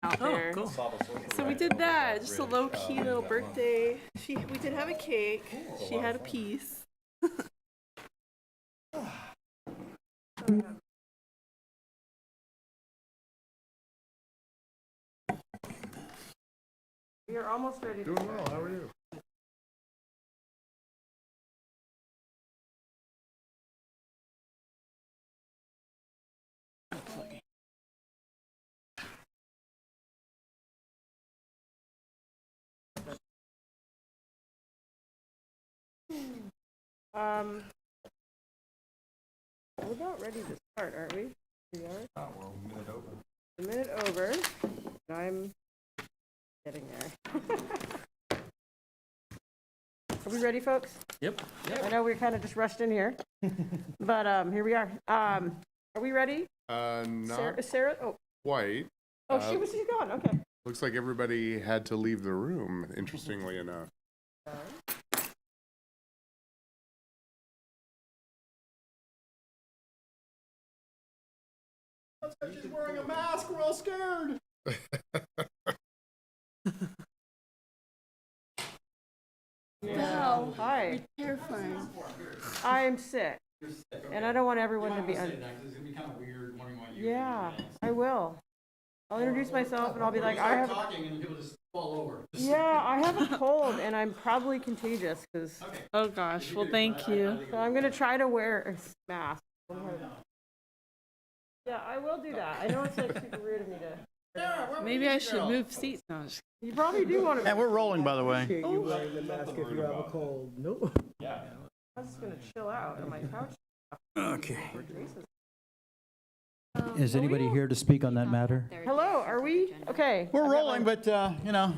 out there. Cool. So we did that, just a low-key little birthday. We did have a cake. She had a piece. We are almost ready to Doing well. How are you? We're about ready to start, aren't we? We are. Oh, we're a minute over. A minute over, and I'm getting there. Are we ready, folks? Yep. I know we're kind of just rushed in here, but here we are. Are we ready? Not Sarah? Oh, quite. she's gone. Okay. Looks like everybody had to leave the room, interestingly enough. That's because she's wearing a mask. We're all scared. Wow. Hi. Terrifying. I'm sick, and I don't want everyone to be. It's gonna be kind of weird wondering why you. Yeah, I will. I'll introduce myself, and I'll be like, I have. Talking and people just fall over. Yeah, I have a cold, and I'm probably contagious because. Oh gosh. Well, thank you. So I'm gonna try to wear a mask. Yeah, I will do that. I know it's like super weird of me to. Maybe I should move seats now. You probably do want to. And we're rolling, by the way. You wearing the mask if you have a cold. No. I'm just gonna chill out on my couch. Okay. Is anybody here to speak on that matter? Hello, are we? Okay. We're rolling, but, you know,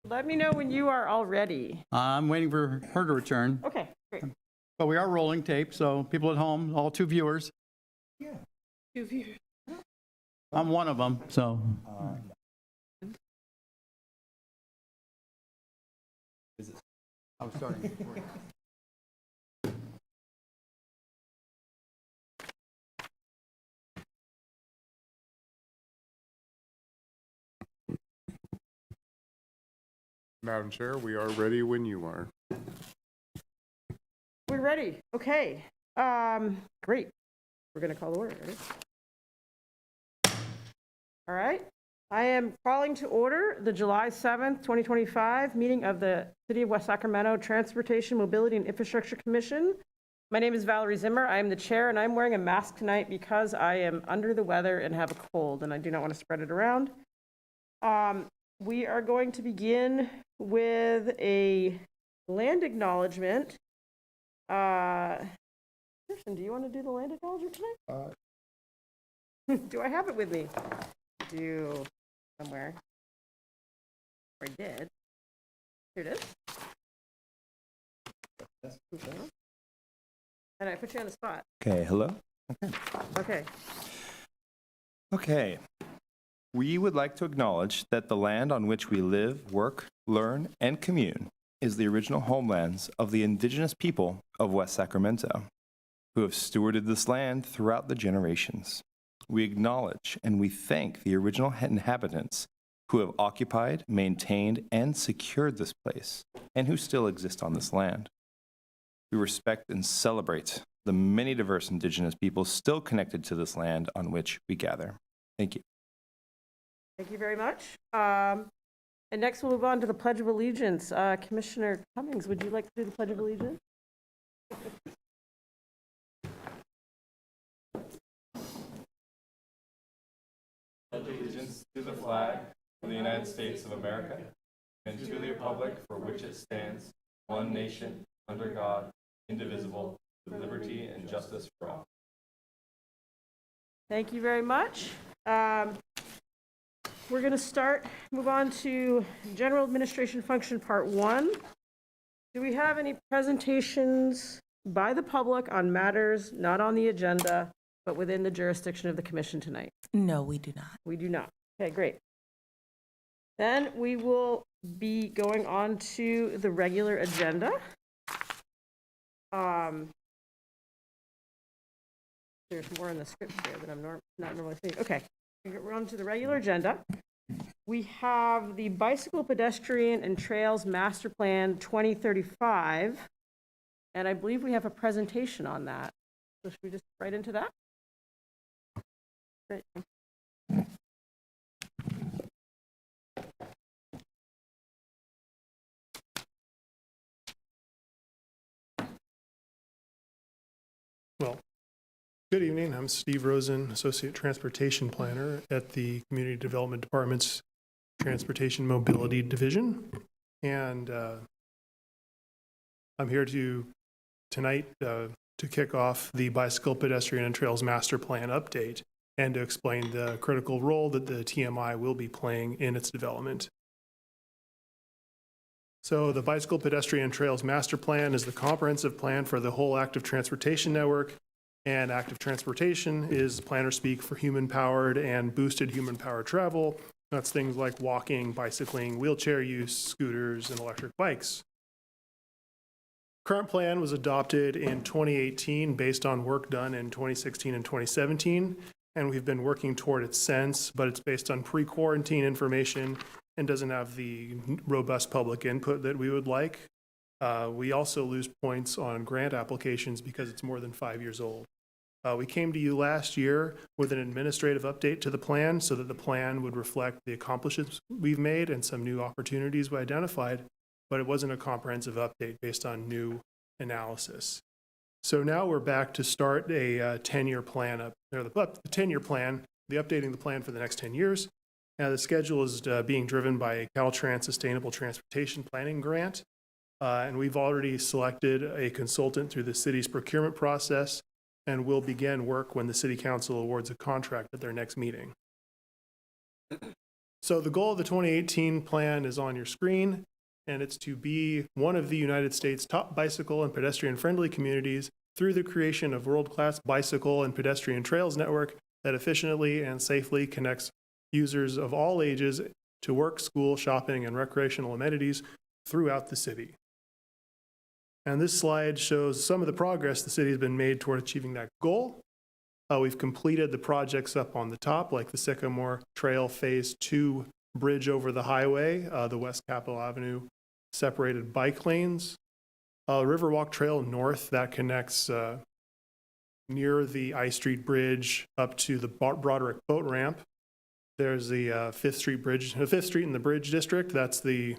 Let me know when you are all ready. I'm waiting for her to return. Okay, great. But we are rolling tape, so people at home, all 2 viewers. Two viewers. I'm one of them, so. I was starting. Madam Chair, we are ready when you are. We're ready. Okay. Great. We're gonna call the order. Ready? All right. I am calling to order the July 7th, 2025 meeting of the City of West Sacramento Transportation, Mobility, and Infrastructure Commission. My name is Valerie Zimmer. I am the chair, and I'm wearing a mask tonight because I am under the weather and have a cold, and I do not want to spread it around. We are going to begin with a land acknowledgement. Kirsten, do you want to do the land acknowledgement tonight? Do I have it with me? Do somewhere. I did. Here it is. And I put you on the spot. Okay, hello? Okay. Okay. We would like to acknowledge that the land on which we live, work, learn, and commune is the original homelands of the indigenous people of West Sacramento, who have stewarded this land throughout the generations. We acknowledge and we thank the original inhabitants who have occupied, maintained, and secured this place, and who still exist on this land. We respect and celebrate the many diverse indigenous peoples still connected to this land on which we gather. Thank you. Thank you very much. And next we'll move on to the Pledge of Allegiance. Commissioner Cummings, would you like to do the Pledge of Allegiance? Allegiance to the flag of the United States of America and to the republic for which it stands, one nation, under God, indivisible, with liberty and justice for all. Thank you very much. We're going to move on to General Administration Function Part 1. Do we have any presentations by the public on matters not on the agenda, but within the jurisdiction of the commission tonight? No, we do not. We do not. Okay, great. Then we will be going on to the regular agenda. There's more in the script here that I'm not normally seeing. Okay, we're on to the regular agenda. We have the Bicycle, Pedestrian, and Trails Master Plan 2035, and I believe we have a presentation on that. So should we just right into that? Great. Well, good evening. I'm Steve Rosen, Associate Transportation Planner at the Community Development Department's Transportation Mobility Division. And I'm here tonight to kick off the Bicycle, Pedestrian, and Trails Master Plan update and to explain the critical role that the TMI will be playing in its development. So the Bicycle, Pedestrian, and Trails Master Plan is the comprehensive plan for the whole active transportation network. And active transportation is planner speak for human-powered and boosted human-powered travel. That's things like walking, bicycling, wheelchair use, scooters, and electric bikes. Current plan was adopted in 2018 based on work done in 2016 and 2017. And we've been working toward it since, but it's based on pre-quarantine information and doesn't have the robust public input that we would like. We also lose points on grant applications because it's more than 5 years old. We came to you last year with an administrative update to the plan so that the plan would reflect the accomplishments we've made and some new opportunities we identified, but it wasn't a comprehensive update based on new analysis. So now we're back to start a 10-year plan, the 10-year plan, updating the plan for the next 10 years. Now, the schedule is being driven by a Caltrans Sustainable Transportation Planning Grant, and we've already selected a consultant through the city's procurement process and will begin work when the City Council awards a contract at their next meeting. So the goal of the 2018 plan is on your screen, and it's to be one of the United States' top bicycle and pedestrian-friendly communities through the creation of world-class bicycle and pedestrian trails network that efficiently and safely connects users of all ages to work, school, shopping, and recreational amenities throughout the city. And this slide shows some of the progress the city has been made toward achieving that goal. We've completed the projects up on the top, like the Sycamore Trail Phase 2 bridge over the highway, the West Capitol Avenue separated bike lanes, Riverwalk Trail North that connects near the I Street Bridge up to the Broderick Boat Ramp. There's the 5th Street Bridge, 5th Street in the Bridge District. That's the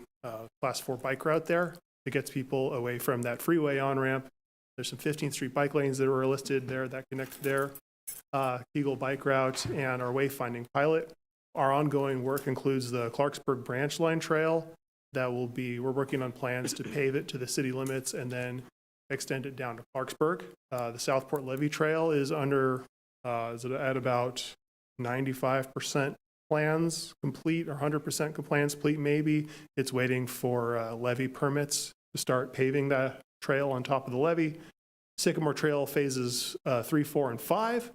Class 4 bike route there. It gets people away from that freeway on-ramp. There's some 15th Street bike lanes that were listed there that connect there. Eagle Bike Route and our wayfinding pilot. Our ongoing work includes the Clarksburg Branch Line Trail that we're working on plans to pave it to the city limits and then extend it down to Clarksburg. The Southport Levee Trail is at about 95% plans complete or 100% compliance complete maybe. It's waiting for levee permits to start paving that trail on top of the levee. Sycamore Trail phases 3, 4, and 5.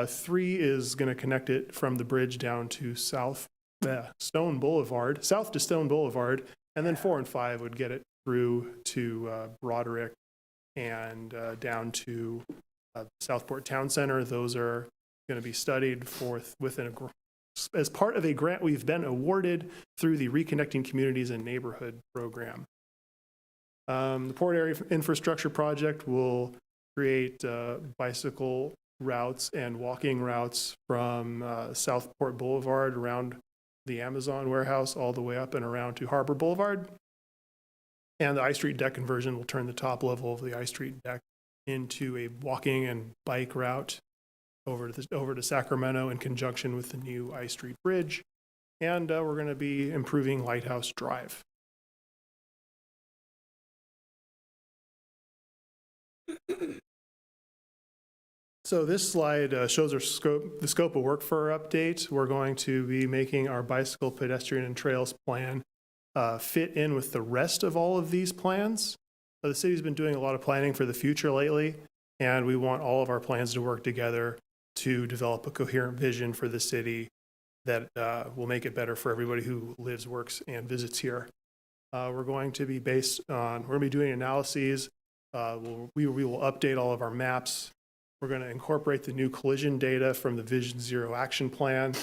3 is going to connect it from the bridge down to south to Stone Boulevard, and then 4 and 5 would get it through to Broderick and down to Southport Town Center. Those are going to be studied as part of a grant we've been awarded through the Reconnecting Communities and Neighborhood program. The Port Area Infrastructure Project will create bicycle routes and walking routes from Southport Boulevard around the Amazon warehouse all the way up and around to Harbor Boulevard. And the I Street deck conversion will turn the top level of the I Street deck into a walking and bike route over to Sacramento in conjunction with the new I Street Bridge. And we're going to be improving Lighthouse Drive. So this slide shows the scope of work for our update. We're going to be making our bicycle, pedestrian, and trails plan fit in with the rest of all of these plans. So the city's been doing a lot of planning for the future lately, and we want all of our plans to work together to develop a coherent vision for the city that will make it better for everybody who lives, works, and visits here. We're going to be doing analyses. We will update all of our maps. We're going to incorporate the new collision data from the Vision Zero Action Plan.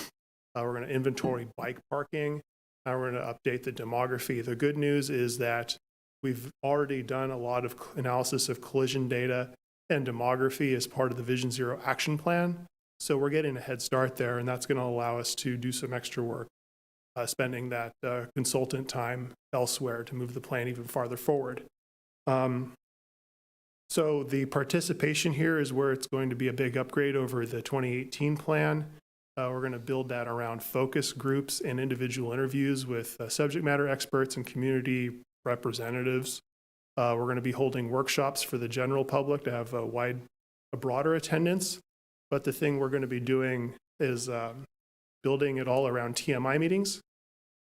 We're going to inventory bike parking. We're going to update the demography. The good news is that we've already done a lot of analysis of collision data and demography as part of the Vision Zero action plan. So we're getting a head start there, and that's going to allow us to do some extra work, spending that consultant time elsewhere to move the plan even farther forward. So the participation here is where it's going to be a big upgrade over the 2018 plan. We're going to build that around focus groups and individual interviews with subject matter experts and community representatives. We're going to be holding workshops for the general public to have a broader attendance. But the thing we're going to be doing is building it all around TMI meetings.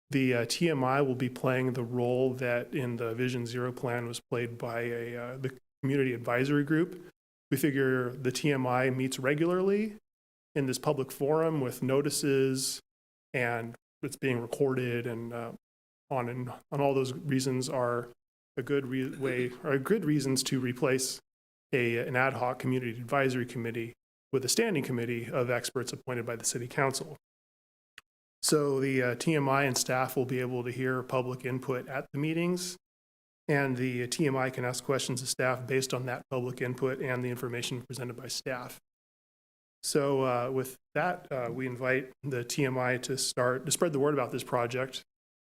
The TMI will be playing the role that in the Vision Zero plan was played by the community advisory group. We figure the TMI meets regularly in this public forum with notices, and it's being recorded, and on all those reasons are a good reasons to replace an ad hoc community advisory committee with a standing committee of experts appointed by the city council. So the TMI and staff will be able to hear public input at the meetings, and the TMI can ask questions of staff based on that public input and the information presented by staff. So with that, we invite the TMI to spread the word about this project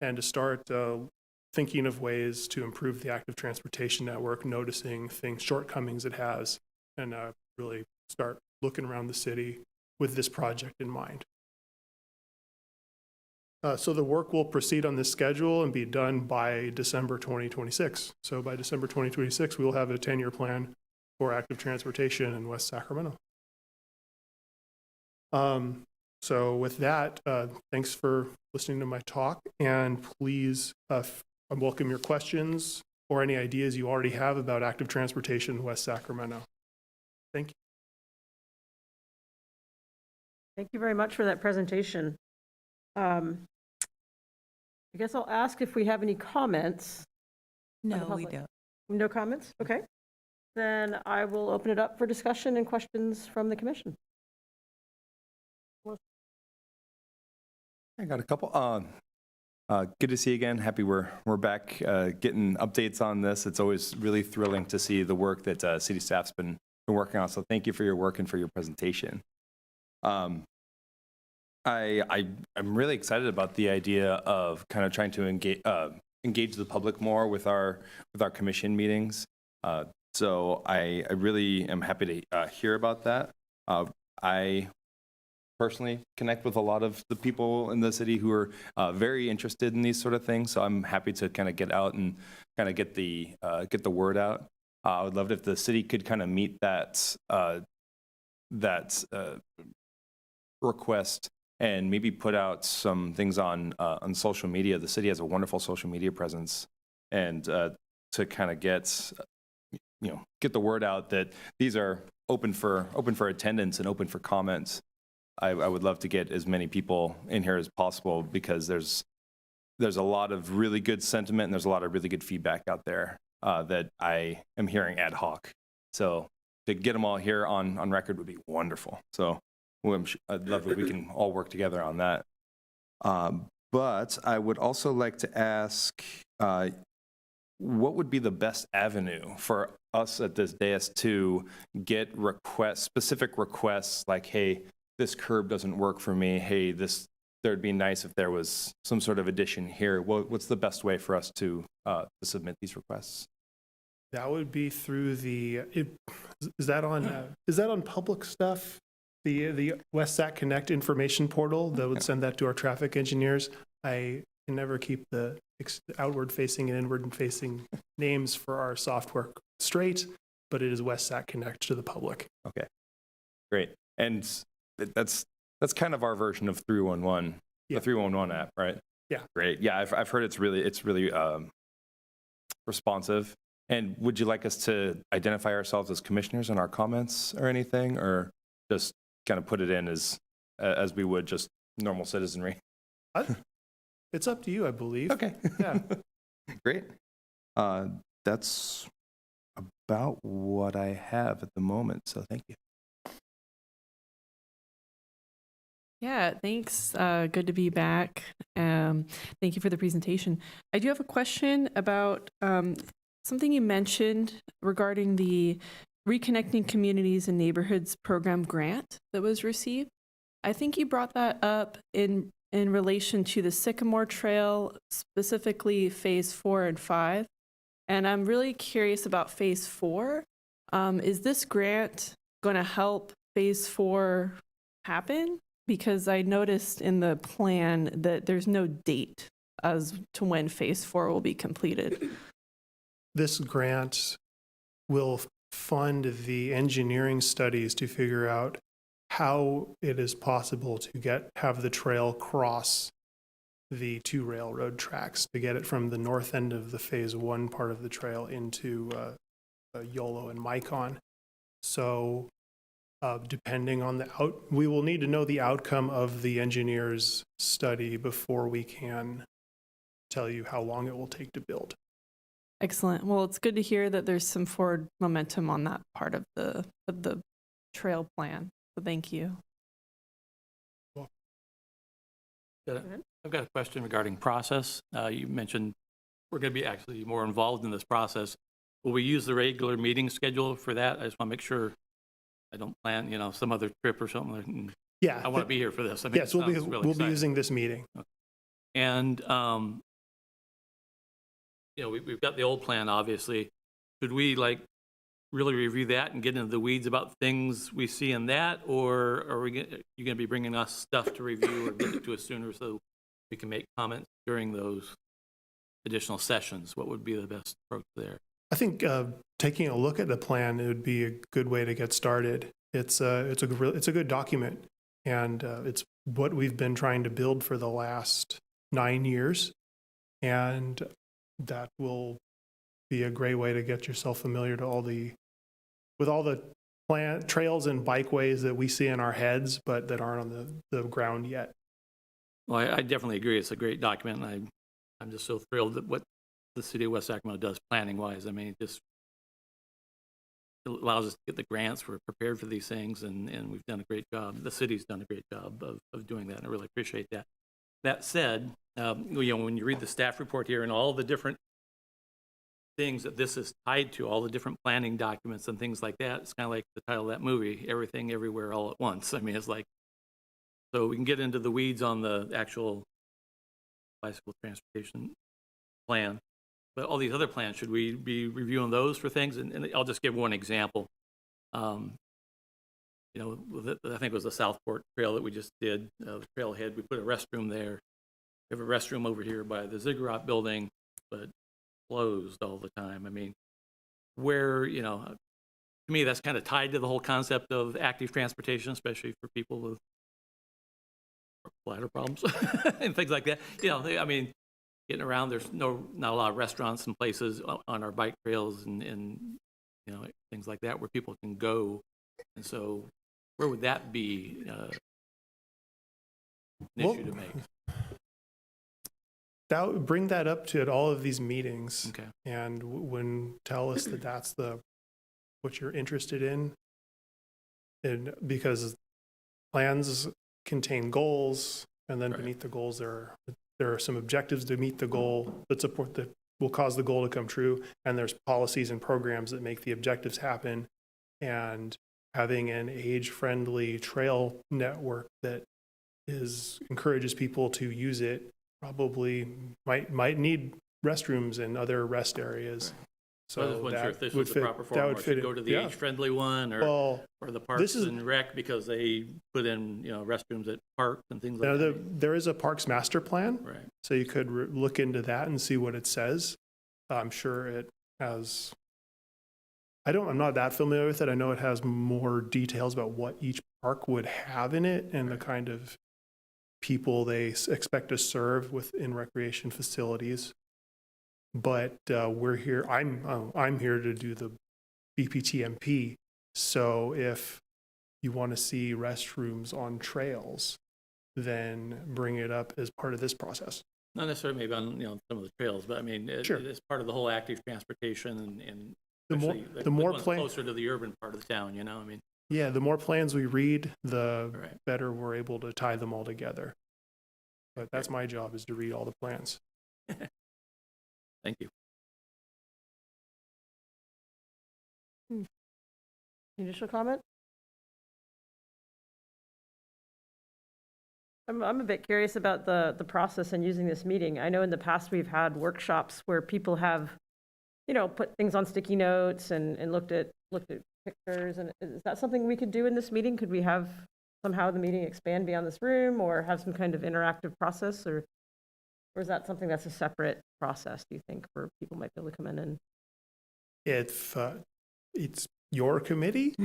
and to start thinking of ways to improve the active transportation network, noticing shortcomings it has, and really start looking around the city with this project in mind. So the work will proceed on this schedule and be done by December 2026. So by December 2026, we will have a 10-year plan for active transportation in West Sacramento. So with that, thanks for listening to my talk, and please I welcome your questions or any ideas you already have about active transportation in West Sacramento. Thank you. Thank you very much for that presentation. I guess I'll ask if we have any comments. No, we public. don't. No comments? Okay. Then I will open it up for discussion and questions from the commission. I got a couple. Good to see you again. Happy we're back getting updates on this. It's always really thrilling to see the work that city staff's been working on. So thank you for your work and for your presentation. I'm really excited about the idea of kind of trying to engage the public more with our commission meetings. So I really am happy to hear about that. I personally connect with a lot of the people in the city who are very interested in these sort of things. So I'm happy to kind of get out and kind of get the word out. I would love it if the city could kind of meet that request and maybe put out some things on social media. The city has a wonderful social media presence, and to kind of get the word out that these are open for attendance and open for comments. I would love to get as many people in here as possible, because there's a lot of really good sentiment and there's a lot of really good feedback out there that I am hearing ad hoc. So to get them all here on record would be wonderful. So I'd love if we can all work together on that. But I would also like to ask, what would be the best avenue for us at this dais to get specific requests like, hey, this curb doesn't work for me. Hey, there'd be nice if there was some sort of addition here. What's the best way for us to submit these requests? That would be through is that on public stuff? The West Sac Connect information portal that would send that to our traffic engineers. I can never keep the outward facing and inward facing names for our software straight, but it is West Sac Connect to the public. Okay, great. And that's kind of our version of 311, the 311 app, right? Yeah. Great. Yeah, I've heard it's really responsive. And would you like us to identify ourselves as commissioners in our comments or anything, or just kind of put it in as we would just normal citizenry? It's up to you, I believe. Okay. Yeah. Great. That's about what I have at the moment. So thank you. Yeah, thanks. Good to be back. Thank you for the presentation. I do have a question about something you mentioned regarding the Reconnecting Communities and Neighborhoods Program grant that was received. I think you brought that up in relation to the Sycamore Trail, specifically Phase 4 and 5. And I'm really curious about Phase 4. Is this grant going to help Phase 4 happen? Because I noticed in the plan that there's no date as to when Phase 4 will be completed. This grant will fund the engineering studies to figure out how it is possible to have the trail cross the 2 railroad tracks to get it from the north end of the Phase 1 part of the trail into Yolo and Micon. So depending on we will need to know the outcome of the engineer's study before we can tell you how long it will take to build. Excellent. Well, it's good to hear that there's some forward momentum on that part of the trail plan. So thank you. I've got a question regarding process. You mentioned we're going to be actually more involved in this process. Will we use the regular meeting schedule for that? I just want to make sure I don't plan, some other trip or something. Yeah. I want to be here for this. I mean, Yes, we'll be using this meeting. Okay. And, we've got the old plan, obviously. Should we really review that and get into the weeds about things we see in that? Or are you going to be bringing us stuff to review or get it to us sooner so we can make comments during those additional sessions? What would be the best approach there? I think taking a look at the plan, it would be a good way to get started. It's a good document, and it's what we've been trying to build for the last 9 years, and that will be a great way to get yourself familiar to with all the trails and bikeways that we see in our heads, but that aren't on the ground yet. Well, I definitely agree. It's a great document, and I'm just so thrilled that what the city of West Sacramento does planning-wise. I mean, it allows us to get the grants. We're prepared for these things, and we've done a great job. The city's done a great job of doing that, and I really appreciate that. That said, when you read the staff report here and all the different things that this is tied to, all the different planning documents and things like that, it's kind of like the title of that movie, Everything Everywhere All at Once. I mean, it's like, so we can get into the weeds on the actual bicycle transportation plan. But all these other plans, should we be reviewing those for things? And I'll just give one example. I think it was the Southport Trail that we just did, the trailhead. We put a restroom there. We have a restroom over here by the Ziggurat building, but closed all the time. I mean, to me, that's kind of tied to the whole concept of active transportation, especially for people with bladder problems and things like that. Getting around, there's not a lot of restaurants and places on our bike trails and things like that where people can go. And so where would that be an issue to make? That would bring that up to at all of these meetings. Okay. And tell us that that's what you're interested in. And because plans contain goals, and then beneath the goals there are some objectives to meet the goal that will cause the goal to come true, and there's policies and programs that make the objectives happen. And having an age-friendly trail network that encourages people to use it probably might need restrooms and other rest areas. Right. So I just wasn't sure if this would was the fit- proper that form, would or fit should it. go to the Yeah. age-friendly one, or Well, the Parks this is- and Rec because they put in restrooms at parks and things like that. there is a Parks Master Plan, Right. so you could look into that and see what it says. I'm sure it has. I'm not that familiar with it. I know it has more details about what each park would have in it and the kind of people they expect to serve within recreation facilities. But we're here. I'm here to do the BPTMP. So if you want to see restrooms on trails, then bring it up as part of this process. Not necessarily maybe on some of the trails, but I mean, Sure. it's part of the whole active transportation and The more- especially the more ones plan- closer to the urban part of the town, I mean. Yeah, the more plans we read, the Right. better we're able to tie them all together. But that's my job, is to read all the plans. Thank you. Initial comment? I'm a bit curious about the process in using this meeting. I know in the past we've had workshops where people have, put things on sticky notes and looked at pictures. And is that something we could do in this meeting? Could we have somehow the meeting expand beyond this room, or have some kind of interactive process, or is that something that's a separate process, do you think, where people might be able to come in and? If it's your committee,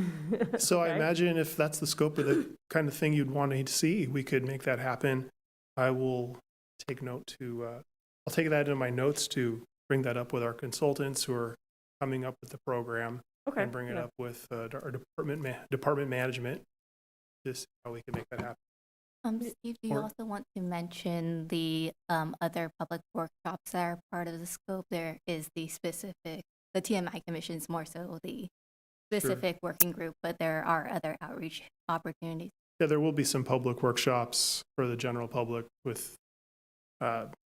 so I Okay. imagine if that's the scope of the kind of thing you'd want to see, we could make that happen. I will take note to, I'll take that into my notes to bring that up with our consultants who are coming up with the program, Okay. and bring it yeah. up with our department management to see how we can make that happen. Steve, do you also want to mention the other public workshops that are part of the scope? There is the TMI Commission is more so the specific working group, but there are other outreach opportunities. Yeah, there will be some public workshops for the general public with,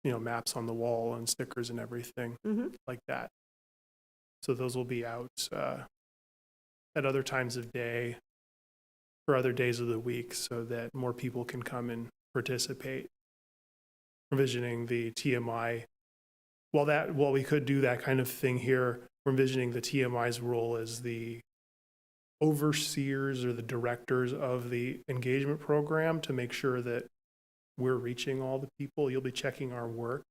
maps on the wall and stickers and everything Mhm. like that. So those will be out at other times of day or other days of the week so that more people can come and participate. Envisioning the TMI, while we could do that kind of thing here, we're envisioning the TMI's role as the overseers or the directors of the engagement program to make sure that we're reaching all the people. You'll be checking our work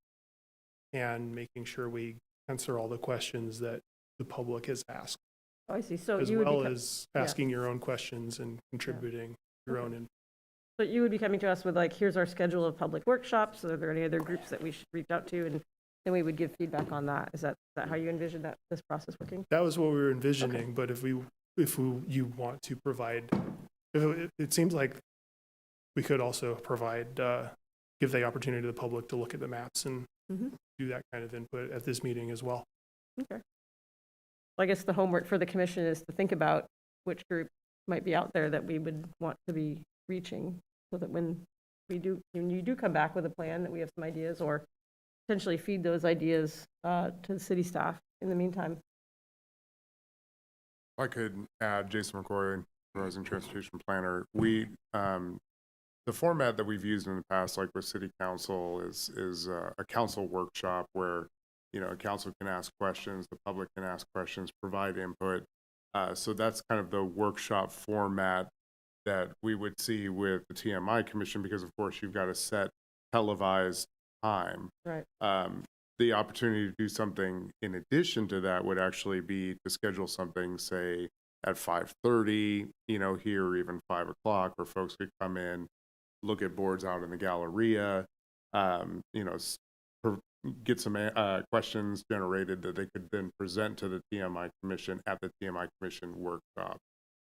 and making sure we answer all the questions that the public has asked, Oh, I see. So as you would well be, as yeah. asking your own questions and contributing your own input. so you would be coming to us with like, here's our schedule of public workshops. Are there any other groups that we should reach out to? And then we would give feedback on that. Is that how you envision this process working? That was what we were envisioning, but if you want to provide, it seems like we could also provide, give the opportunity to the public to look at the maps and Mhm. do that kind of input at this meeting as well. Okay. Well, I guess the homework for the commission is to think about which group might be out there that we would want to be reaching, so that when you do come back with a plan, that we have some ideas, or potentially feed those ideas to the city staff in the meantime. I could add, Jason McCoy, Rising Transportation Planner. We, the format that we've used in the past, like with city council, is a council workshop where, a council can ask questions, the public can ask questions, provide input. So that's kind of the workshop format that we would see with the TMI Commission, because of course you've got a set televised time. Right. The opportunity to do something in addition to that would actually be to schedule something, say, at 5:30, here, or even 5 o'clock, where folks could come in, look at boards out in the Galleria, get some questions generated that they could then present to the TMI Commission at the TMI Commission workshop.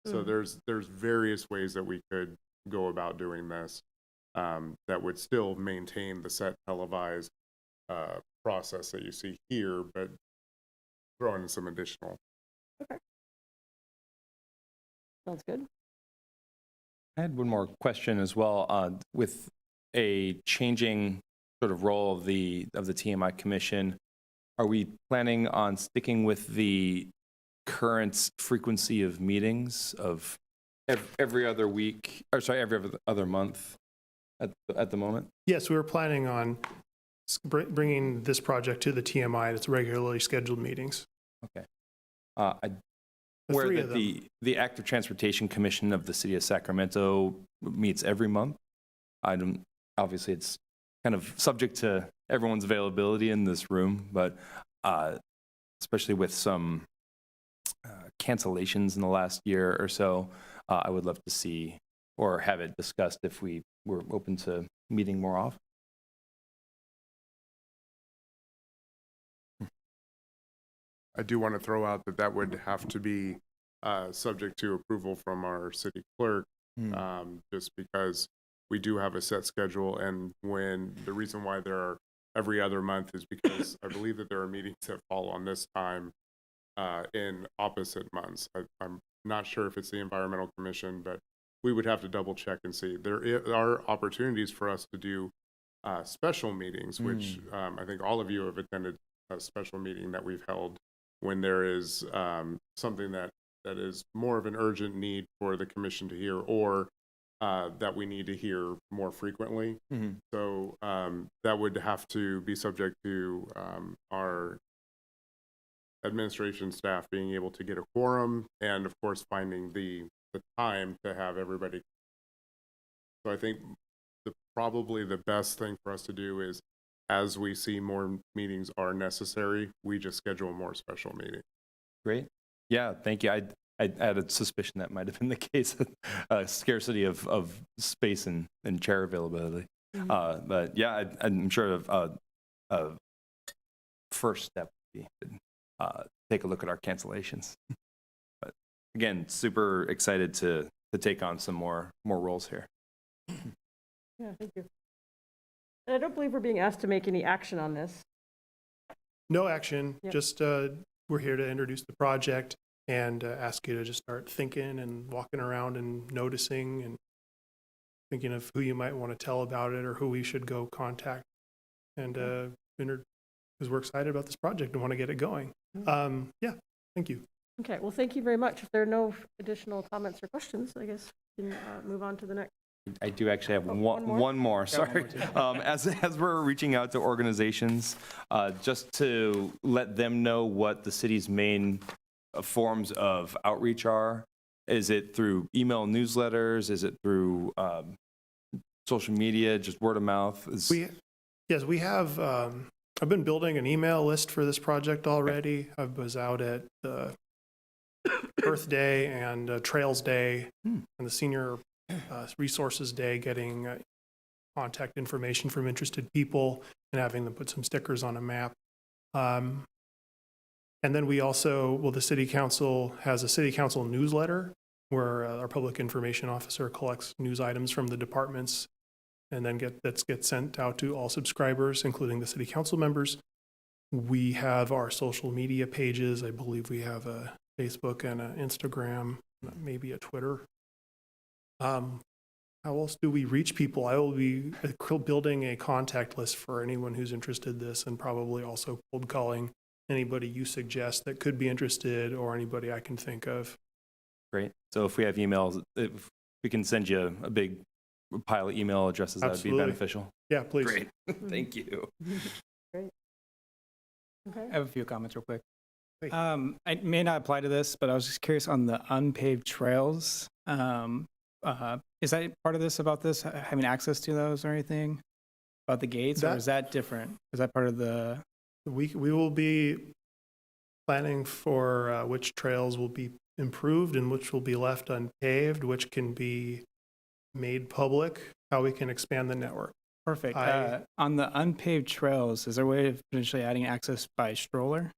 So there's various ways that we could go about doing this that would still maintain the set televised process that you see here, but throw in some additional. Sounds good. I had one more question as well. With a changing sort of role of the TMI Commission, are we planning on sticking with the current frequency of meetings of every other week, or sorry, every other month at the moment? Yes, we were planning on bringing this project to the TMI. It's regularly scheduled meetings. Okay. The Where three that of them. the Active Transportation Commission of the City of Sacramento meets every month. Obviously it's kind of subject to everyone's availability in this room, but especially with some cancellations in the last year or so, I would love to see or have it discussed if we were open to meeting more often. I do want to throw out that would have to be subject to approval from our city clerk, just because we do have a set schedule. And when the reason why there are every other month is because I believe that there are meetings that fall on this time in opposite months. I'm not sure if it's the Environmental Commission, but we would have to double check and see. There are opportunities for us to do special meetings, which I think all of you have attended a special meeting that we've held when there is something that is more of an urgent need for the commission to hear, or that we need to hear more frequently. So that would have to be subject to our administration staff being able to get a quorum, and of course finding the time to have everybody. So I think probably the best thing for us to do is, as we see more meetings are necessary, we just schedule more special meetings. Great. Yeah, thank you. I had a suspicion that might have been the case, scarcity of space and chair availability. But yeah, I'm sure a first step would be to take a look at our cancellations. But again, super excited to take on some more roles here. Yeah, thank you. And I don't believe we're being asked to make any action on this. No action, Yep. just we're here to introduce the project and ask you to just start thinking and walking around and noticing and thinking of who you might want to tell about it or who we should go contact. And because we're excited about this project and want to get it going. Yeah, thank you. Okay, well, thank you very much. If there are no additional comments or questions, I guess we can move on to the next. I do actually have one more? one more, sorry. As we're reaching out to organizations, just to let them know what the city's main forms of outreach are. Is it through email newsletters? Is it through social media, just word of mouth? Yes, we have, I've been building an email list for this project already. I was out at the Earth Day and Trails Day and the Senior Resources Day, getting contact information from interested people and having them put some stickers on a map. And then we also, the city council has a city council newsletter where our public information officer collects news items from the departments and then gets sent out to all subscribers, including the city council members. We have our social media pages. I believe we have a Facebook and an Instagram, maybe a Twitter. How else do we reach people? I will be building a contact list for anyone who's interested in this, and probably also cold calling anybody you suggest that could be interested or anybody I can think of. Great. So if we have emails, if we can send you a big pile of email addresses, that would be Absolutely. beneficial. Yeah, please. Great. Thank you. Great. Okay. I have a few comments real quick. Great. I may not apply to this, but I was just curious on the unpaved trails. Is that part of this, about this, having access to those or anything? About the gates, or is that different? Is that part of the? We will be planning for which trails will be improved and which will be left unpaved, which can be made public, how we can expand the network. Perfect. On the unpaved trails, is there a way of potentially adding access by stroller?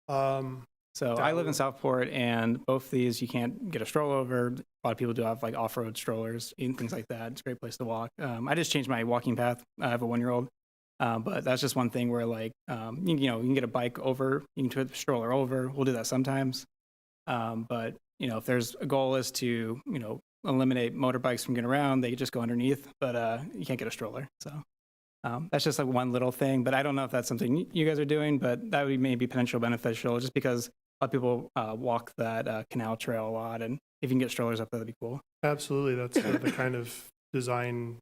So I live in Southport, and both these you can't get a stroller over. A lot of people do have like off-road strollers and things like that. It's a great place to walk. I just changed my walking path. I have a 1-year-old, but that's just one thing where like you can get a bike over, you can put the stroller over. We'll do that sometimes, but if there's a goal is to eliminate motorbikes from getting around, they just go underneath, but you can't get a stroller. So that's just like one little thing, but I don't know if that's something you guys are doing, but that would maybe potential beneficial just because a lot of people walk that canal trail a lot, and if you can get strollers up there, that'd be cool. Absolutely. That's the kind of design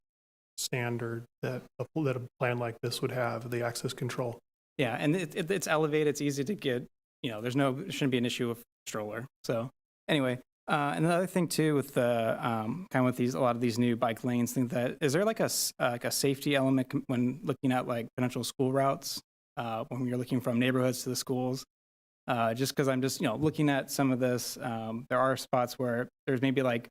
standard that a plan like this would have, the access control. Yeah, and it's elevated. It's easy to get, it shouldn't be an issue with stroller. So anyway, and another thing too with the kind of with a lot of these new bike lanes, is there like a safety element when looking at like potential school routes when you're looking from neighborhoods to the schools? Just because I'm just looking at some of this, there are spots where there's maybe like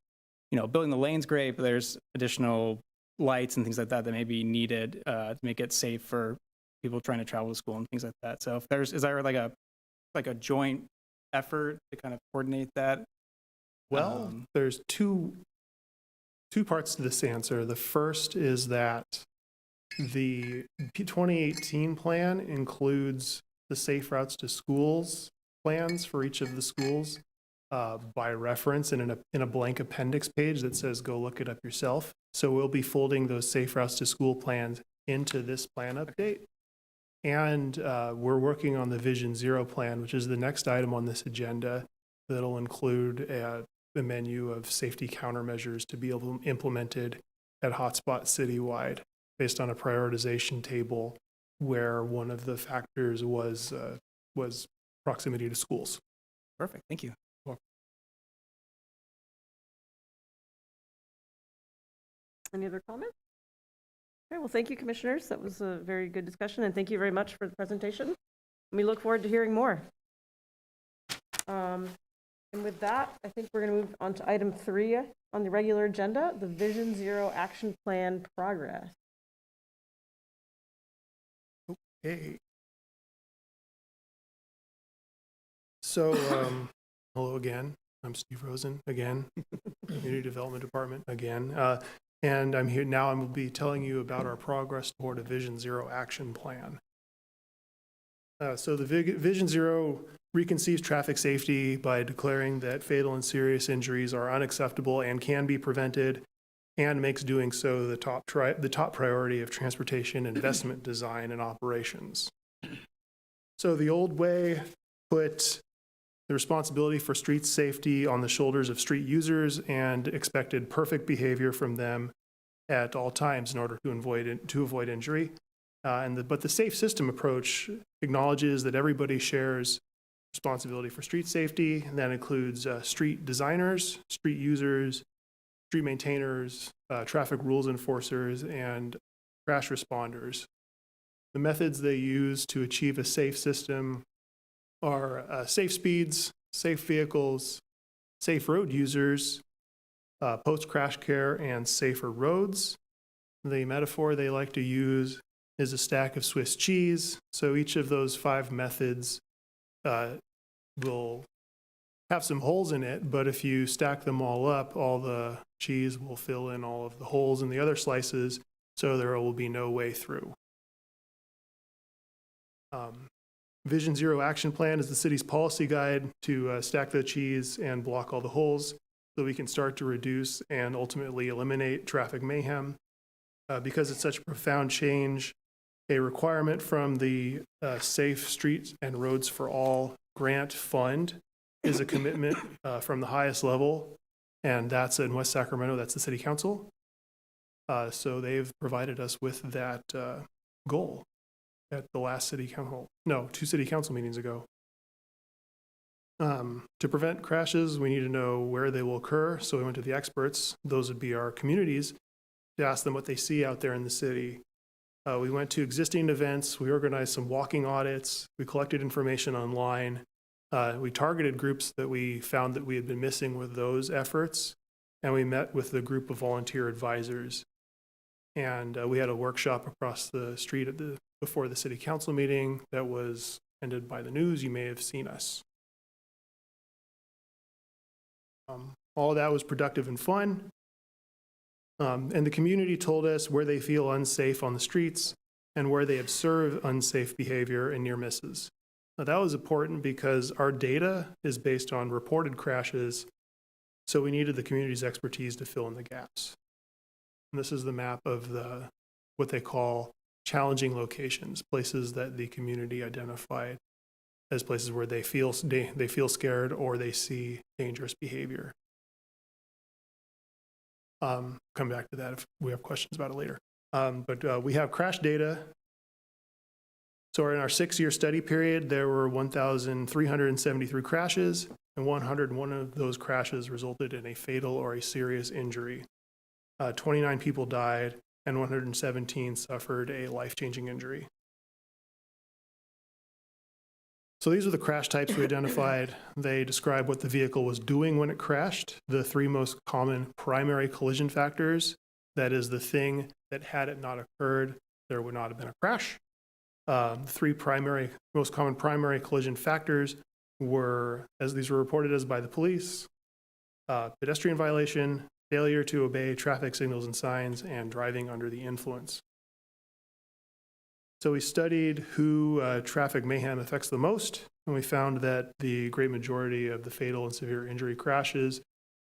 building the lanes great, but there's additional lights and things like that may be needed to make it safe for people trying to travel to school and things like that. So is there like a joint effort to kind of coordinate that? Well, there's two parts to this answer. The first is that the 2018 plan includes the safe routes to schools plans for each of the schools. by reference and in a blank appendix page that says, go look it up yourself. So we'll be folding those safe routes to school plans into this plan update. And we're working on the Vision Zero plan, which is the next item on this agenda that'll include a menu of safety countermeasures to be implemented at hotspots citywide based on a prioritization table where one of the factors was proximity to schools. Perfect. Thank you. Any other comments? Okay, well, thank you, commissioners. That was a very good discussion, and thank you very much for the presentation. We look forward to hearing more. And with that, I think we're going to move on to item 3 on the regular agenda, the Vision Zero Action Plan progress. Okay. So, hello again. I'm Steve Rosen again, Community Development Department again. And I'm here now. I will be telling you about our progress toward a Vision Zero action plan. So the Vision Zero reconceives traffic safety by declaring that fatal and serious injuries are unacceptable and can be prevented, and makes doing so the top priority of transportation investment design and operations. So the old way put the responsibility for street safety on the shoulders of street users and expected perfect behavior from them at all times in order to avoid injury. But the safe system approach acknowledges that everybody shares responsibility for street safety, and that includes street designers, street users, street maintainers, traffic rules enforcers, and crash responders. The methods they use to achieve a safe system are safe speeds, safe vehicles, safe road users, post-crash care, and safer roads. The metaphor they like to use is a stack of Swiss cheese. So each of those 5 methods will have some holes in it, but if you stack them all up, all the cheese will fill in all of the holes in the other slices, so there will be no way through. Vision Zero Action Plan is the city's policy guide to stack the cheese and block all the holes so we can start to reduce and ultimately eliminate traffic mayhem. Because it's such a profound change, a requirement from the Safe Streets and Roads for All grant fund is a commitment from the highest level, and that's in West Sacramento, that's the city council. So they've provided us with that goal at the last city council, no, 2 city council meetings ago. To prevent crashes, we need to know where they will occur. So we went to the experts, those would be our communities, to ask them what they see out there in the city. We went to existing events, we organized some walking audits, we collected information online, we targeted groups that we found that we had been missing with those efforts, and we met with the group of volunteer advisors. And we had a workshop across the street before the city council meeting that was attended by the news. You may have seen us. All of that was productive and fun. And the community told us where they feel unsafe on the streets and where they observe unsafe behavior and near misses. Now, that was important because our data is based on reported crashes, so we needed the community's expertise to fill in the gaps. And this is the map of what they call challenging locations, places that the community identified as places where they feel scared or they see dangerous behavior. Come back to that if we have questions about it later. But we have crash data. So in our 6-year study period, there were 1,373 crashes, and 101 of those crashes resulted in a fatal or a serious injury. 29 people died, and 117 suffered a life-changing injury. So these are the crash types we identified. They describe what the vehicle was doing when it crashed, the 3 most common primary collision factors. That is the thing that, had it not occurred, there would not have been a crash. The 3 most common primary collision factors were, as these were reported as by the police, pedestrian violation, failure to obey traffic signals and signs, and driving under the influence. So we studied who traffic mayhem affects the most, and we found that the great majority of the fatal and severe injury crashes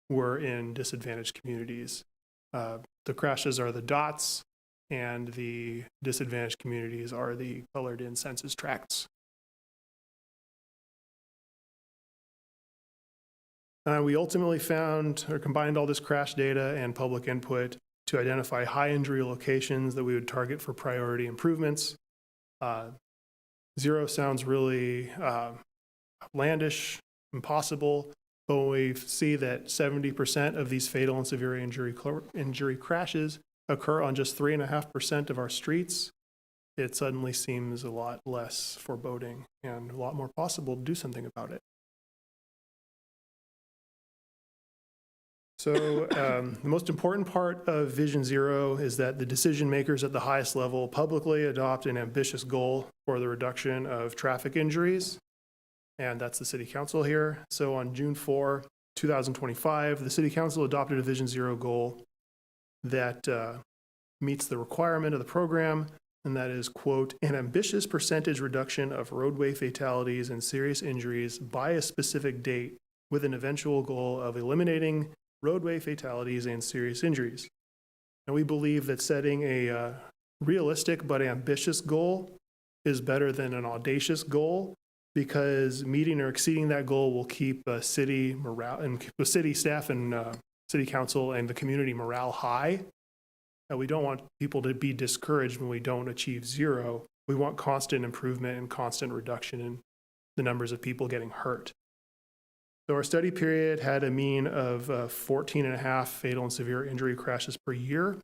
were in disadvantaged communities. The crashes are the dots, and the disadvantaged communities are the colored in census tracts. We ultimately found or combined all this crash data and public input to identify high injury locations that we would target for priority improvements. Zero sounds really outlandish, impossible, but when we see that 70% of these fatal and severe injury crashes occur on just 3.5% of our streets, it suddenly seems a lot less foreboding and a lot more possible to do something about it. So the most important part of Vision Zero is that the decision makers at the highest level publicly adopt an ambitious goal for the reduction of traffic injuries, and that's the City Council here. So on June 4, 2025, the City Council adopted a Vision Zero goal that meets the requirement of the program, and that is, quote, an ambitious percentage reduction of roadway fatalities and serious injuries by a specific date with an eventual goal of eliminating roadway fatalities and serious injuries. And we believe that setting a realistic but ambitious goal is better than an audacious goal, because meeting or exceeding that goal will keep city morale and city staff and City Council and the community morale high. And we don't want people to be discouraged when we don't achieve zero. We want constant improvement and constant reduction in the numbers of people getting hurt. So our study period had a mean of 14.5 fatal and severe injury crashes per year.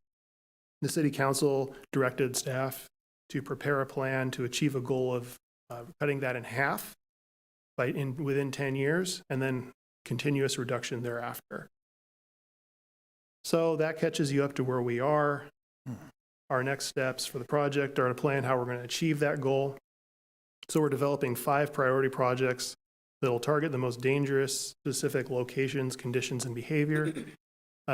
The City Council directed staff to prepare a plan to achieve a goal of cutting that in half within 10 years, and then continuous reduction thereafter. So that catches you up to where we are. Our next steps for the project are to plan how we're going to achieve that goal. So we're developing 5 priority projects that'll target the most dangerous specific locations, conditions, and behavior.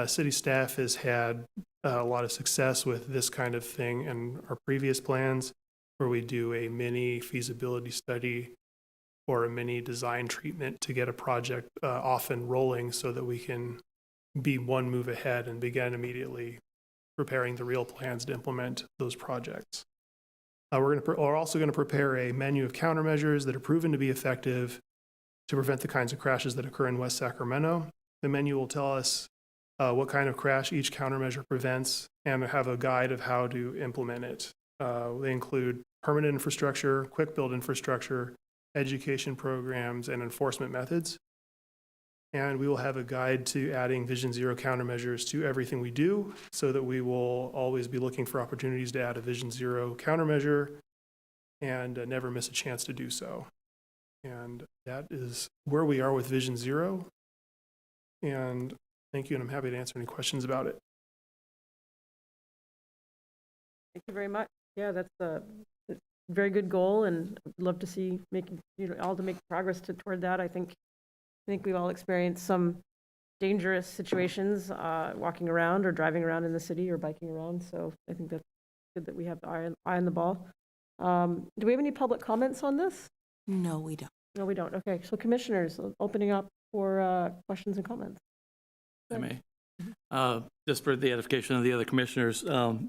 City staff has had a lot of success with this kind of thing in our previous plans, where we do a mini feasibility study or a mini design treatment to get a project off and rolling so that we can be one move ahead and begin immediately preparing the real plans to implement those projects. We're also going to prepare a menu of countermeasures that are proven to be effective to prevent the kinds of crashes that occur in West Sacramento. The menu will tell us what kind of crash each countermeasure prevents and have a guide of how to implement it. They include permanent infrastructure, quick build infrastructure, education programs, and enforcement methods. And we will have a guide to adding Vision Zero countermeasures to everything we do, so that we will always be looking for opportunities to add a Vision Zero countermeasure and never miss a chance to do so. And that is where we are with Vision Zero. And thank you, and I'm happy to answer any questions about it. Thank you very much. Yeah, that's a very good goal, and I'd love to see all to make progress toward that. I think we've all experienced some dangerous situations walking around or driving around in the city or biking around. So I think that's good that we have the eye on the ball. Do we have any public comments on this? No, we don't. No, we don't. Okay, so commissioners, opening up for questions and comments. I may. Just for the edification of the other commissioners,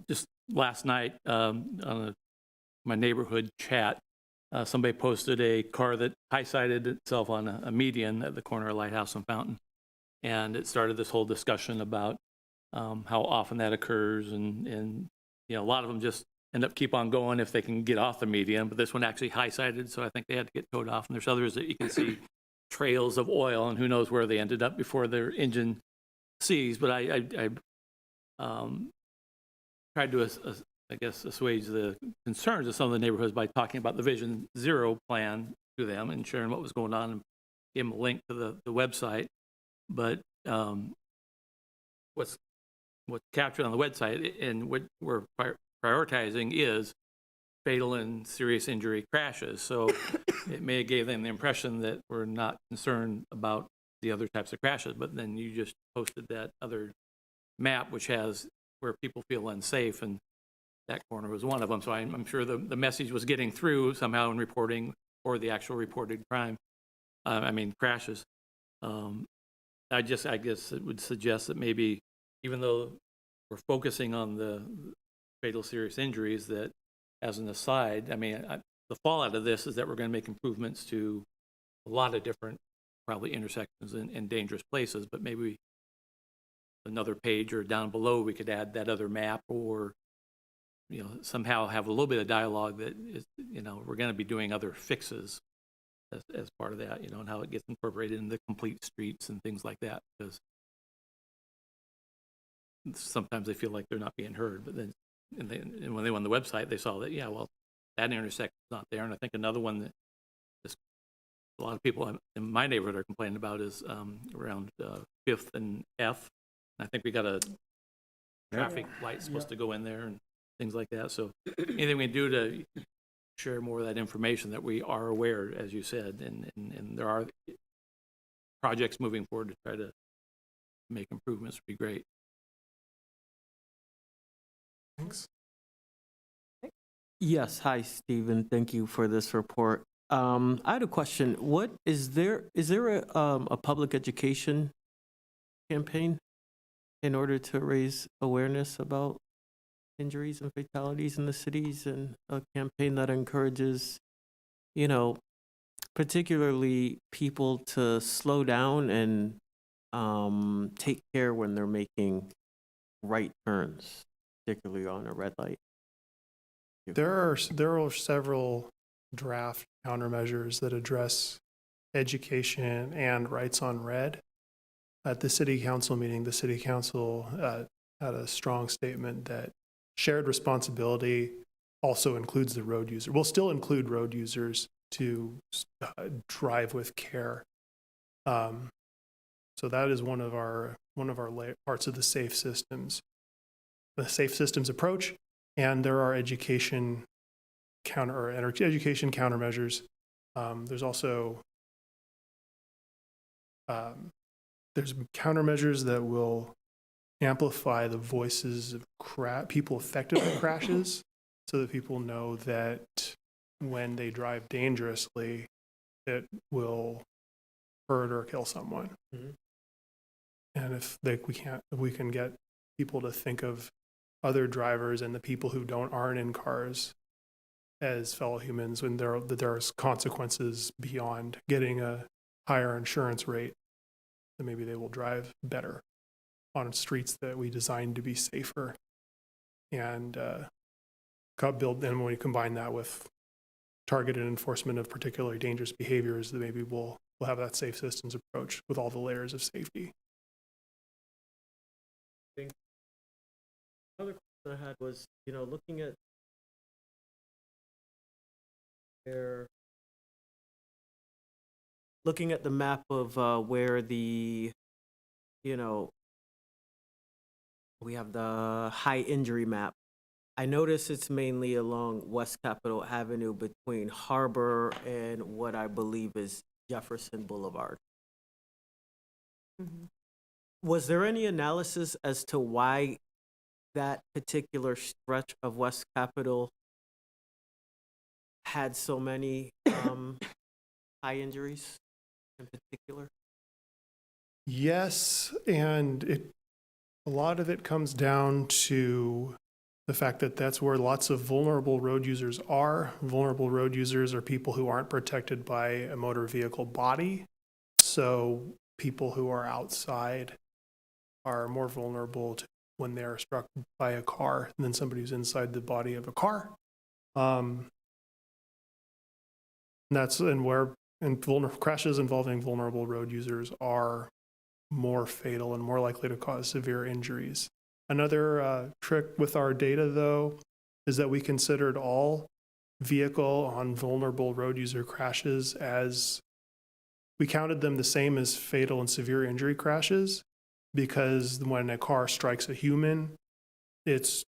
just last night on my neighborhood chat, somebody posted a car that high-sided itself on a median at the corner of Lighthouse and Fountain. And it started this whole discussion about how often that occurs. And you know, a lot of them just keep on going if they can get off the median. But this one actually high-sided, so I think they had to get towed off. And there's others that you can see trails of oil, and who knows where they ended up before their engine seized. But I tried to I guess, assuage the concerns of some of the neighborhoods by talking about the Vision Zero plan to them and sharing what was going on, and gave them a link to the website. But what's captured on the website and what we're prioritizing is fatal and serious injury crashes. So it may have gave them the impression that we're not concerned about the other types of crashes, but then you just posted that other map which has where people feel unsafe, and that corner was one of them. So I'm sure the message was getting through somehow in reporting or the actual reported crashes. I guess it would suggest that maybe, even though we're focusing on the fatal serious injuries, that as an aside, the fallout of this is that we're going to make improvements to a lot of different, probably intersections and dangerous places, but maybe another page or down below, we could add that other map, or, somehow have a little bit of dialogue that is, we're going to be doing other fixes as part of that, and how it gets incorporated in the complete streets and things like that, because sometimes they feel like they're not being heard, but then, and when they went on the website, they saw that, yeah, well, that intersection's not there. And I think another one that a lot of people in my neighborhood are complaining about is around 5th and F. I think we got a traffic light supposed to go in there and things like that. So anything we do to share more of that information, that we are aware, as you said, and there are projects moving forward to try to make improvements, would be great. Thanks. Yes, hi, Stephen. Thank you for this report. I had a question. What is there a public education campaign in order to raise awareness about injuries and fatalities in the cities, and a campaign that encourages, particularly people to slow down and take care when they're making right turns, particularly on a red light? There are several draft countermeasures that address education and rights on red. At the city council meeting, the city council had a strong statement that shared responsibility also includes the road user. We'll still include road users to drive with care. So that is one of our parts of the safe systems approach. And there are education countermeasures. There's also there's countermeasures that will amplify the voices of people affected by crashes, so that people know that when they drive dangerously, it will hurt or kill someone. Mm-hmm. And if we can get people to think of other drivers and the people who aren't in cars as fellow humans, when there's consequences beyond getting a higher insurance rate, then maybe they will drive better on streets that we designed to be safer. And when we combine that with targeted enforcement of particularly dangerous behaviors, then maybe we'll have that safe systems approach with all the layers of safety. Another question I had was, looking at the map of where the, we have the high injury map. I notice it's mainly along West Capitol Avenue between Harbor and what I believe is Jefferson Boulevard. Mm-hmm. Was there any analysis as to why that particular stretch of West Capitol had so many high injuries in particular? Yes, and a lot of it comes down to the fact that that's where lots of vulnerable road users are. Vulnerable road users are people who aren't protected by a motor vehicle body. So people who are outside are more vulnerable to when they're struck by a car than somebody who's inside the body of a car. Crashes involving vulnerable road users are more fatal and more likely to cause severe injuries. Another trick with our data, though, is that we considered all vehicle on vulnerable road user crashes we counted them the same as fatal and severe injury crashes, because when a car strikes a human, it's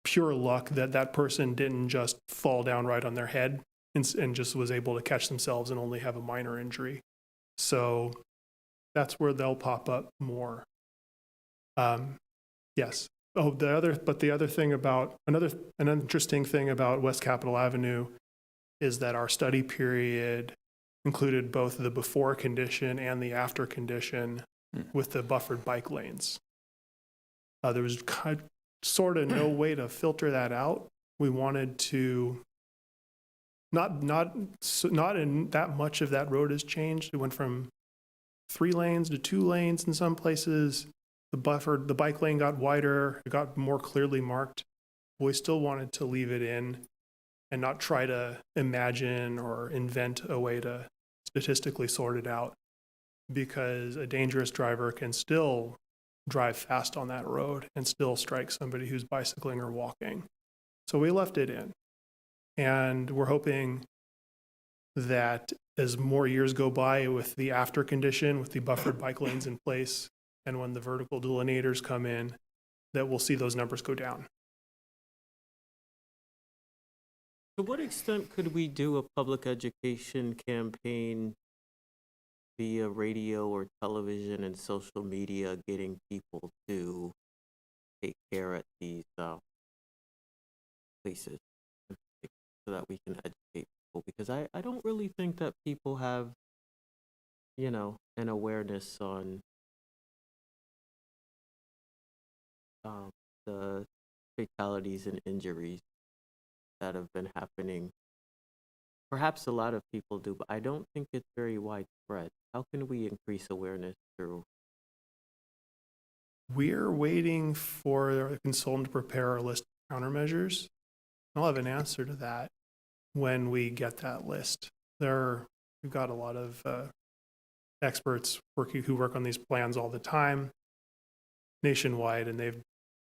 pure luck that that person didn't just fall down right on their head and just was able to catch themselves and only have a minor injury. So that's where they'll pop up more. Yes, the other thing about, an interesting thing about West Capitol Avenue is that our study period included both the before condition and the after condition with the buffered bike lanes. There was sort of no way to filter that out. We wanted to, not in that much of that road has changed. It went from 3 lanes to 2 lanes in some places. The bike lane got wider, it got more clearly marked. We still wanted to leave it in and not try to imagine or invent a way to statistically sort it out, because a dangerous driver can still drive fast on that road and still strike somebody who's bicycling or walking. So we left it in. And we're hoping that as more years go by with the after condition, with the buffered bike lanes in place, and when the vertical delineators come in, that we'll see those numbers go down. To what extent could we do a public education campaign via radio or television and social media, getting people to take care at these places so that we can educate people? Because I don't really think that people have, an awareness on the fatalities and injuries that have been happening. Perhaps a lot of people do, but I don't think it's very widespread. How can we increase awareness through? We're waiting for a consultant to prepare a list of countermeasures. I'll have an answer to that when we get that list. We've got a lot of experts who work on these plans all the time nationwide, and they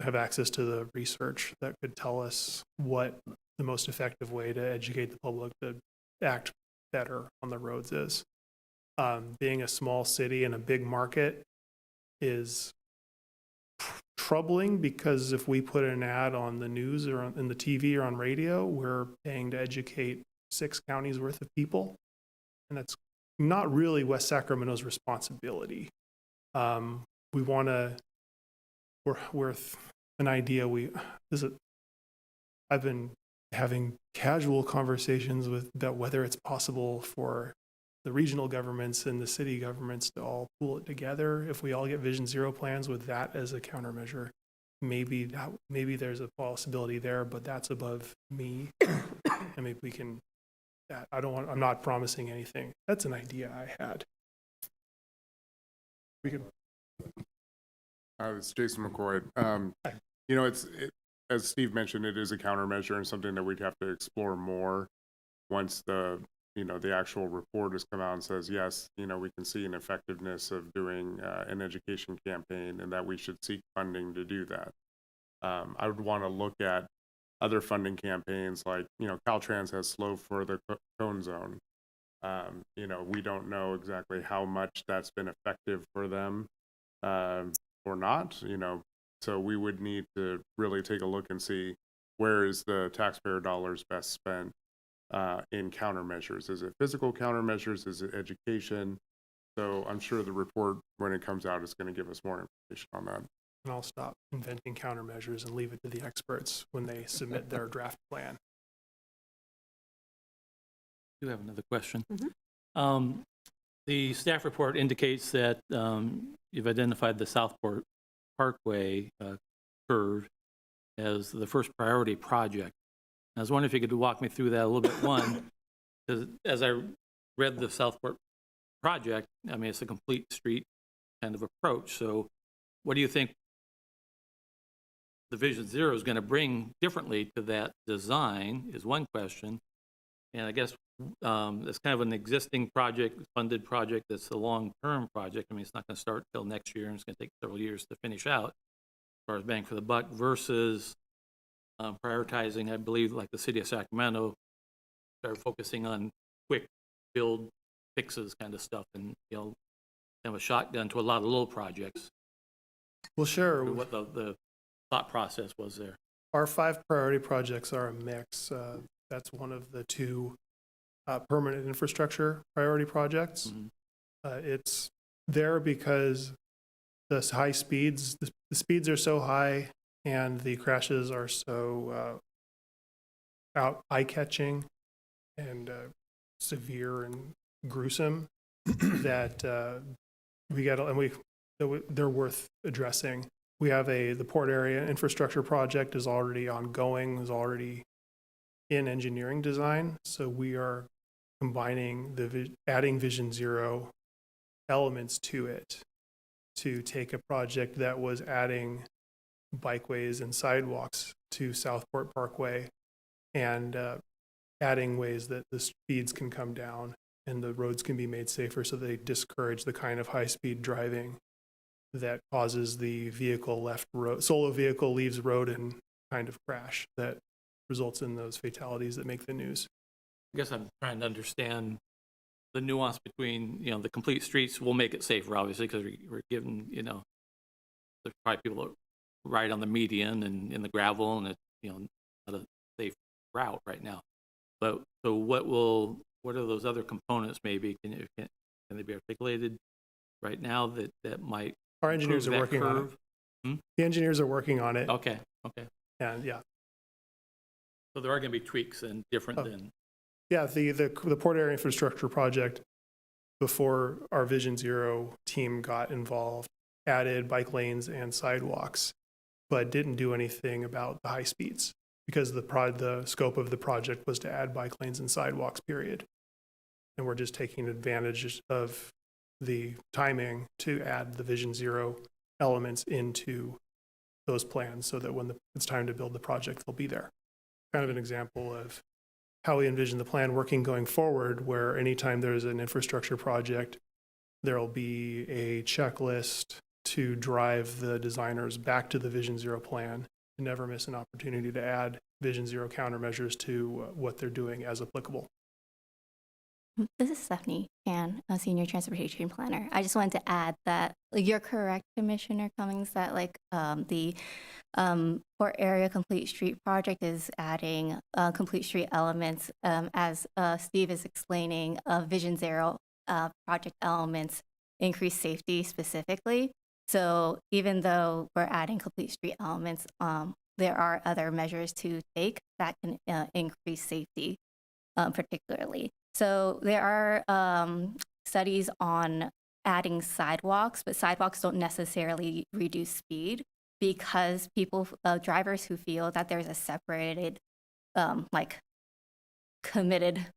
have access to the research that could tell us what the most effective way to educate the public to act better on the roads is. Being a small city and a big market is troubling, because if we put an ad on the news or in the TV or on radio, we're paying to educate 6 counties worth of people. And that's not really West Sacramento's responsibility. We want to, we're an idea. I've been having casual conversations about whether it's possible for the regional governments and the city governments to all pool it together. If we all get Vision Zero plans with that as a countermeasure, maybe there's a possibility there, but that's above me. And maybe we can. I'm not promising anything. That's an idea I had. We could. It's Jason McCoy. As Steve mentioned, it is a countermeasure and something that we'd have to explore more once the actual report has come out and says, yes, we can see an effectiveness of doing an education campaign, and that we should seek funding to do that. I would want to look at other funding campaigns, like, Caltrans has slow for the cone zone. We don't know exactly how much that's been effective for them or not, so we would need to really take a look and see where is the taxpayer dollars best spent in countermeasures. Is it physical countermeasures? Is it education? So I'm sure the report, when it comes out, is going to give us more information on that. And I'll stop inventing countermeasures and leave it to the experts when they submit their draft plan. I do have another question. The staff report indicates that you've identified the Southport Parkway curve as the first priority project. I was wondering if you could walk me through that a little bit. One, because as I read the Southport project, it's a complete street kind of approach. So what do you think the Vision Zero is going to bring differently to that design is one question. And I guess it's kind of an existing project, funded project that's a long-term project. It's not going to start till next year, and it's going to take several years to finish out as far as bang for the buck, versus prioritizing, I believe, like the city of Sacramento, they're focusing on quick build fixes kind of stuff, and kind of a shotgun to a lot of little projects. Well, sure. What the thought process was there. Our 5 priority projects are a mix. That's one of the 2 permanent infrastructure priority projects. It's there because the high speeds, the speeds are so high and the crashes are so eye-catching and severe and gruesome that they're worth addressing. We have the port area infrastructure project is already ongoing, is already in engineering design. So we are combining adding Vision Zero elements to it to take a project that was adding bikeways and sidewalks to Southport Parkway and adding ways that the speeds can come down and the roads can be made safer so they discourage the kind of high-speed driving that causes the solo vehicle leaves road and kind of crash that results in those fatalities that make the news. I guess I'm trying to understand the nuance between, the complete streets will make it safer, obviously, because we're given, there's probably people that ride on the median and in the gravel, and it's, not a safe route right now. But so what are those other components maybe? Can they be articulated right now that might Our engineers are improve that working on curve? it. The engineers are working on it. Okay. And yeah. So there are going to be tweaks and different than. Yeah, the port area infrastructure project, before our Vision Zero team got involved, added bike lanes and sidewalks, but didn't do anything about the high speeds because the scope of the project was to add bike lanes and sidewalks, period. And we're just taking advantage of the timing to add the Vision Zero elements into those plans so that when it's time to build the project, they'll be there. Kind of an example of how we envision the plan working going forward, where anytime there's an infrastructure project, there'll be a checklist to drive the designers back to the Vision Zero plan and never miss an opportunity to add Vision Zero countermeasures to what they're doing as applicable. This is Stephanie Chan, a senior transportation planner. I just wanted to add that you're correct, Commissioner Cummings, that the port area complete street project is adding complete street elements, as Steve is explaining. Vision Zero project elements increase safety specifically. So even though we're adding complete street elements, there are other measures to take that can increase safety, particularly. So there are studies on adding sidewalks, but sidewalks don't necessarily reduce speed because drivers who feel that there's a separated, committed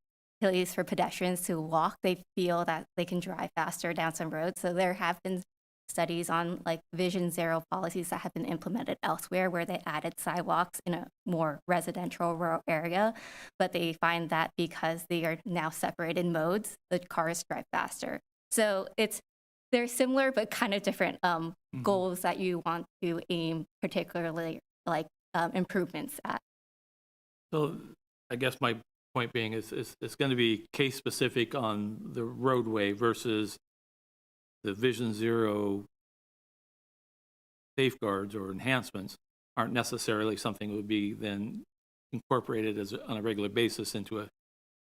place for pedestrians to walk, they feel that they can drive faster down some roads. So there have been studies on Vision Zero policies that have been implemented elsewhere where they added sidewalks in a more residential rural area, but they find that because they are now separated modes, the cars drive faster. So they're similar but kind of different goals that you want to aim particularly improvements at. So I guess my point being is it's going to be case specific on the roadway versus the Vision Zero safeguards or enhancements aren't necessarily something that would be then incorporated on a regular basis into a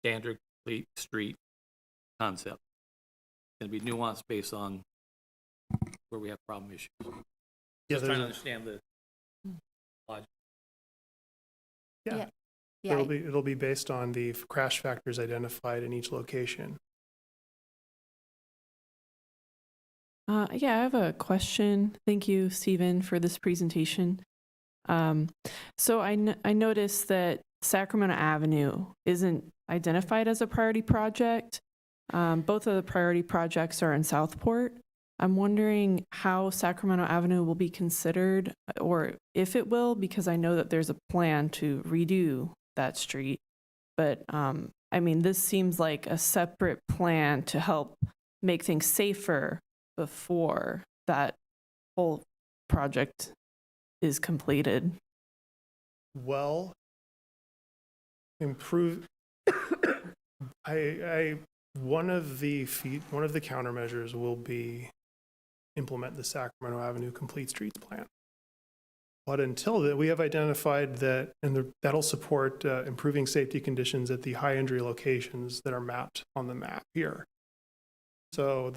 standard complete street concept. It's going to be nuanced based on where we have problem issues. Yeah, Just trying to understand the logic. Yeah. Yeah. It'll be based on the crash factors identified in each location. Yeah, I have a question. Thank you, Stephen, for this presentation. So I noticed that Sacramento Avenue isn't identified as a priority project. Both of the priority projects are in Southport. I'm wondering how Sacramento Avenue will be considered, or if it will, because I know that there's a plan to redo that street. But this seems like a separate plan to help make things safer before that whole project is completed. Well, improve. One of the countermeasures will be implement the Sacramento Avenue Complete Streets Plan. But until then, we have identified that, and that'll support improving safety conditions at the high injury locations that are mapped on the map here. So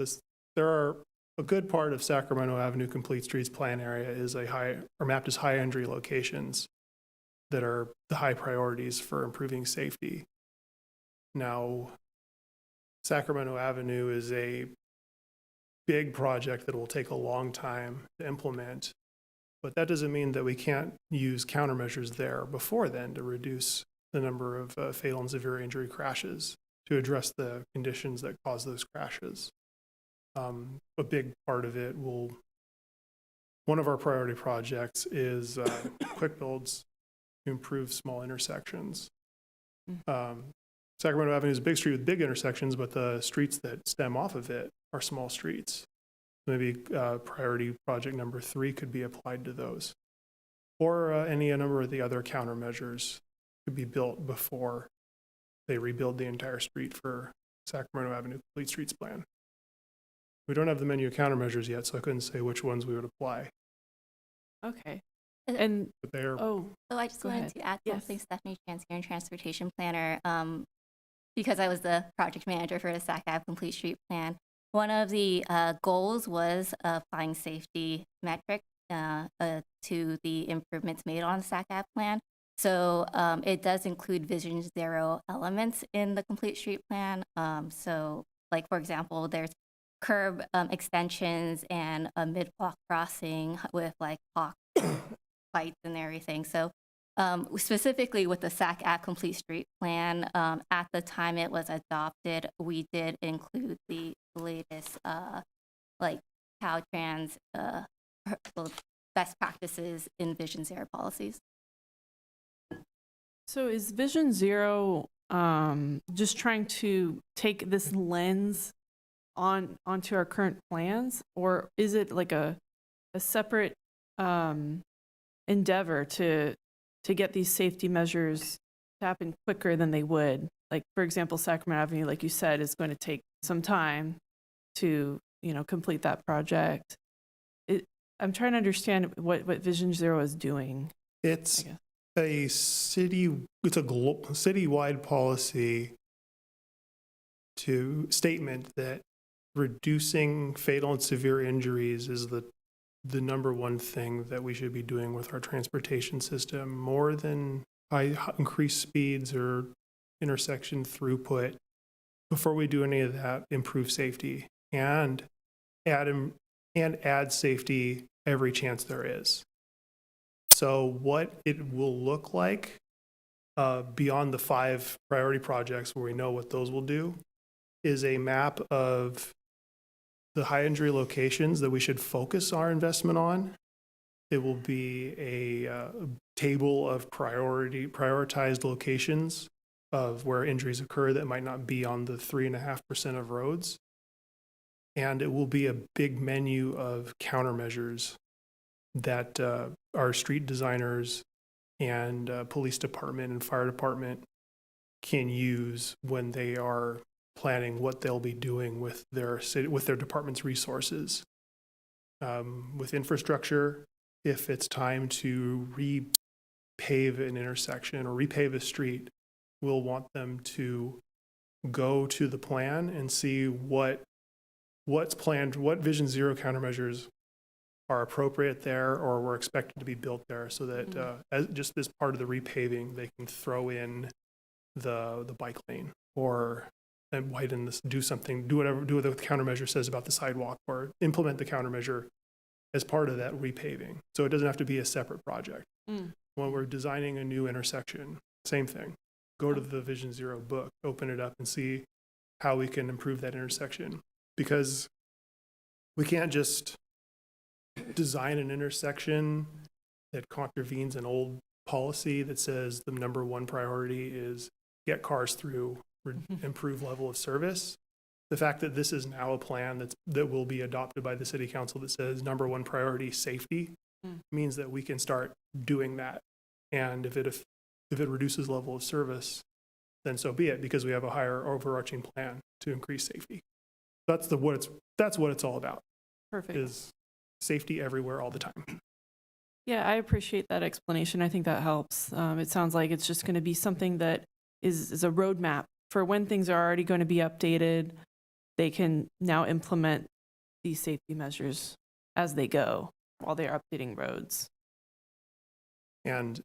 there are a good part of Sacramento Avenue Complete Streets plan area is mapped as high entry locations that are the high priorities for improving safety. Now, Sacramento Avenue is a big project that will take a long time to implement, but that doesn't mean that we can't use countermeasures there before then to reduce the number of fatal and severe injury crashes, to address the conditions that cause those crashes. A big part of it one of our priority projects is quick builds to improve small intersections. Sacramento Avenue is a big street with big intersections, but the streets that stem off of it are small streets. Maybe priority project number 3 could be applied to those. Or a number of the other countermeasures could be built before they rebuild the entire street for Sacramento Avenue Complete Streets plan. We don't have the menu of countermeasures yet, so I couldn't say which ones we would apply. Okay. And, But they are oh, So I just Go wanted ahead. to add Yes. something, Stephanie Chanskier, Transportation Planner, because I was the project manager for the Sac Ave Complete Street Plan. One of the goals was applying safety metric to the improvements made on the Sac Ave plan. So it does include Vision Zero elements in the Complete Street Plan. So, like, for example, there's curb extensions and a mid-block crossing with like block lights and everything. So specifically with the Sac Ave Complete Street Plan, at the time it was adopted, we did include the latest like Caltrans best practices in Vision Zero policies. so is Vision Zero just trying to take this lens onto our current plans, or is it like a separate endeavor to get these safety measures to happen quicker than they would? Like, for example, Sacramento Avenue, like you said, is going to take some time to, complete that project. I'm trying to understand what Vision Zero is doing. It's I guess. it's a citywide policy statement that reducing fatal and severe injuries is the number one thing that we should be doing with our transportation system, more than increased speeds or intersection throughput. Before we do any of that, improve safety and add safety every chance there is. So what it will look like beyond the 5 priority projects where we know what those will do is a map of the high injury locations that we should focus our investment on. It will be a table of prioritized locations of where injuries occur that might not be on the 3.5% of roads. And it will be a big menu of countermeasures that our street designers and police department and fire department can use when they are planning what they'll be doing with their department's resources. With infrastructure, if it's time to repave an intersection or repave a street, we'll want them to go to the plan and see what's planned, what Vision Zero countermeasures are appropriate there or were expected to be built there, so that just as part of the repaving, they can throw in the bike lane and widen this, do what the countermeasure says about the sidewalk, or implement the countermeasure as part of that repaving. So it doesn't have to be a separate project. When we're designing a new intersection, same thing. Go to the Vision Zero book, open it up and see how we can improve that intersection. Because we can't just design an intersection that contravenes an old policy that says the number one priority is get cars through, improve level of service. The fact that this is now a plan that will be adopted by the city council that says number one priority, safety, means that we can start doing that. And if it reduces level of service, then so be it, because we have a higher overarching plan to increase safety. That's what it's all about. Perfect. Is safety everywhere all the time. Yeah, I appreciate that explanation. I think that helps. It sounds like it's just going to be something that is a roadmap for when things are already going to be updated. They can now implement these safety measures as they go while they're updating roads. And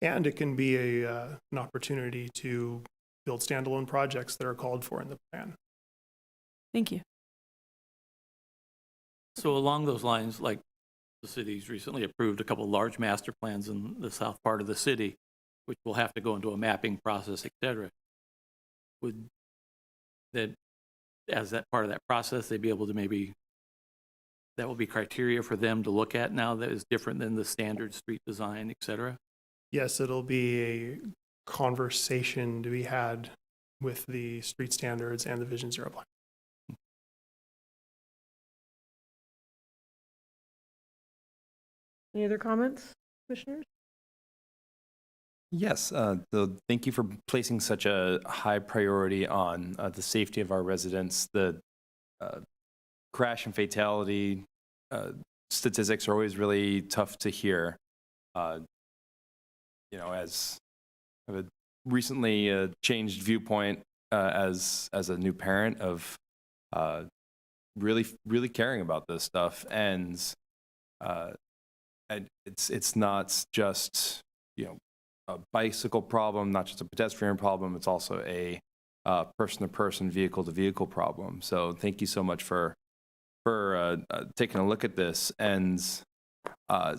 it can be an opportunity to build standalone projects that are called for in the plan. Thank you. So along those lines, like the city's recently approved a couple large master plans in the south part of the city, which will have to go into a mapping process, et cetera. Would that, as that part of that process, they'd be able to maybe, that will be criteria for them to look at now that is different than the standard street design, et cetera? Yes, it'll be a conversation to be had with the street standards and the Vision Zero plan. Any other comments, commissioners? Yes, thank you for placing such a high priority on the safety of our residents. The crash and fatality statistics are always really tough to hear. As a recently changed viewpoint as a new parent of really caring about this stuff, and it's not just a bicycle problem, not just a pedestrian problem. It's also a person-to-person, vehicle-to-vehicle problem. So thank you so much for taking a look at this. And I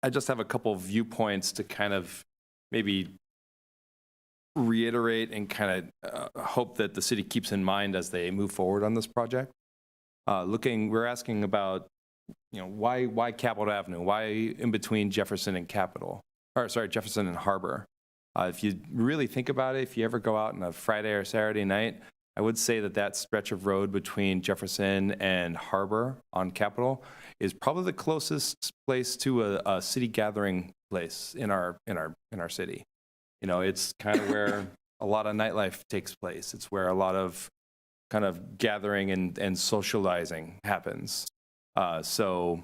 just have a couple of viewpoints to kind of maybe reiterate and kind of hope that the city keeps in mind as they move forward on this project. We're asking about why Capitol Avenue? Why in between Jefferson and Jefferson and Harbor? If you really think about it, if you ever go out on a Friday or Saturday night, I would say that stretch of road between Jefferson and Harbor on Capitol is probably the closest place to a city gathering place in our city. It's kind of where a lot of nightlife takes place. It's where a lot of kind of gathering and socializing happens. So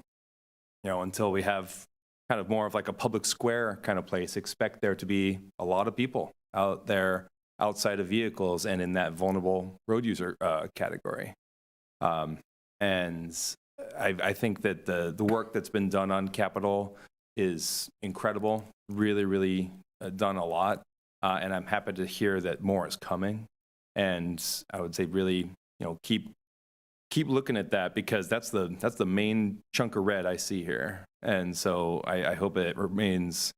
until we have kind of more of like a public square kind of place, expect there to be a lot of people out there outside of vehicles and in that vulnerable road user category. And I think that the work that's been done on Capitol is incredible, really done a lot. And I'm happy to hear that more is coming. And I would say really, keep looking at that, because that's the main chunk of red I see here. And so I hope it remains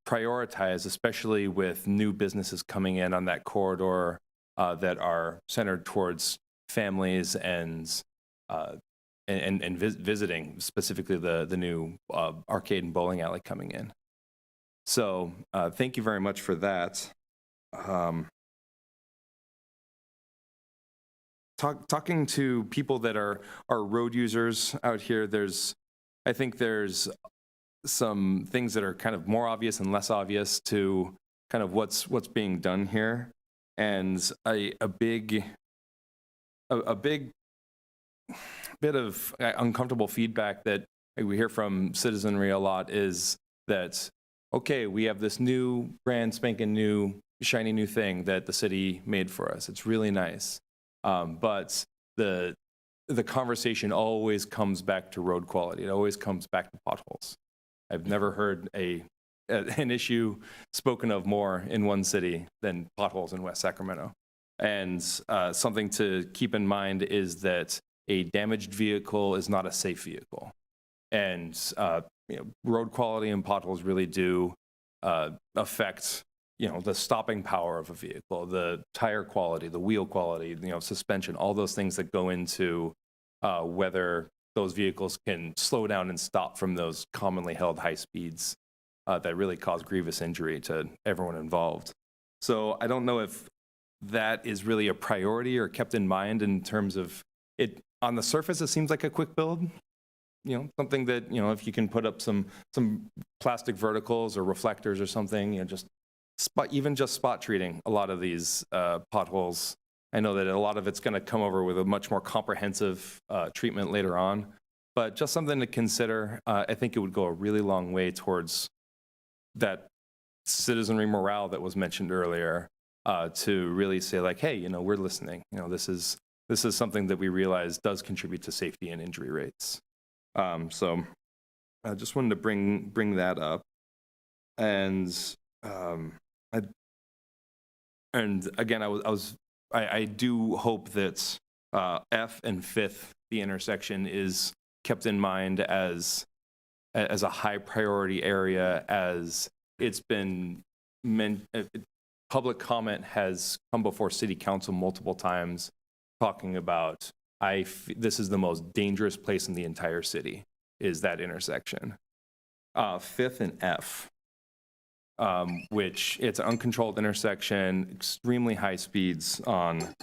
prioritized, especially with new businesses coming in on that corridor that are centered towards families and visiting, specifically the new arcade and bowling alley coming in. So thank you very much for that. Talking to people that are road users out here, I think there's some things that are kind of more obvious and less obvious to kind of what's being done here. And a big bit of uncomfortable feedback that we hear from citizenry a lot is that, okay, we have this new brand spanking new shiny new thing that the city made for us. It's really nice. But the conversation always comes back to road quality. It always comes back to potholes. I've never heard an issue spoken of more in one city than potholes in West Sacramento. And something to keep in mind is that a damaged vehicle is not a safe vehicle. And road quality and potholes really do affect the stopping power of a vehicle, the tire quality, the wheel quality, suspension, all those things that go into whether those vehicles can slow down and stop from those commonly held high speeds that really cause grievous injury to everyone involved. So I don't know if that is really a priority or kept in mind in terms of it. On the surface, it seems like a quick build, something that, if you can put up some plastic verticals or reflectors or something, just spot treating a lot of these potholes. I know that a lot of it's going to come over with a much more comprehensive treatment later on, but just something to consider. I think it would go a really long way towards that citizenry morale that was mentioned earlier, to really say like, hey, we're listening. This is this is something that we realize does contribute to safety and injury rates. So I just wanted to bring that up. And again, I do hope that F and 5th, the intersection, is kept in mind as a high priority area, as it's been public comment has come before city council multiple times talking about this is the most dangerous place in the entire city, is that intersection. 5th and F, which it's an uncontrolled intersection, extremely high speeds on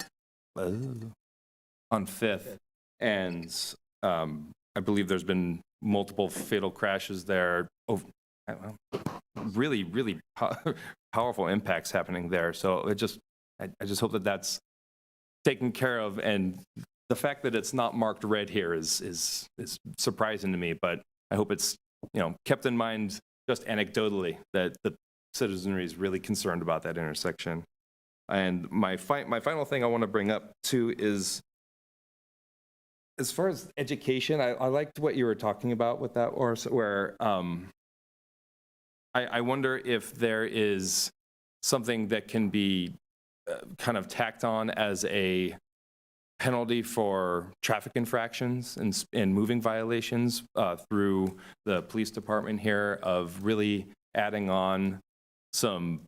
5th, and I believe there's been multiple fatal crashes there. Really, really powerful impacts happening there. So I just hope that that's taken care of, and the fact that it's not marked red here is surprising to me. But I hope it's kept in mind just anecdotally that the citizenry is really concerned about that intersection. And my final thing I want to bring up too is, as far as education, I liked what you were talking about with that, where I wonder if there is something that can be kind of tacked on as a penalty for traffic infractions and moving violations through the police department here, of really adding on some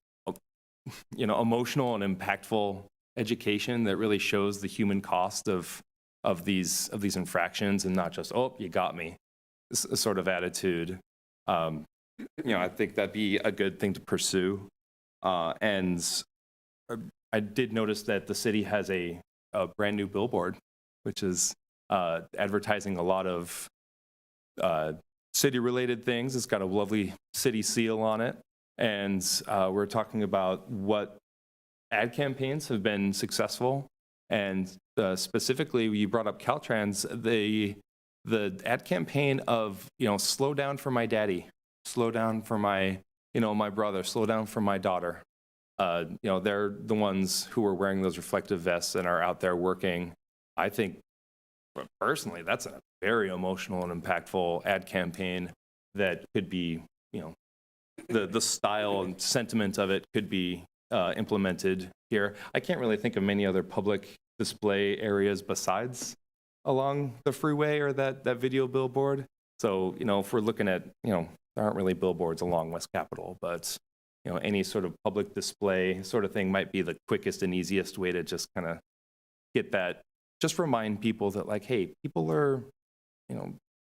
emotional and impactful education that really shows the human cost of these infractions, and not just, oh, you got me, sort of attitude. I think that'd be a good thing to pursue. And I did notice that the city has a brand new billboard, which is advertising a lot of city-related things. It's got a lovely city seal on it. And we're talking about what ad campaigns have been successful. And specifically, you brought up Caltrans, the ad campaign of, slow down for my daddy, slow down for my, my brother, slow down for my daughter. They're the ones who are wearing those reflective vests and are out there working. I think, personally, that's a very emotional and impactful ad campaign that could be, the style and sentiment of it could be implemented here. I can't really think of many other public display areas besides along the freeway or that video billboard. So, if we're looking at, there aren't really billboards along West Capitol, but any sort of public display sort of thing might be the quickest and easiest way to just kind of get that, just remind people that, like, hey, people are,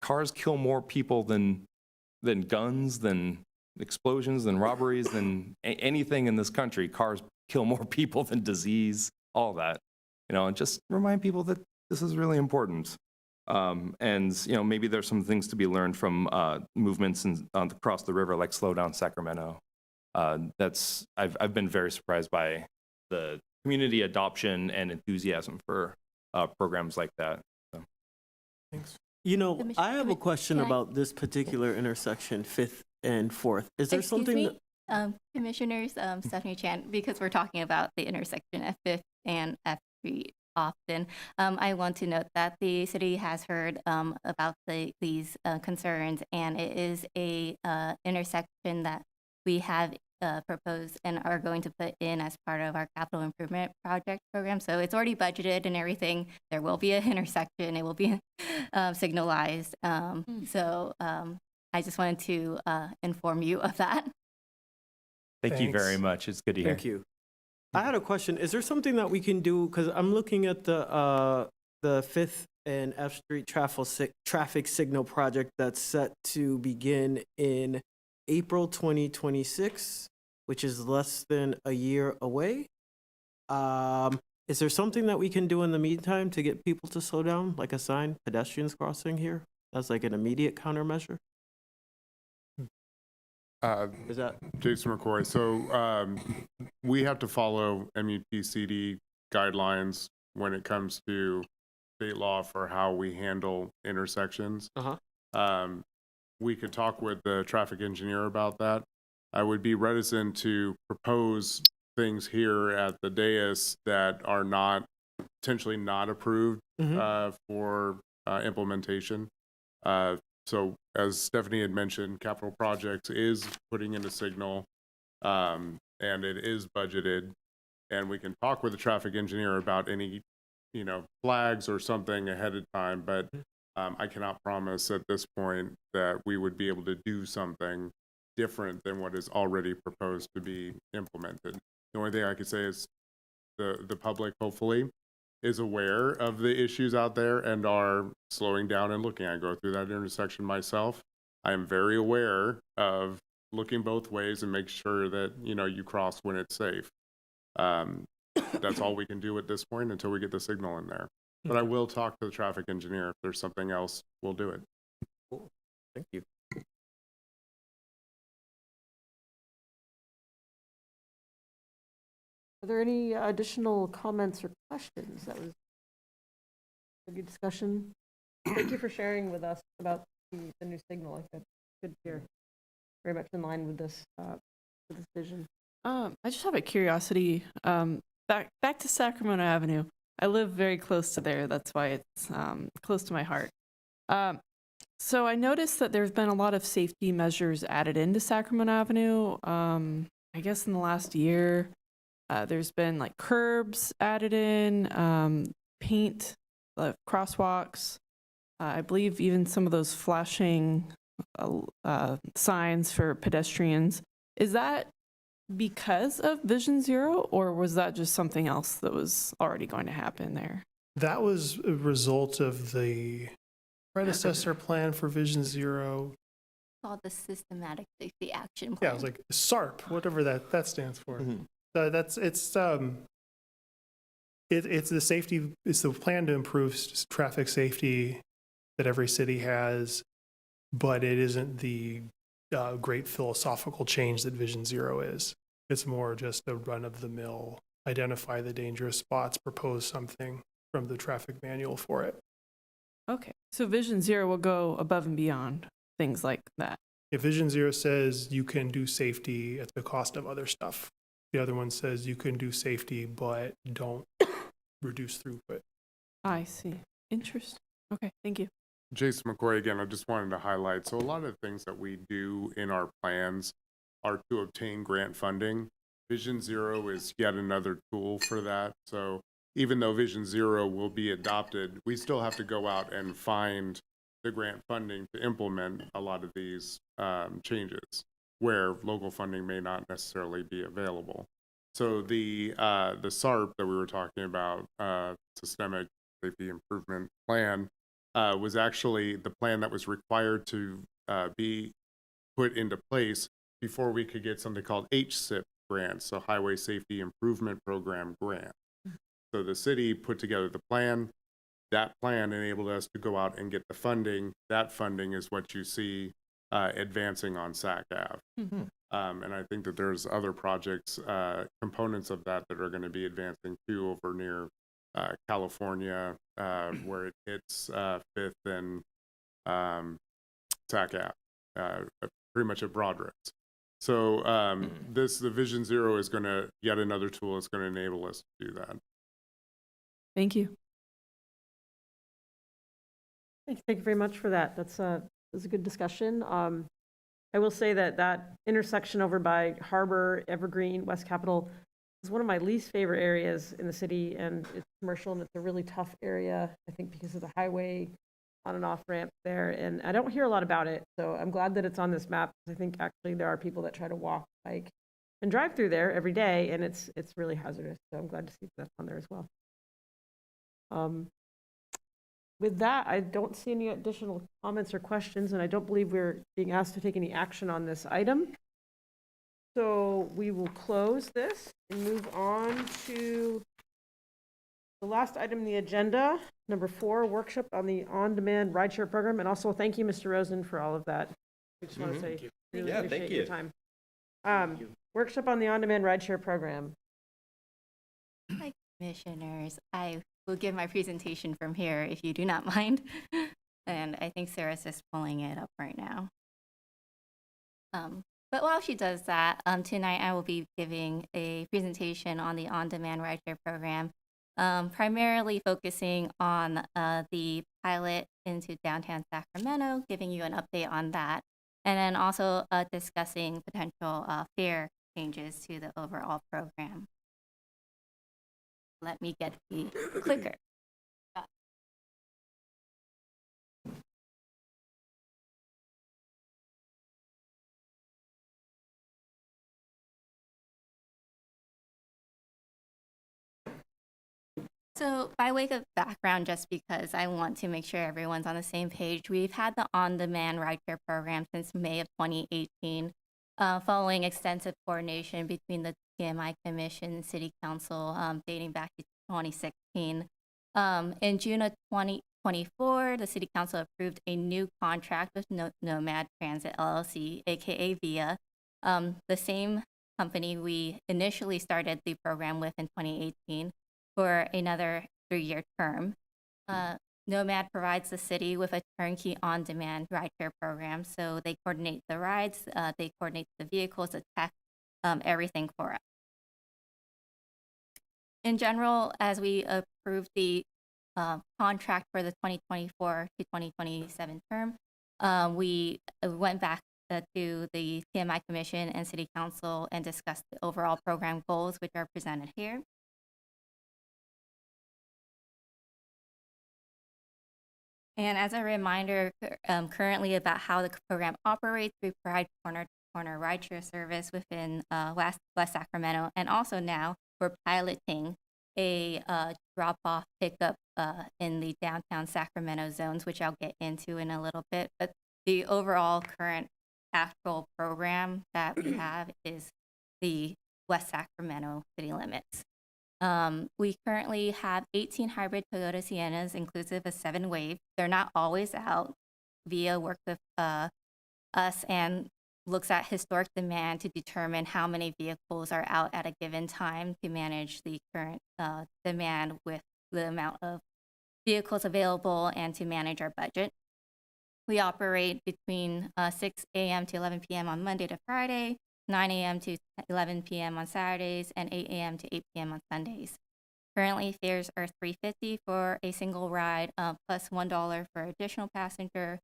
cars kill more people than guns, than explosions, than robberies, than anything in this country. Cars kill more people than disease, all that, and just remind people that this is really important. And maybe there's some things to be learned from movements across the river, like Slow Down Sacramento. I've been very surprised by the community adoption and enthusiasm for programs like that. So. Thanks. I have a question about this particular intersection, 5th and 4th. Is there something? Commissioners, Stephanie Chan, because we're talking about the intersection at 5th and F Street often, I want to note that the city has heard about these concerns, and it is a intersection that we have proposed and are going to put in as part of our capital improvement project program. So it's already budgeted and everything. There will be an intersection. It will be signalized. So I just wanted to inform you of that. Thank you very much. It's good to hear. Thank you. I had a question. Is there something that we can do? Because I'm looking at the 5th and F Street traffic signal project that's set to begin in April 2026, which is less than a year away. Is there something that we can do in the meantime to get people to slow down, like a sign, pedestrians crossing here? That's like an immediate countermeasure? Is that Jason McCoy. So we have to follow MUPCD guidelines when it comes to state law for how we handle intersections. We could talk with the traffic engineer about that. I would be reticent to propose things here at the dais that are not potentially not approved for implementation. So as Stephanie had mentioned, capital projects is putting in a signal, and it is budgeted, and we can talk with the traffic engineer about any, flags or something ahead of time, but I cannot promise at this point that we would be able to do something different than what is already proposed to be implemented. The only thing I could say is the public hopefully is aware of the issues out there and are slowing down and looking. I go through that intersection myself. I am very aware of looking both ways and make sure that, you cross when it's safe. That's all we can do at this point until we get the signal in there. But I will talk to the traffic engineer. If there's something else, we'll do it. Cool. Thank you. Are there any additional comments or questions? That was a good discussion. Thank you for sharing with us about the new signal. I think that's good to hear. Very much in line with this vision. I just have a curiosity. Back to Sacramento Avenue. I live very close to there. That's why it's close to my heart. So I noticed that there's been a lot of safety measures added into Sacramento Avenue. I guess in the last year, there's been like curbs added in, paint, crosswalks. I believe even some of those flashing signs for pedestrians. Is that because of Vision Zero, or was that just something else that was already going to happen there? That was a result of the predecessor plan for Vision Zero. Called the Systematic Safety Action Plan. Yeah, it was like SARP, whatever that stands for. It's the safety. It's the plan to improve traffic safety that every city has, but it isn't the great philosophical change that Vision Zero is. It's more just a run-of-the-mill, identify the dangerous spots, propose something from the traffic manual for it. Okay, so Vision Zero will go above and beyond things like that. If Vision Zero says you can do safety at the cost of other stuff, the other one says you can do safety but don't reduce throughput. I see. Interesting. Okay, thank you. Jason McCoy again. I just wanted to highlight, so a lot of the things that we do in our plans are to obtain grant funding. Vision Zero is yet another tool for that. So even though Vision Zero will be adopted, we still have to go out and find the grant funding to implement a lot of these changes where local funding may not necessarily be available. So the SARP that we were talking about, Systemic Safety Improvement Plan, was actually the plan that was required to be put into place before we could get something called HSIP grants, so Highway Safety Improvement Program grant. So the city put together the plan. That plan enabled us to go out and get the funding. That funding is what you see advancing on Sac Ave. And I think that there's other projects, components of that are going to be advancing too over near California, where it hits 5th and Sac Ave, pretty much at Broadridge. So the Vision Zero is going to, yet another tool is going to enable us to do that. Thank you. Thank you very much for that. That's a good discussion. I will say that intersection over by Harbor, Evergreen, West Capitol is one of my least favorite areas in the city, and it's commercial and it's a really tough area, I think, because of the highway on and off ramp there. And I don't hear a lot about it, so I'm glad that it's on this map. I think actually there are people that try to walk, bike, and drive through there every day, and it's really hazardous. So I'm glad to see that on there as well. With that, I don't see any additional comments or questions, and I don't believe we're being asked to take any action on this item. So we will close this and move on to the last item on the agenda, number 4, workshop on the on-demand rideshare program. And also thank you, Mr. Rosen, for all of that. We just want to say, really appreciate your time. Workshop on the on-demand rideshare program. Hi, commissioners. I will give my presentation from here if you do not mind. And I think Sarah's just pulling it up right now. But while she does that, tonight I will be giving a presentation on the on-demand rideshare program. primarily focusing on the pilot into downtown Sacramento, giving you an update on that, and then also discussing potential fare changes to the overall program. Let me get the clicker. So by way of background, just because I want to make sure everyone's on the same page, we've had the on-demand rideshare program since May of 2018, following extensive coordination between the TMI Commission and City Council dating back to 2016. In June of 2024, the City Council approved a new contract with Nomad Transit LLC, aka VIA, the same company we initially started the program with in 2018. For another 3-year term. Nomad provides the city with a turnkey on-demand rideshare program. So they coordinate the rides, they coordinate the vehicles, the tech, everything for us. In general, as we approved the contract for the 2024 to 2027 term, we went back to the TMI Commission and City Council and discussed the overall program goals, which are presented here. And as a reminder, currently about how the program operates, we provide corner-to-corner rideshare service within West Sacramento. And also now we're piloting a drop-off pickup in the downtown Sacramento zones, which I'll get into in a little bit. But the overall current actual program that we have is the West Sacramento city limits. We currently have 18 hybrid Toyota Siennas, inclusive of 7 Wave. They're not always out. VIA works with us and looks at historic demand to determine how many vehicles are out at a given time to manage the current demand with the amount of vehicles available and to manage our budget. We operate between 6 a.m. to 11 p.m. on Monday to Friday, 9 a.m. to 11 p.m. on Saturdays, and 8 a.m. to 8 p.m. on Sundays. Currently, fares are $3.50 for a single ride, plus $1 for additional passenger.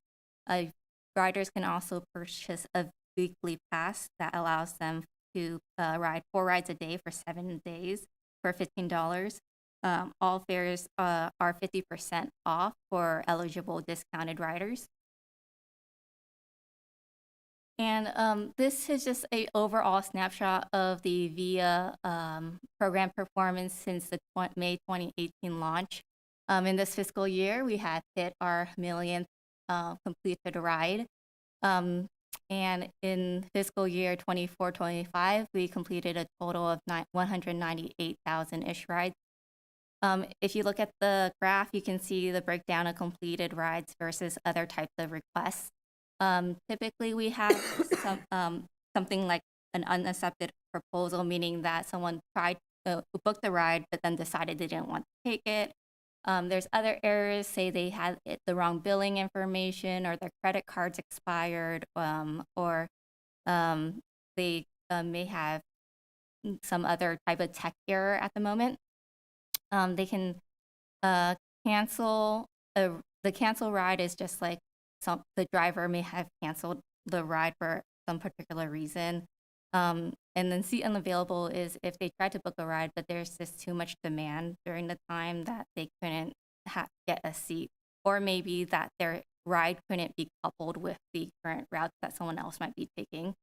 Riders can also purchase a weekly pass that allows them to ride 4 rides a day for 7 days for $15. All fares are 50% off for eligible discounted riders. And this is just an overall snapshot of the VIA program performance since the May 2018 launch. In this fiscal year, we have hit our millionth completed ride. And in fiscal year 24-25, we completed a total of 198,000-ish rides. If you look at the graph, you can see the breakdown of completed rides versus other types of requests. Typically, we have something like an unaccepted proposal, meaning that someone tried to book the ride, but then decided they didn't want to take it. There's other errors, say they had the wrong billing information, or their credit cards expired, or they may have some other type of tech error at the moment. They can cancel. The cancel ride is just like the driver may have canceled the ride for some particular reason. And then seat unavailable is if they tried to book a ride, but there's just too much demand during the time that they couldn't get a seat, or maybe that their ride couldn't be coupled with the current routes that someone else might be taking.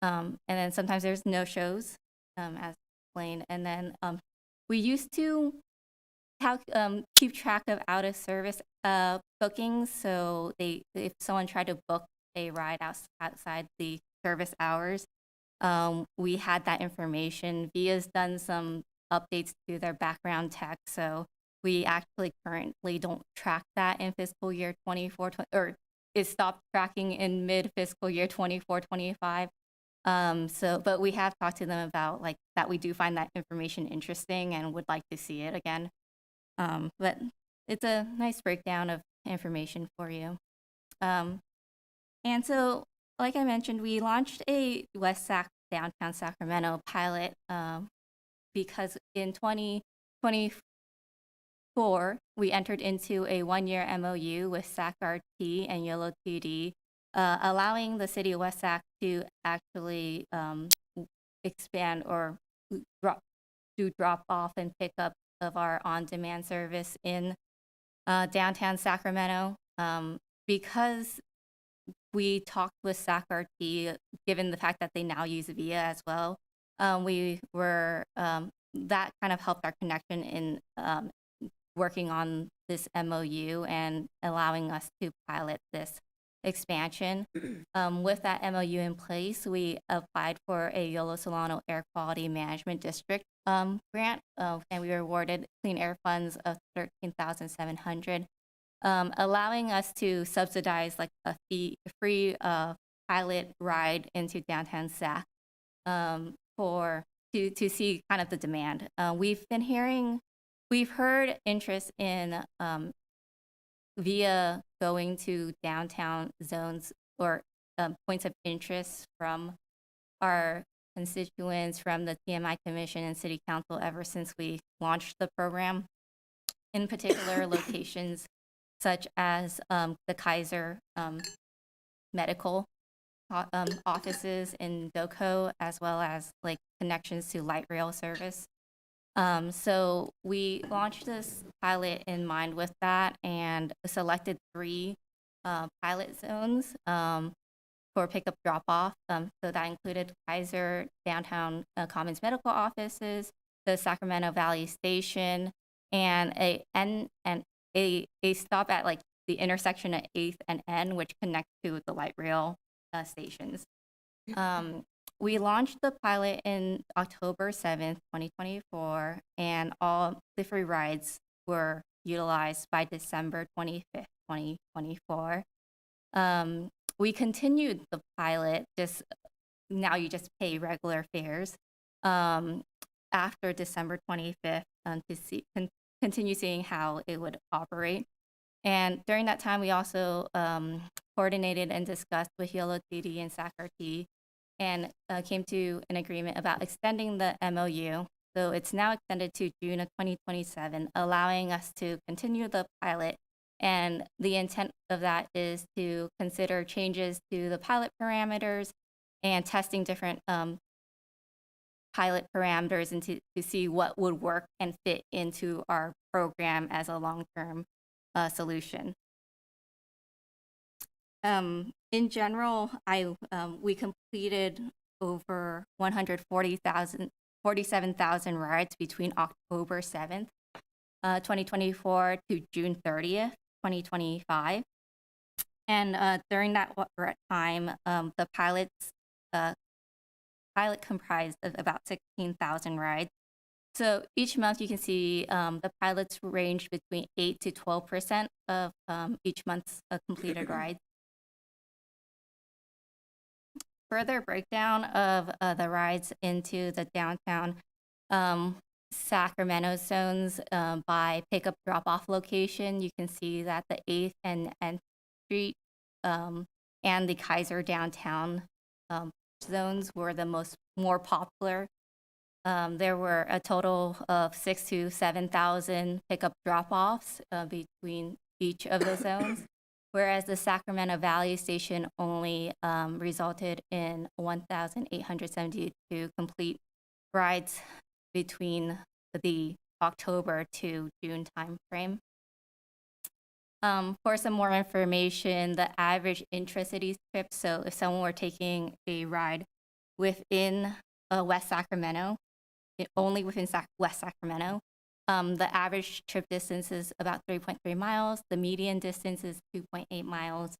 And then sometimes there's no-shows, as explained. And then we used to keep track of out-of-service bookings. So if someone tried to book a ride outside the service hours, we had that information. VIA's done some updates to their background tech, so we actually currently don't track that in fiscal year 24, or it stopped tracking in mid-fiscal year 24-25. But we have talked to them about like that. We do find that information interesting and would like to see it again. But it's a nice breakdown of information for you. And so, like I mentioned, we launched a West Sac downtown Sacramento pilot because in 2020 we entered into a one-year MOU with SAC-RT and YOLO TD, allowing the city of West Sac to actually expand or do drop off and pick up of our on-demand service in downtown Sacramento. Because we talked with SAC-RT, given the fact that they now use VIA as well, we were that kind of helped our connection in working on this MOU and allowing us to pilot this expansion. With that MOU in place, we applied for a Yolo Solano Air Quality Management District grant, and we were awarded clean air funds of $13,700, allowing us to subsidize like a free pilot ride into downtown Sac to see kind of the demand. We've heard interest in via going to downtown zones or points of interest from our constituents, from the TMI Commission and City Council ever since we launched the program. In particular, locations such as the Kaiser medical offices in DOCO, as well as like connections to light rail service. So we launched this pilot in mind with that and selected 3 pilot zones for pickup drop-off. So that included Kaiser, downtown Commons Medical Offices, the Sacramento Valley Station, and a stop at like the intersection at 8th and N, which connect to the light rail stations. We launched the pilot in October 7th, 2024, and all the free rides were utilized by December 25th, 2024. We continued the pilot, now you just pay regular fares, after December 25th to continue seeing how it would operate. And during that time, we also coordinated and discussed with YOLO TD and SAC-RT and came to an agreement about extending the MOU. So it's now extended to June of 2027, allowing us to continue the pilot. And the intent of that is to consider changes to the pilot parameters and testing different pilot parameters and to see what would work and fit into our program as a long-term solution. In general, we completed over 147,000 rides between October 7th, 2024 to June 30th, 2025. And during that time, the pilot comprised of about 16,000 rides. So each month you can see the pilots range between 8 to 12% of each month's completed rides. Further breakdown of the rides into the downtown Sacramento zones by pickup drop-off location. You can see that the 8th and N Street and the Kaiser downtown zones were the more popular. There were a total of 6,000 to 7,000 pickup drop-offs between each of the zones, whereas the Sacramento Valley Station only resulted in 1,872 complete rides between the October to June timeframe. For some more information, the average intra-city trip, so if someone were taking a ride within West Sacramento, only within West Sacramento, the average trip distance is about 3.3 miles. The median distance is 2.8 miles.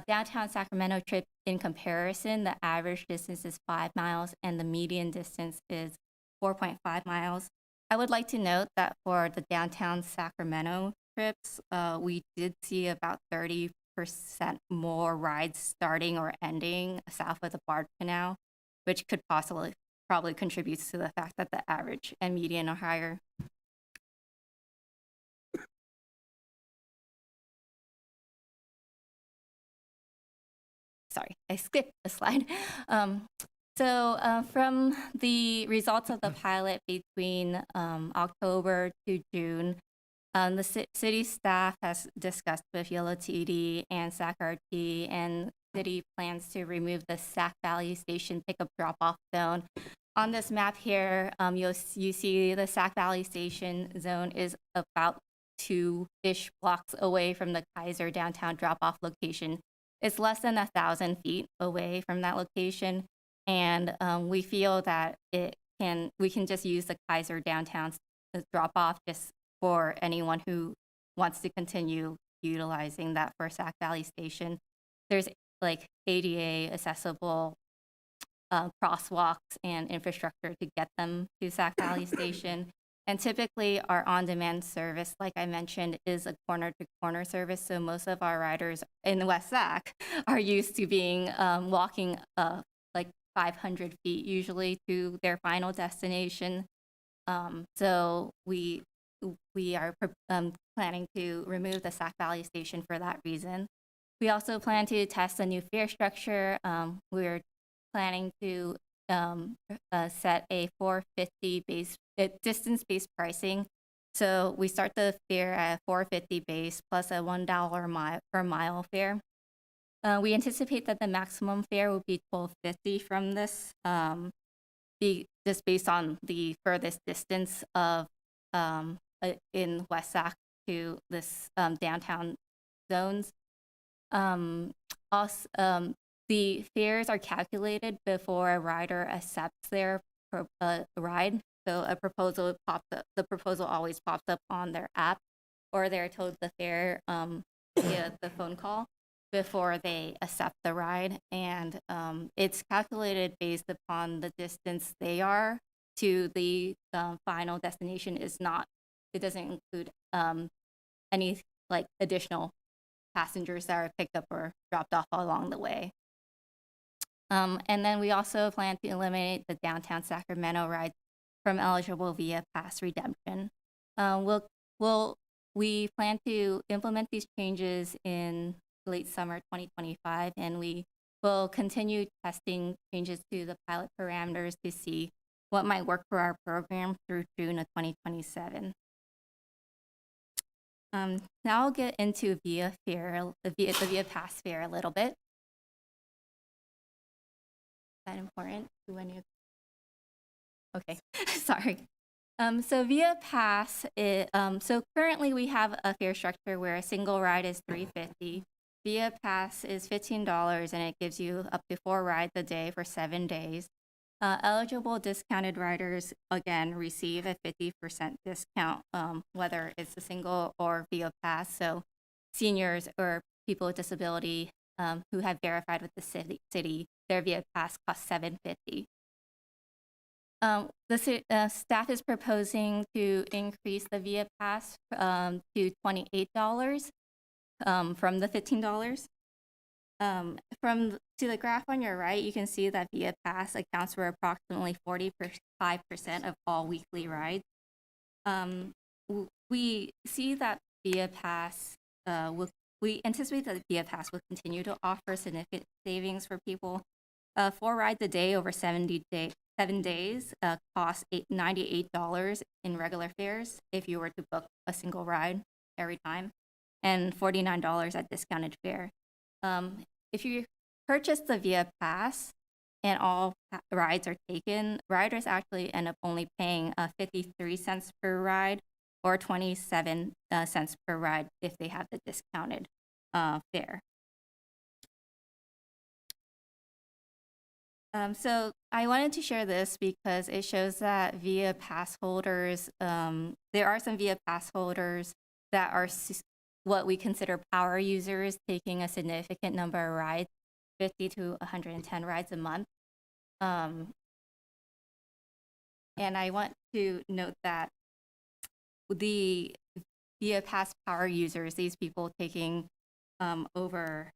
Downtown Sacramento trip, in comparison, the average distance is 5 miles and the median distance is 4.5 miles. I would like to note that for the downtown Sacramento trips, we did see about 30% more rides starting or ending south of the Bard Canal, which could probably contributes to the fact that the average and median are higher. Sorry, I skipped a slide. From the results of the pilot between October to June, The city staff has discussed with Yellow TD and SAC-RT, and city plans to remove the Sac Valley Station pickup drop-off zone. On this map here, you see the Sac Valley Station zone is about 2-ish blocks away from the Kaiser downtown drop-off location. It's less than 1,000 feet away from that location, and we feel that we can just use the Kaiser downtown drop-off just for anyone who wants to continue utilizing that for Sac Valley Station. There's like ADA accessible crosswalks and infrastructure to get them to Sac Valley Station. And typically our on-demand service, like I mentioned, is a corner-to-corner service. So most of our riders in West Sac are used to being walking like 500 feet usually to their final destination. So we are planning to remove the Sac Valley Station for that reason. We also plan to test a new fare structure. We're planning to set a $4.50 distance-based pricing. So we start the fare at $4.50 base plus a $1 per mile fare. We anticipate that the maximum fare will be $12.50 from this, just based on the furthest distance of in West Sac to this downtown zones. Also, the fares are calculated before a rider accepts their ride. So a proposal pops up. The proposal always pops up on their app, or they're told the fare via the phone call before they accept the ride. And it's calculated based upon the distance they are to the final destination. It doesn't include any like additional passengers that are picked up or dropped off along the way. And then we also plan to eliminate the downtown Sacramento rides from eligible via pass redemption. We plan to implement these changes in late summer 2025, and we will continue testing changes to the pilot parameters to see what might work for our program through June of 2027. Now I'll get into the via pass fare a little bit. Is that important to any of? Okay, sorry. So via pass, so currently we have a fare structure where a single ride is $3.50. Via pass is $15, and it gives you up to 4 rides a day for 7 days. Eligible discounted riders, again, receive a 50% discount, whether it's a single or via pass. So seniors or people with disability who have verified with the city, their via pass costs $7.50. The staff is proposing to increase the via pass to $28 from the $15. To the graph on your right, you can see that via pass accounts for approximately 45% of all weekly rides. We see that via pass we anticipate that via pass will continue to offer significant savings for people. 4 rides a day over 7 days cost $98 in regular fares if you were to book a single ride every time, and $49 at discounted fare. If you purchase the via pass and all rides are taken, riders actually end up only paying 53 cents per ride or 27 cents per ride if they have the discounted fare. So I wanted to share this because it shows that via pass holders, there are some via pass holders that are what we consider power users, taking a significant number of rides, 50 to 110 rides a month. And I want to note that the via pass power users, these people taking over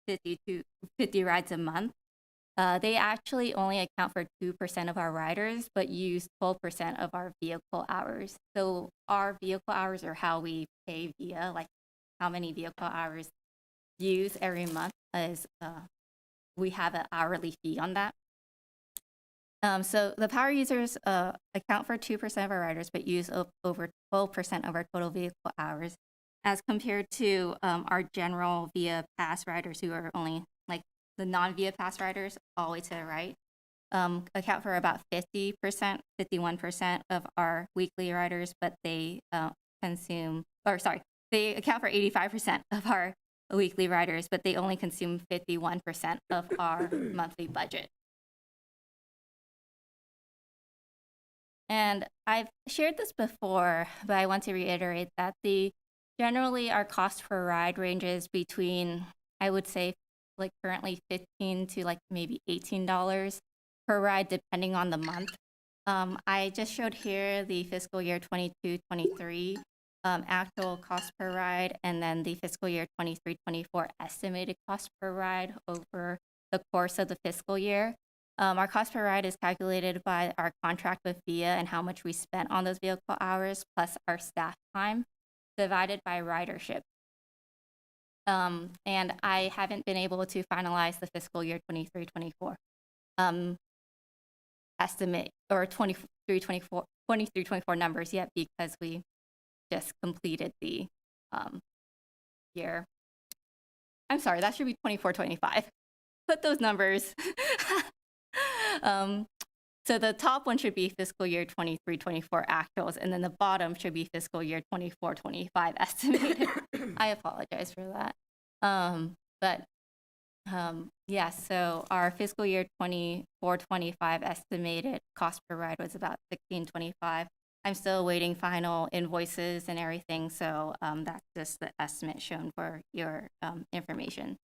50 rides a month, they actually only account for 2% of our riders, but use 12% of our vehicle hours. So our vehicle hours are how we pay via, like how many vehicle hours used every month is, we have an hourly fee on that. So the power users account for 2% of our riders, but use over 12% of our total vehicle hours, as compared to our general VIA pass riders who are only like the non-VIA pass riders all the way to the right, account for about 50%, 51% of our weekly riders, but they they account for 85% of our weekly riders, but they only consume 51% of our monthly budget. And I've shared this before, but I want to reiterate that generally our cost per ride ranges between, I would say, like currently $15 to like maybe $18 per ride, depending on the month. I just showed here the fiscal year 22-23 actual cost per ride, and then the fiscal year 23-24 estimated cost per ride over the course of the fiscal year. Our cost per ride is calculated by our contract with VIA and how much we spent on those vehicle hours, plus our staff time, divided by ridership. And I haven't been able to finalize the fiscal year 23-24 estimate, or 23-24 numbers yet, because we just completed the year. I'm sorry, that should be 24-25. Put those numbers. So the top one should be fiscal year 23-24 actuals, and then the bottom should be fiscal year 24-25 estimated. I apologize for that. Yeah, so our fiscal year 24-25 estimated cost per ride was about $16.25. I'm still awaiting final invoices and everything, so that's just the estimate shown for your information.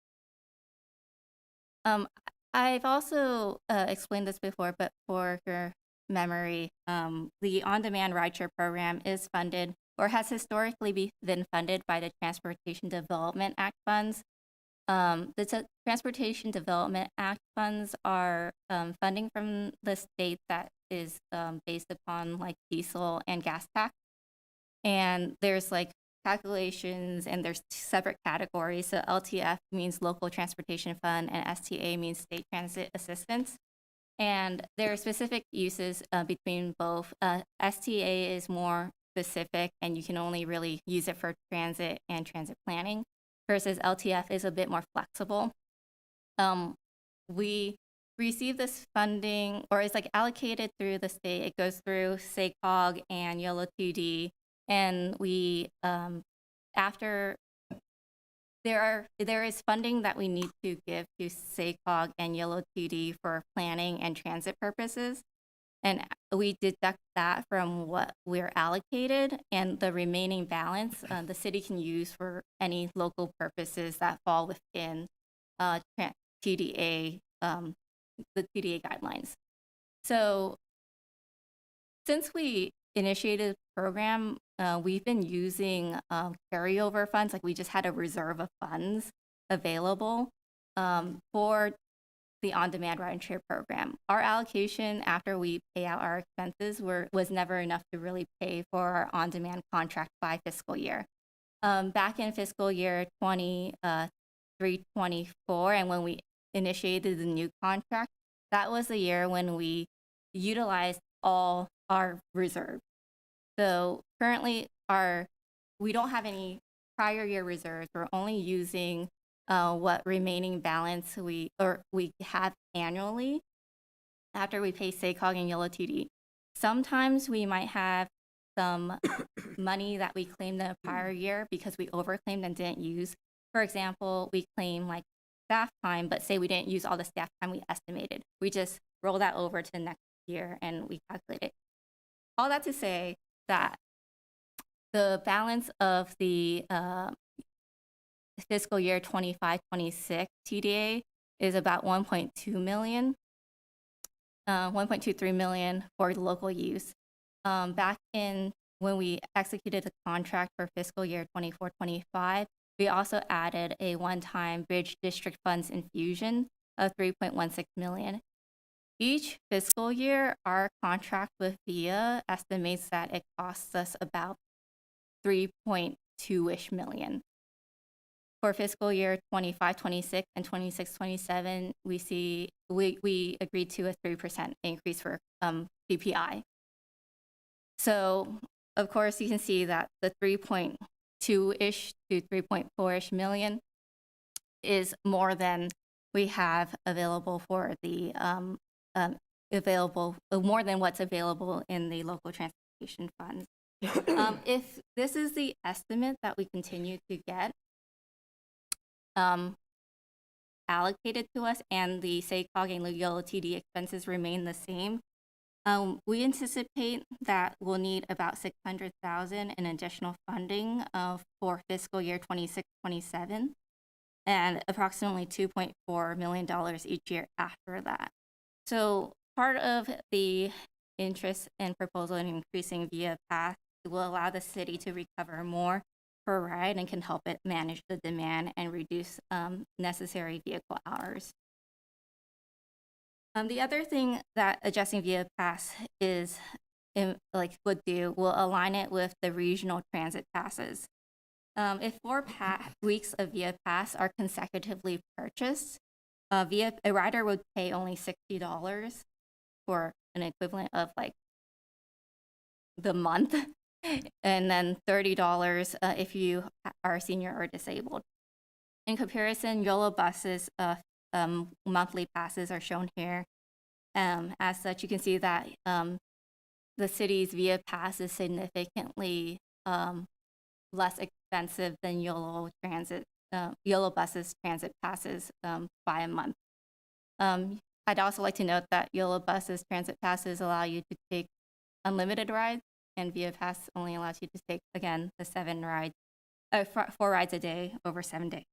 I've also explained this before, but for your memory, the on-demand rideshare program is funded, or has historically been funded, by the Transportation Development Act funds. The Transportation Development Act funds are funding from the state that is based upon like diesel and gas tax. And there's like calculations, and there's separate categories. So LTF means Local Transportation Fund, and STA means State Transit Assistance. And there are specific uses between both. STA is more specific, and you can only really use it for transit and transit planning, versus LTF is a bit more flexible. We receive this funding, or it's like allocated through the state. It goes through SACOG and YOLO 2D. And we, after there is funding that we need to give to SACOG and YOLO 2D for planning and transit purposes, and we deduct that from what we're allocated, and the remaining balance the city can use for any local purposes that fall within TDA, the TDA guidelines. So since we initiated the program, we've been using carryover funds. Like, we just had a reserve of funds available for the on-demand rideshare program. Our allocation after we pay out our expenses was never enough to really pay for our on-demand contract by fiscal year. Back in fiscal year 23-24, and when we initiated the new contract, that was the year when we utilized all our reserves. So currently we don't have any prior year reserves. We're only using what remaining balance we have annually after we pay SACOG and YOLO 2D. Sometimes we might have some money that we claimed in a prior year because we overclaimed and didn't use. For example, we claim like staff time, but say we didn't use all the staff time we estimated. We just roll that over to the next year and we calculate it. All that to say that the balance of the fiscal year 25-26 TDA is about 1.2 million, 1.23 million for local use. Back in when we executed the contract for fiscal year 24-25, we also added a one-time bridge district funds infusion of 3.16 million. Each fiscal year, our contract with VIA estimates that it costs us about 3.2-ish million. For fiscal year 25-26 and 26-27, we agreed to a 3% increase for CPI. So of course, you can see that the 3.2-ish to 3.4-ish million is more than we have available for the more than what's available in the local transportation funds. If this is the estimate that we continue to get allocated to us and the SACOG and Loyola TD expenses remain the same, we anticipate that we'll need about $600,000 in additional funding for fiscal year 26-27 and approximately $2.4 million each year after that. So part of the interest and proposal in increasing via pass will allow the city to recover more per ride and can help it manage the demand and reduce necessary vehicle hours. The other thing that adjusting via pass is will align it with the regional transit passes. If 4 weeks of via pass are consecutively purchased, a rider would pay only $60 for an equivalent of like the month, and then $30 if you are a senior or disabled. In comparison, YOLO buses monthly passes are shown here. As such, you can see that the city's via pass is significantly less expensive than YOLO buses transit passes by a month. I'd also like to note that YOLO buses transit passes allow you to take unlimited rides, and via pass only allows you to take, again, the 4 rides a day over 7 days.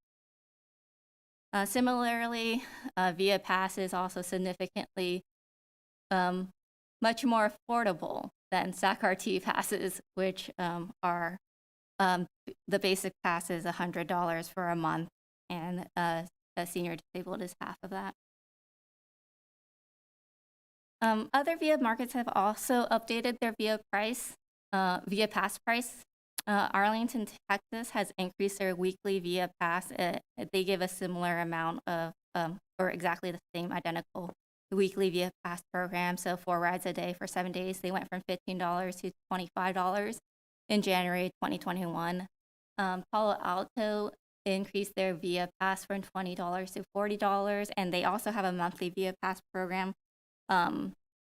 Similarly, via pass is also significantly much more affordable than SAC-RT passes, which are the basic pass is $100 for a month, and a senior disabled is half of that. Other via markets have also updated their via pass price. Arlington, Texas has increased their weekly via pass. They give a similar amount of, or exactly the same identical weekly via pass program. So 4 rides a day for 7 days. They went from $15 to $25 in January 2021. Palo Alto increased their via pass from $20 to $40, and they also have a monthly via pass program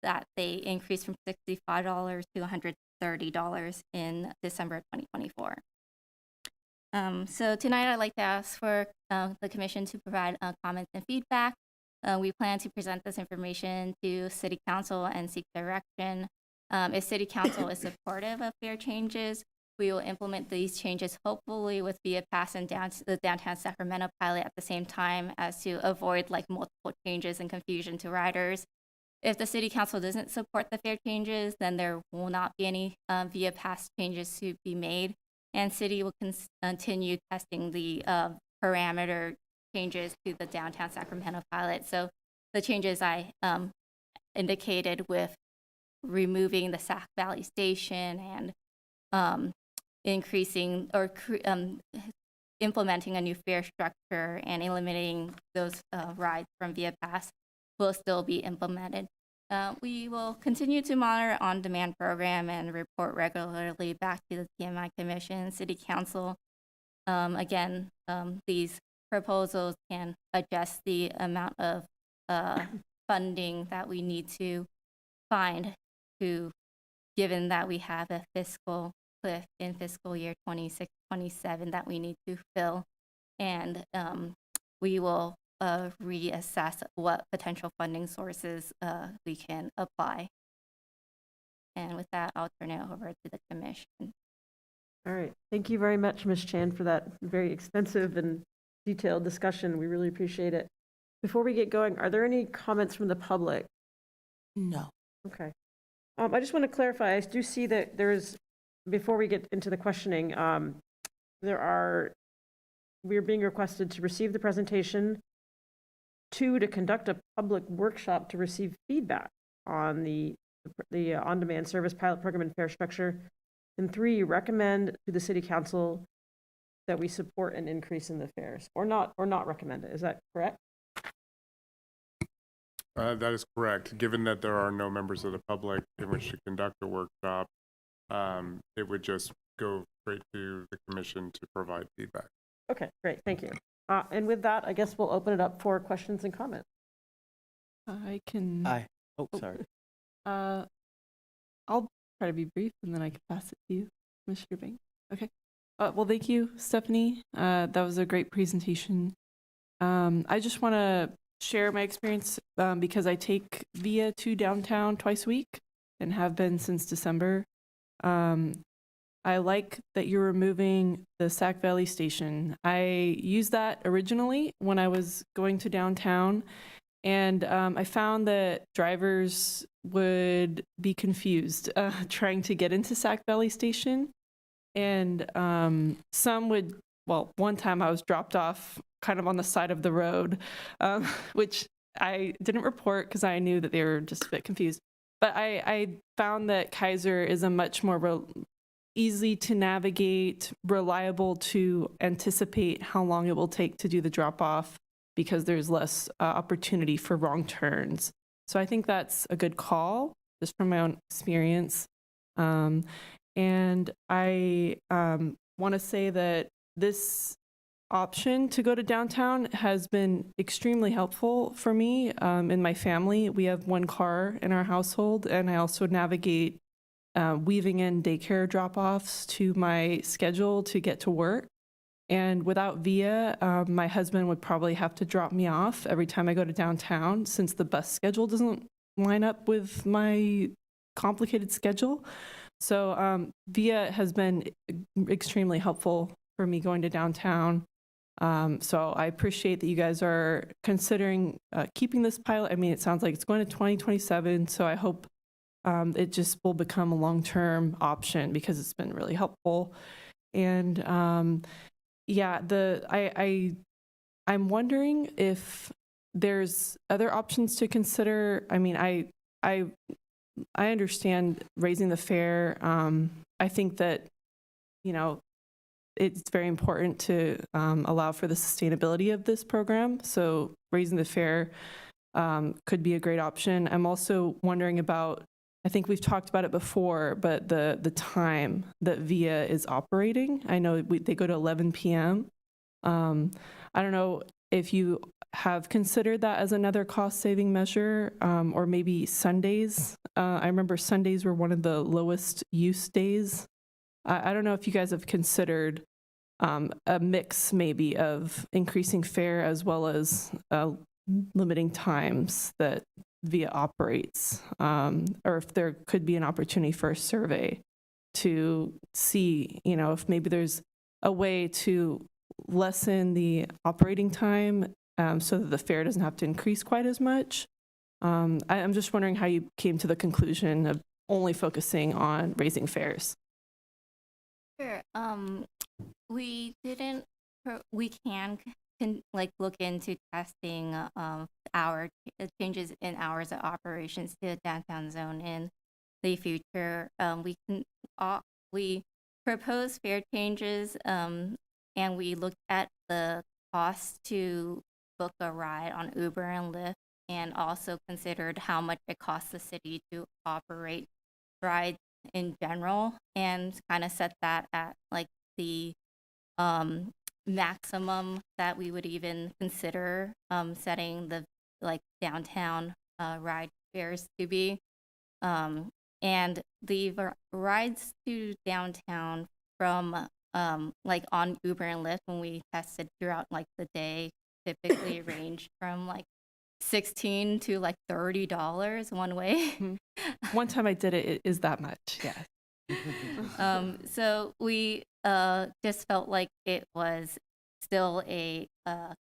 that they increased from $65 to $130 in December 2024. So tonight I'd like to ask for the commission to provide comments and feedback. We plan to present this information to City Council and seek direction. If City Council is supportive of fare changes, we will implement these changes hopefully with via pass and the downtown Sacramento pilot at the same time, as to avoid like multiple changes and confusion to riders. If the City Council doesn't support the fare changes, then there will not be any via pass changes to be made, and City will continue testing the parameter changes to the downtown Sacramento pilot. So the changes I indicated with removing the Sac Valley Station and increasing or implementing a new fare structure and eliminating those rides from via pass will still be implemented. We will continue to monitor on-demand program and report regularly back to the TMI Commission, City Council. Again, these proposals can adjust the amount of funding that we need to find, given that we have a fiscal cliff in fiscal year 26-27 that we need to fill, and we will reassess what potential funding sources we can apply. And with that, I'll turn it over to the commission. All right. Thank you very much, Ms. Chan, for that very extensive and detailed discussion. We really appreciate it. Before we get going, are there any comments from the public? No. Okay. I just want to clarify, I do see that before we get into the questioning, we are being requested to receive the presentation, 2, to conduct a public workshop to receive feedback on the on-demand service pilot program and fare structure, and 3, recommend to the City Council that we support an increase in the fares, or not recommend it. Is that correct? That is correct. Given that there are no members of the public in which to conduct a workshop, it would just go straight to the commission to provide feedback. Okay, great, thank you. And with that, I guess we'll open it up for questions and comments. I can. Aye. Oh, sorry. I'll try to be brief and then I can pass it to you, Commissioner Banks. Okay. Well, thank you, Stephanie. That was a great presentation. I just want to share my experience because I take VIA to downtown twice a week and have been since December. I like that you're removing the Sac Valley station. I used that originally when I was going to downtown, and I found that drivers would be confused trying to get into Sac Valley station. And some would, well, one time I was dropped off kind of on the side of the road, which I didn't report because I knew that they were just a bit confused. But I found that Kaiser is a much more easy to navigate, reliable to anticipate how long it will take to do the drop off because there's less opportunity for wrong turns. So I think that's a good call, just from my own experience. And I want to say that this option to go to downtown has been extremely helpful for me and my family. We have one car in our household, and I also navigate weaving in daycare drop-offs to my schedule to get to work. And without VIA, my husband would probably have to drop me off every time I go to downtown since the bus schedule doesn't line up with my complicated schedule. So VIA has been extremely helpful for me going to downtown. So I appreciate that you guys are considering keeping this pilot. I mean, it sounds like it's going to 2027, so I hope it just will become a long-term option because it's been really helpful. And yeah, I'm wondering if there's other options to consider. I mean, I understand raising the fare. I think that, you know, it's very important to allow for the sustainability of this program. So raising the fare could be a great option. I'm also wondering about, I think we've talked about it before, but the time that VIA is operating. I know they go to 11 p.m. I don't know if you have considered that as another cost-saving measure, or maybe Sundays. I remember Sundays were one of the lowest use days. I don't know if you guys have considered a mix maybe of increasing fare as well as limiting times that VIA operates, or if there could be an opportunity for a survey to see, you know, if maybe there's a way to lessen the operating time so that the fare doesn't have to increase quite as much. I'm just wondering how you came to the conclusion of only focusing on raising fares. Sure. We didn't. We can like look into testing our changes in hours of operations to the downtown zone in the future. We propose fare changes, and we looked at the cost to book a ride on Uber and Lyft, and also considered how much it costs the city to operate rides in general, and kind of set that at like the maximum that we would even consider setting the like downtown ride fares to be. And the rides to downtown from like on Uber and Lyft when we tested throughout like the day typically range from like $16 to like $30 one way. One time I did it, it is that much, yeah. So we just felt like it was still a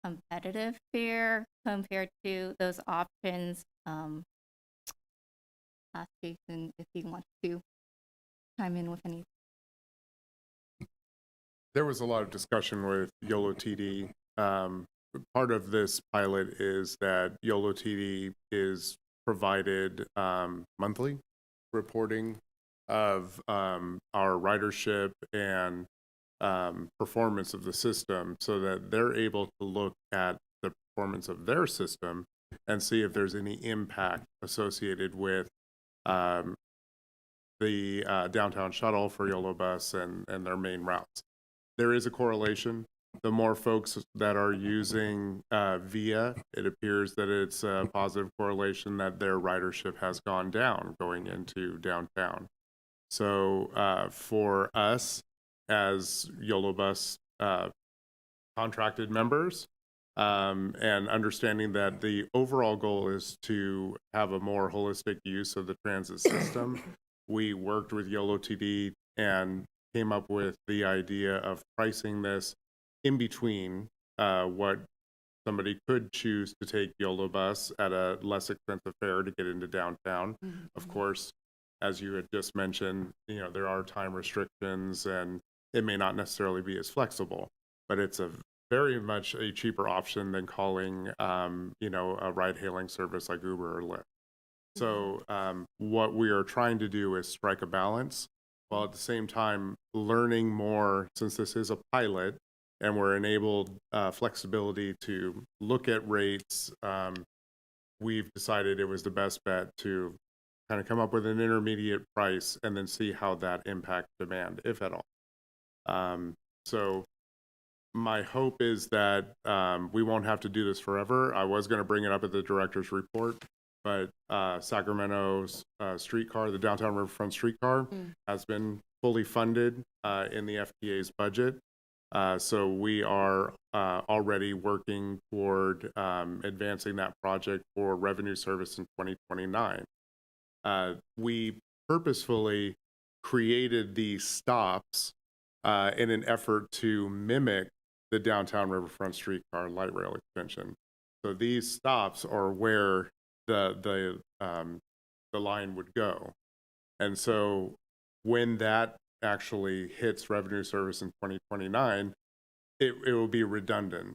competitive fare compared to those options. Ask Jason if he wants to chime in with any. There was a lot of discussion with YOLO TD. Part of this pilot is that YOLO TD is provided monthly reporting of our ridership and performance of the system, so that they're able to look at the performance of their system and see if there's any impact associated with the the downtown shuttle for YOLO Bus and their main routes. There is a correlation. The more folks that are using VIA, it appears that it's a positive correlation that their ridership has gone down going into downtown. So for us as YOLO Bus contracted members, and understanding that the overall goal is to have a more holistic use of the transit system, we worked with YOLO TD and came up with the idea of pricing this in between what somebody could choose to take YOLO Bus at a less expensive fare to get into downtown. Of course, as you had just mentioned, there are time restrictions and it may not necessarily be as flexible, but it's a very much a cheaper option than calling, a ride-hailing service like Uber or Lyft. So what we are trying to do is strike a balance, while at the same time learning more, since this is a pilot and we're enabled flexibility to look at rates. We've decided it was the best bet to kind of come up with an intermediate price and then see how that impacts demand, if at all. So my hope is that we won't have to do this forever. I was going to bring it up at the director's report, but Sacramento's streetcar, the downtown riverfront streetcar, has been fully funded in the FTA's budget. So we are already working toward advancing that project for revenue service in 2029. We purposefully created these stops in an effort to mimic the downtown riverfront streetcar light rail extension. So these stops are where the line would go. And so when that actually hits revenue service in 2029, it will be redundant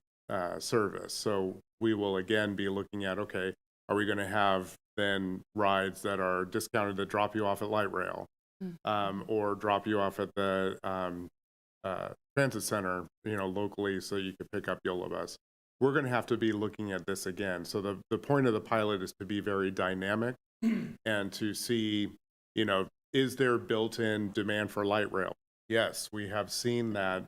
service. So we will again be looking at, okay, are we going to have then rides that are discounted that drop you off at light rail, or drop you off at the transit center, locally, so you can pick up YOLO Bus? We're going to have to be looking at this again. So the point of the pilot is to be very dynamic and to see, is there built-in demand for light rail? Yes, we have seen that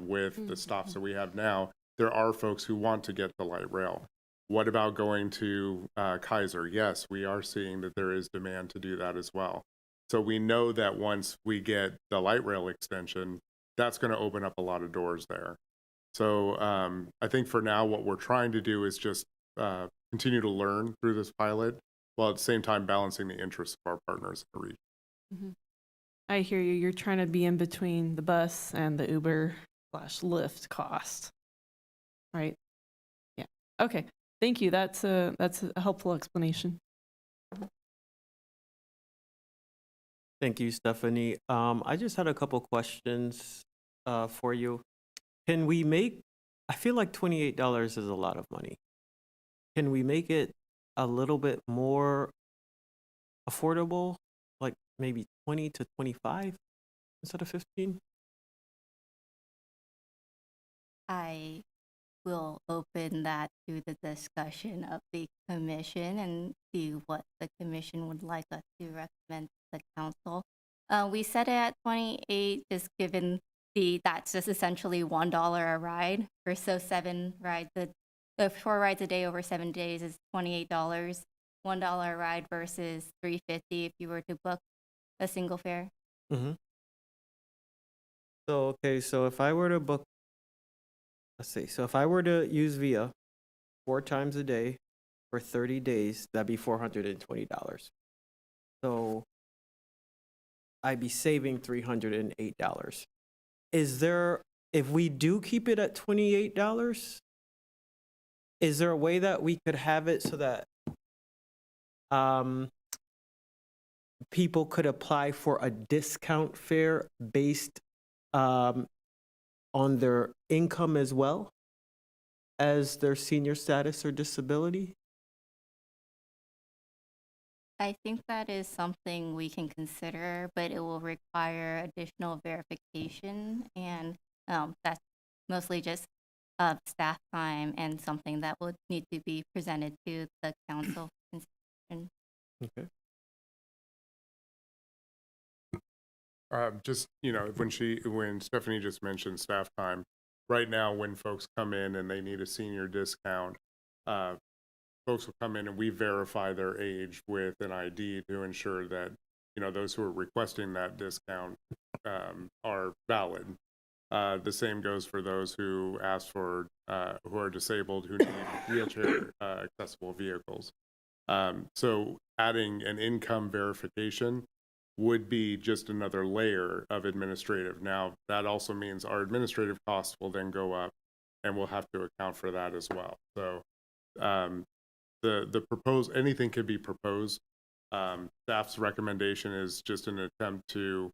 with the stops that we have now. There are folks who want to get the light rail. What about going to Kaiser? Yes, we are seeing that there is demand to do that as well. So we know that once we get the light rail extension, that's going to open up a lot of doors there. So I think for now, what we're trying to do is just continue to learn through this pilot, while at the same time balancing the interests of our partners in the region. I hear you. You're trying to be in between the bus and the Uber/Lyft cost, right? Yeah. Okay. Thank you. That's a helpful explanation. Thank you, Stephanie. I just had a couple questions for you. Can we make, I feel like $28 is a lot of money. Can we make it a little bit more affordable, like maybe 20 to 25 instead of 15? I will open that to the discussion of the commission and see what the commission would like us to recommend to the council. We set it at 28, just given that's just essentially $1 a ride. For so 7 rides, the 4 rides a day over 7 days is $28. $1 a ride versus $3.50 if you were to book a single fare. Mm-hmm. So, okay, so if I were to book, let's see, so if I were to use VIA 4 times a day for 30 days, that'd be $420. So I'd be saving $308. Is there, if we do keep it at $28, is there a way that we could have it so that people could apply for a discount fare based on their income as well as their senior status or disability? I think that is something we can consider, but it will require additional verification, and that's mostly just staff time and something that would need to be presented to the council consideration. Okay. Just, when Stephanie just mentioned staff time, right now, when folks come in and they need a senior discount, folks will come in and we verify their age with an ID to ensure that, those who are requesting that discount are valid. The same goes for those who ask for, who are disabled, who need wheelchair accessible vehicles. So adding an income verification would be just another layer of administrative. Now, that also means our administrative costs will then go up, and we'll have to account for that as well. So the proposed, anything could be proposed. Staff's recommendation is just an attempt to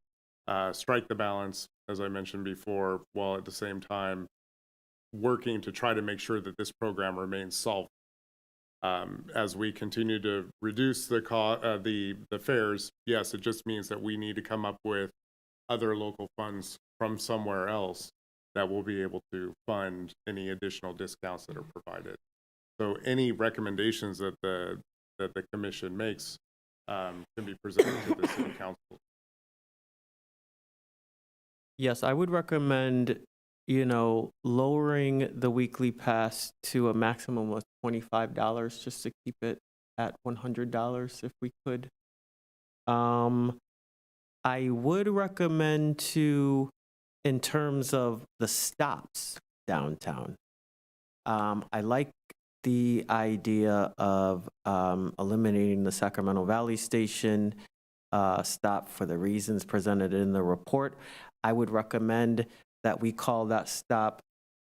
strike the balance, as I mentioned before, while at the same time working to try to make sure that this program remains solvent. As we continue to reduce the fares, yes, it just means that we need to come up with other local funds from somewhere else that will be able to fund any additional discounts that are provided. So any recommendations that the commission makes can be presented to the city council. Yes, I would recommend, lowering the weekly pass to a maximum of $25 just to keep it at $100 if we could. I would recommend in terms of the stops downtown, I like the idea of eliminating the Sacramento Valley Station stop for the reasons presented in the report. I would recommend that we call that stop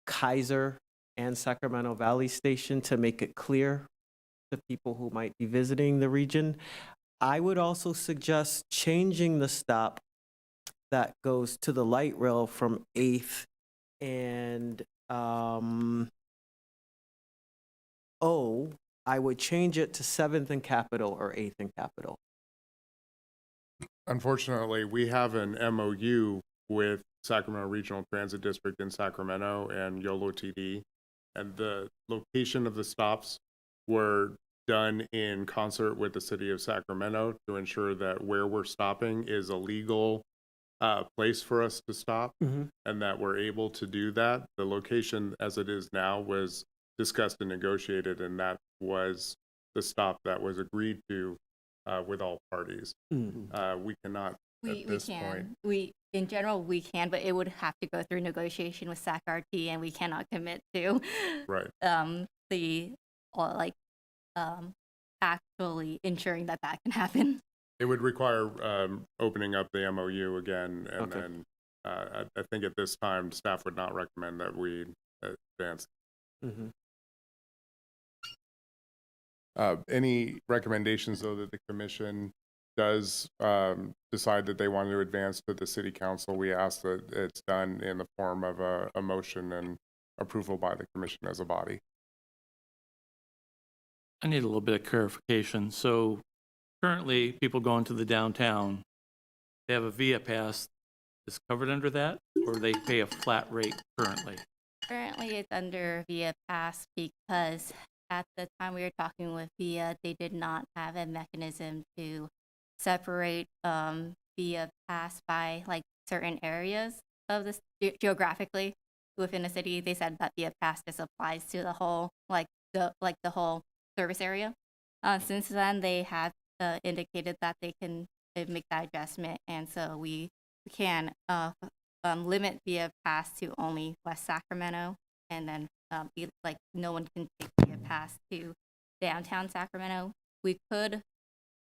Kaiser and Sacramento Valley Station to make it clear to people who might be visiting the region. I would also suggest changing the stop that goes to the light rail from 8th and I would change it to 7th and Capitol or 8th and Capitol. Unfortunately, we have an MOU with Sacramento Regional Transit District in Sacramento and YOLO TD, and the location of the stops were done in concert with the city of Sacramento to ensure that where we're stopping is a legal place for us to stop, and that we're able to do that. The location as it is now was discussed and negotiated, and that was the stop that was agreed to with all parties. We cannot at this point. In general, we can, but it would have to go through negotiation with SAC-RT, and we cannot commit to Right. Actually ensuring that can happen. It would require opening up the MOU again, and Okay. then I think at this time, staff would not recommend that we advance. Any recommendations, though, that the commission does decide that they want to advance to the city council, we ask that it's done in the form of a motion and approval by the commission as a body. I need a little bit of clarification. So currently, people going to the downtown, they have a VIA pass that's covered under that, or they pay a flat rate currently? Currently, it's under VIA Pass because at the time we were talking with VIA, they did not have a mechanism to separate VIA Pass by certain areas of this geographically within the city. They said that VIA Pass just applies to the whole the whole service area. Since then, they have indicated that they can make that adjustment, and so we can limit VIA Pass to only West Sacramento, and then no one can take VIA Pass to downtown Sacramento. We could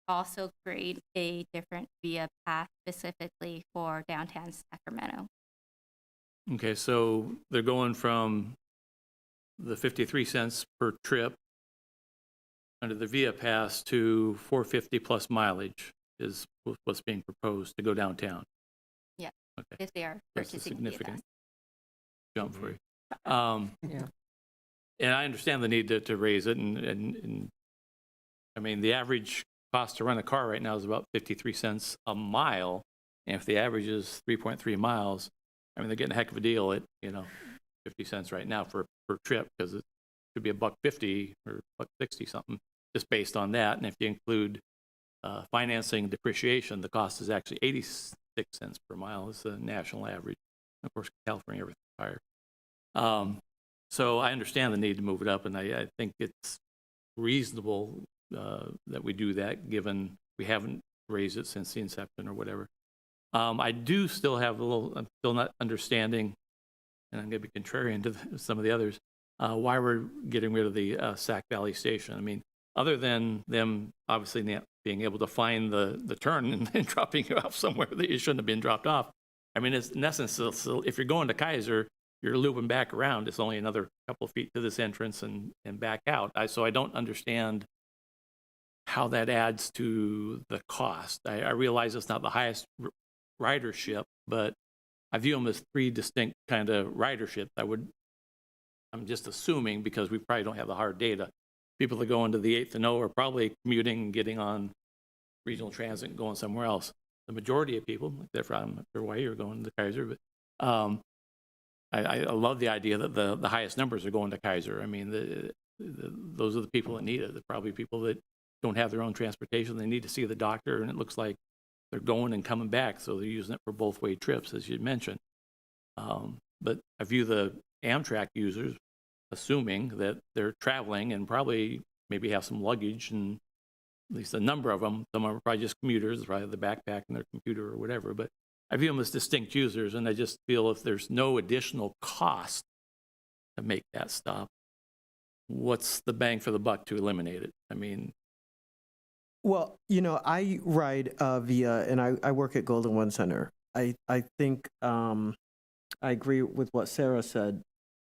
also create a different VIA Pass specifically for downtown Sacramento. Okay, so they're going from the 53 cents per trip under the VIA Pass to $4.50 plus mileage is what's being proposed to go downtown. Yeah, okay. If they are That's a purchasing VIA significant Pass. jump for you. Yeah. And I understand the need to raise it, and I mean, the average cost to rent a car right now is about 53 cents a mile, and if the average is 3.3 miles, I mean, they're getting a heck of a deal at 50 cents right now per trip, because it could be $1.50 or $1.60 something, just based on that. And if you include financing depreciation, the cost is actually 6 cents per mile is the national average. Of course, California, everything's higher. So I understand the need to move it up, and I think it's reasonable that we do that, given we haven't raised it since the inception or whatever. I do still have I'm still not understanding, and I'm going to be contrarian to some of the others, why we're getting rid of the Sac Valley Station. I mean, other than them obviously being able to find the turn and then dropping you off somewhere that you shouldn't have been dropped off. I mean, it's, in essence, so if you're going to Kaiser, you're looping back around. It's only another couple of feet to this entrance and back out. So I don't understand how that adds to the cost. I realize it's not the highest ridership, but I view them as 3 distinct kind of ridership. I'm just assuming, because we probably don't have the hard data, people that go into the 8th and O are probably commuting and getting on regional transit and going somewhere else. The majority of people, therefore I'm not sure why you're going to Kaiser, but I love the idea that the highest numbers are going to Kaiser. I mean, those are the people that need it. They're probably people that don't have their own transportation. They need to see the doctor, and it looks like they're going and coming back, so they're using it for both-way trips, as you mentioned. But I view the Amtrak users, assuming that they're traveling and probably maybe have some luggage, and at least a number of them. Some are probably just commuters, probably the backpack and their computer or whatever. But I view them as distinct users, and I just feel if there's no additional cost to make that stop, what's the bang for the buck to eliminate it? I mean, Well, you know, I ride via, and I work at Golden One Center. I think I agree with what Sarah said.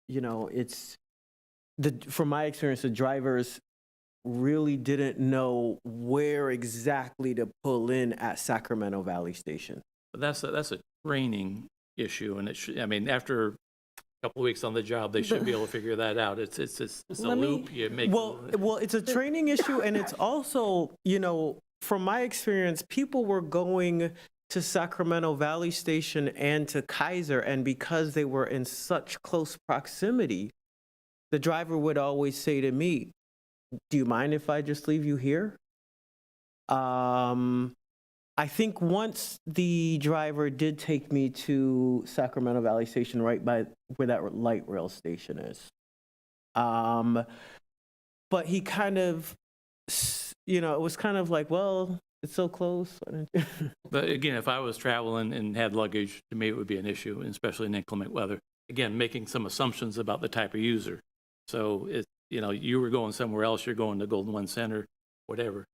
You know, from my experience, the drivers really didn't know where exactly to pull in at Sacramento Valley Station. but that's a training issue, and I mean, after a couple of weeks on the job, they should be able to figure that out. It's a loop. You make Well, it's a training issue, and it's also, you know, from my experience, people were going to Sacramento Valley Station and to Kaiser, and because they were in such close proximity, the driver would always say to me, "Do you mind if I just leave you here?" I think once the driver did take me to Sacramento Valley Station, right by where that light rail station is. But he kind of, you know, it was kind of like, well, it's so close. But again, if I was traveling and had luggage, to me it would be an issue, and especially in inclement weather. Again, making some assumptions about the type of user. So you know, you were going somewhere else, you're going to Golden One Center, whatever.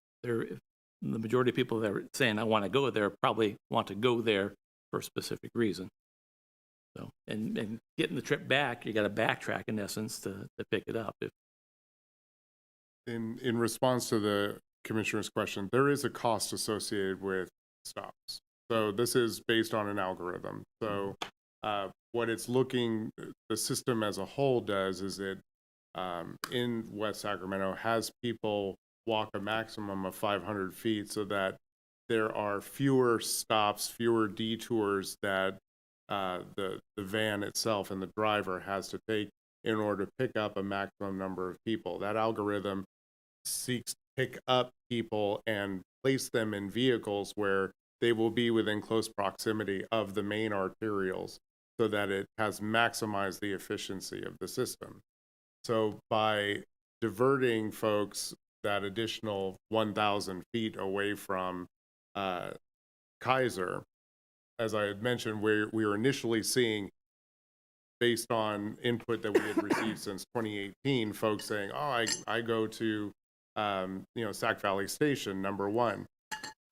The majority of people that are saying I want to go there probably want to go there for a specific reason. So, and getting the trip back, you got to backtrack in essence to pick it up. In response to the commissioner's question, there is a cost associated with stops. So this is based on an algorithm. So what it's looking, the system as a whole does is it, in West Sacramento, has people walk a maximum of 500 feet so that there are fewer stops, fewer detours that the van itself and the driver has to take in order to pick up a maximum number of people. That algorithm seeks to pick up people and place them in vehicles where they will be within close proximity of the main arterials so that it has maximized the efficiency of the system. So by diverting folks that additional 1,000 feet away from Kaiser, as I had mentioned, we were initially seeing, based on input that we had received since 2018, folks saying, "Oh, I go to Sac Valley Station, number one."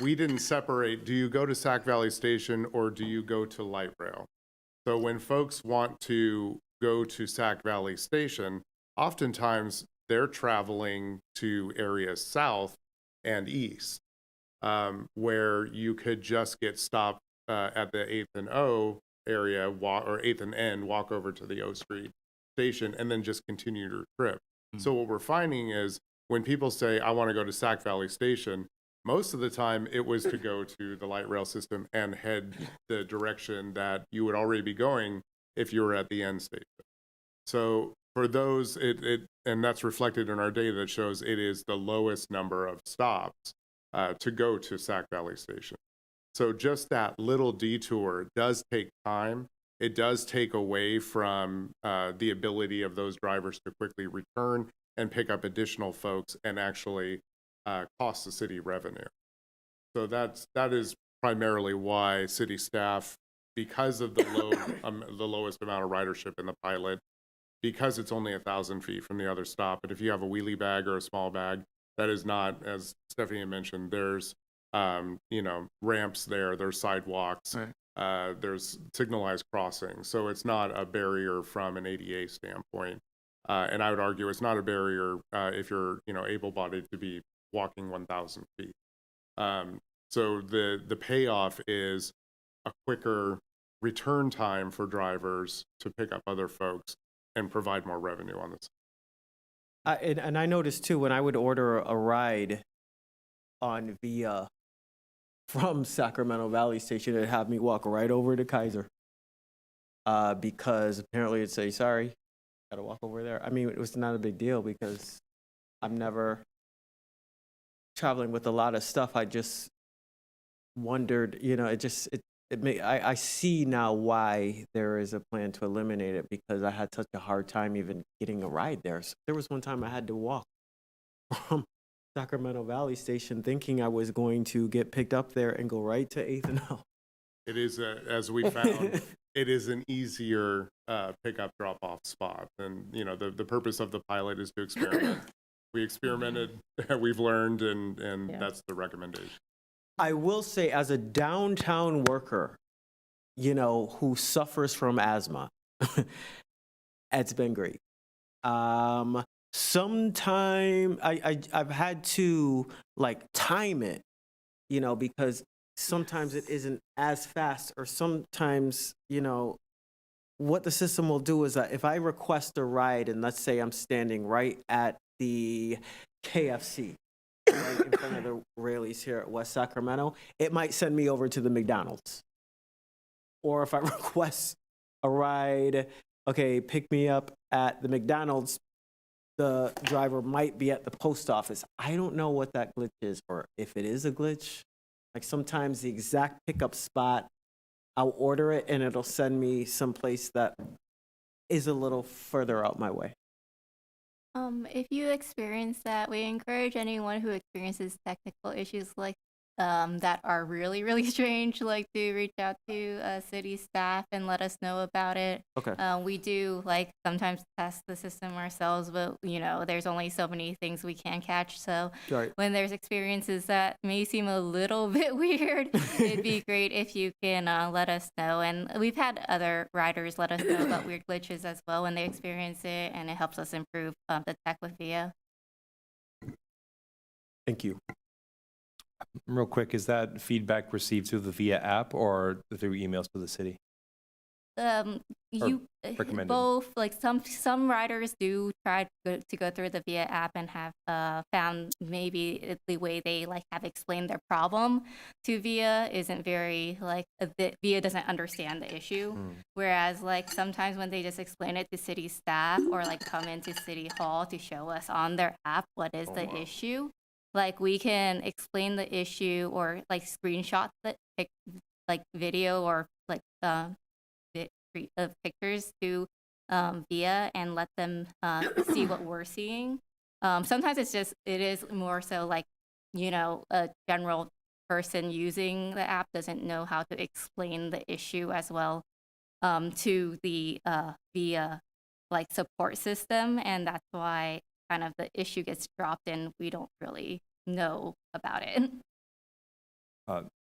We didn't separate. Do you go to Sac Valley Station or do you go to light rail? So when folks want to go to Sac Valley Station, oftentimes they're traveling to areas south and east, where you could just get stopped at the 8th and O area, or 8th and N, walk over to the O Street station, and then just continue your trip. Mm-hmm. So what we're finding is when people say, "I want to go to Sac Valley Station," most of the time it was to go to the light rail system and head the direction that you would already be going if you were at the end station. So for those, and that's reflected in our data that shows it is the lowest number of stops to go to Sac Valley Station. So just that little detour does take time. It does take away from the ability of those drivers to quickly return and pick up additional folks and actually cost the city revenue. So that is primarily why city staff, because of the the lowest amount of ridership in the pilot, because it's only 1,000 feet from the other stop. But if you have a wheelie bag or a small bag, that is not, as Stephanie mentioned, there's ramps there, there's sidewalks, Right. there's signalized crossings. So it's not a barrier from an ADA standpoint. And I would argue it's not a barrier if you're able-bodied to be walking 1,000 feet. So the payoff is a quicker return time for drivers to pick up other folks and provide more revenue on this. And I noticed too, when I would order a ride on Via from Sacramento Valley Station, it'd have me walk right over to Kaiser. Because apparently it'd say, sorry, gotta walk over there. I mean, it was not a big deal because I'm never traveling with a lot of stuff. I just wondered, I see now why there is a plan to eliminate it, because I had such a hard time even getting a ride there. So there was one time I had to walk from Sacramento Valley Station thinking I was going to get picked up there and go right to 8th and L. It is, as we found, it is an easier pickup drop-off spot. And, the purpose of the pilot is to experiment. We experimented, we've learned, and that's the recommendation. I will say, as a downtown worker, who suffers from asthma, it's been great. Sometime I've had to time it, because sometimes it isn't as fast, or sometimes, what the system will do is that if I request a ride, and let's say I'm standing right at the KFC, right in front of the Rayleigh's here at West Sacramento, it might send me over to the McDonald's. Or if I request a ride, okay, pick me up at the McDonald's, the driver might be at the post office. I don't know what that glitch is, or if it is a glitch. Sometimes the exact pickup spot, I'll order it and it'll send me someplace that is a little further out my way. If you experience that, we encourage anyone who experiences technical issues like that are really, really strange, to reach out to city staff and let us know about it. Okay. We do sometimes test the system ourselves, but there's only so many things we can catch. So Right. when there's experiences that may seem a little bit weird, it'd be great if you can let us know. And we've had other riders let us know about weird glitches as well when they experience it, and it helps us improve the tech with VIA. Thank you. Real quick, is that feedback received through the VIA app or through emails to the city? You recommended? both, some riders do try to go through the VIA app and have found maybe the way they have explained their problem to VIA isn't very VIA doesn't understand the issue. Whereas sometimes when they just explain it to city staff or come into city hall to show us on their app what is the issue, we can explain the issue or screenshot the video or pictures to VIA and let them see what we're seeing. Sometimes it is more so a general person using the app doesn't know how to explain the issue as well to the VIA support system, and that's why kind of the issue gets dropped and we don't really know about it.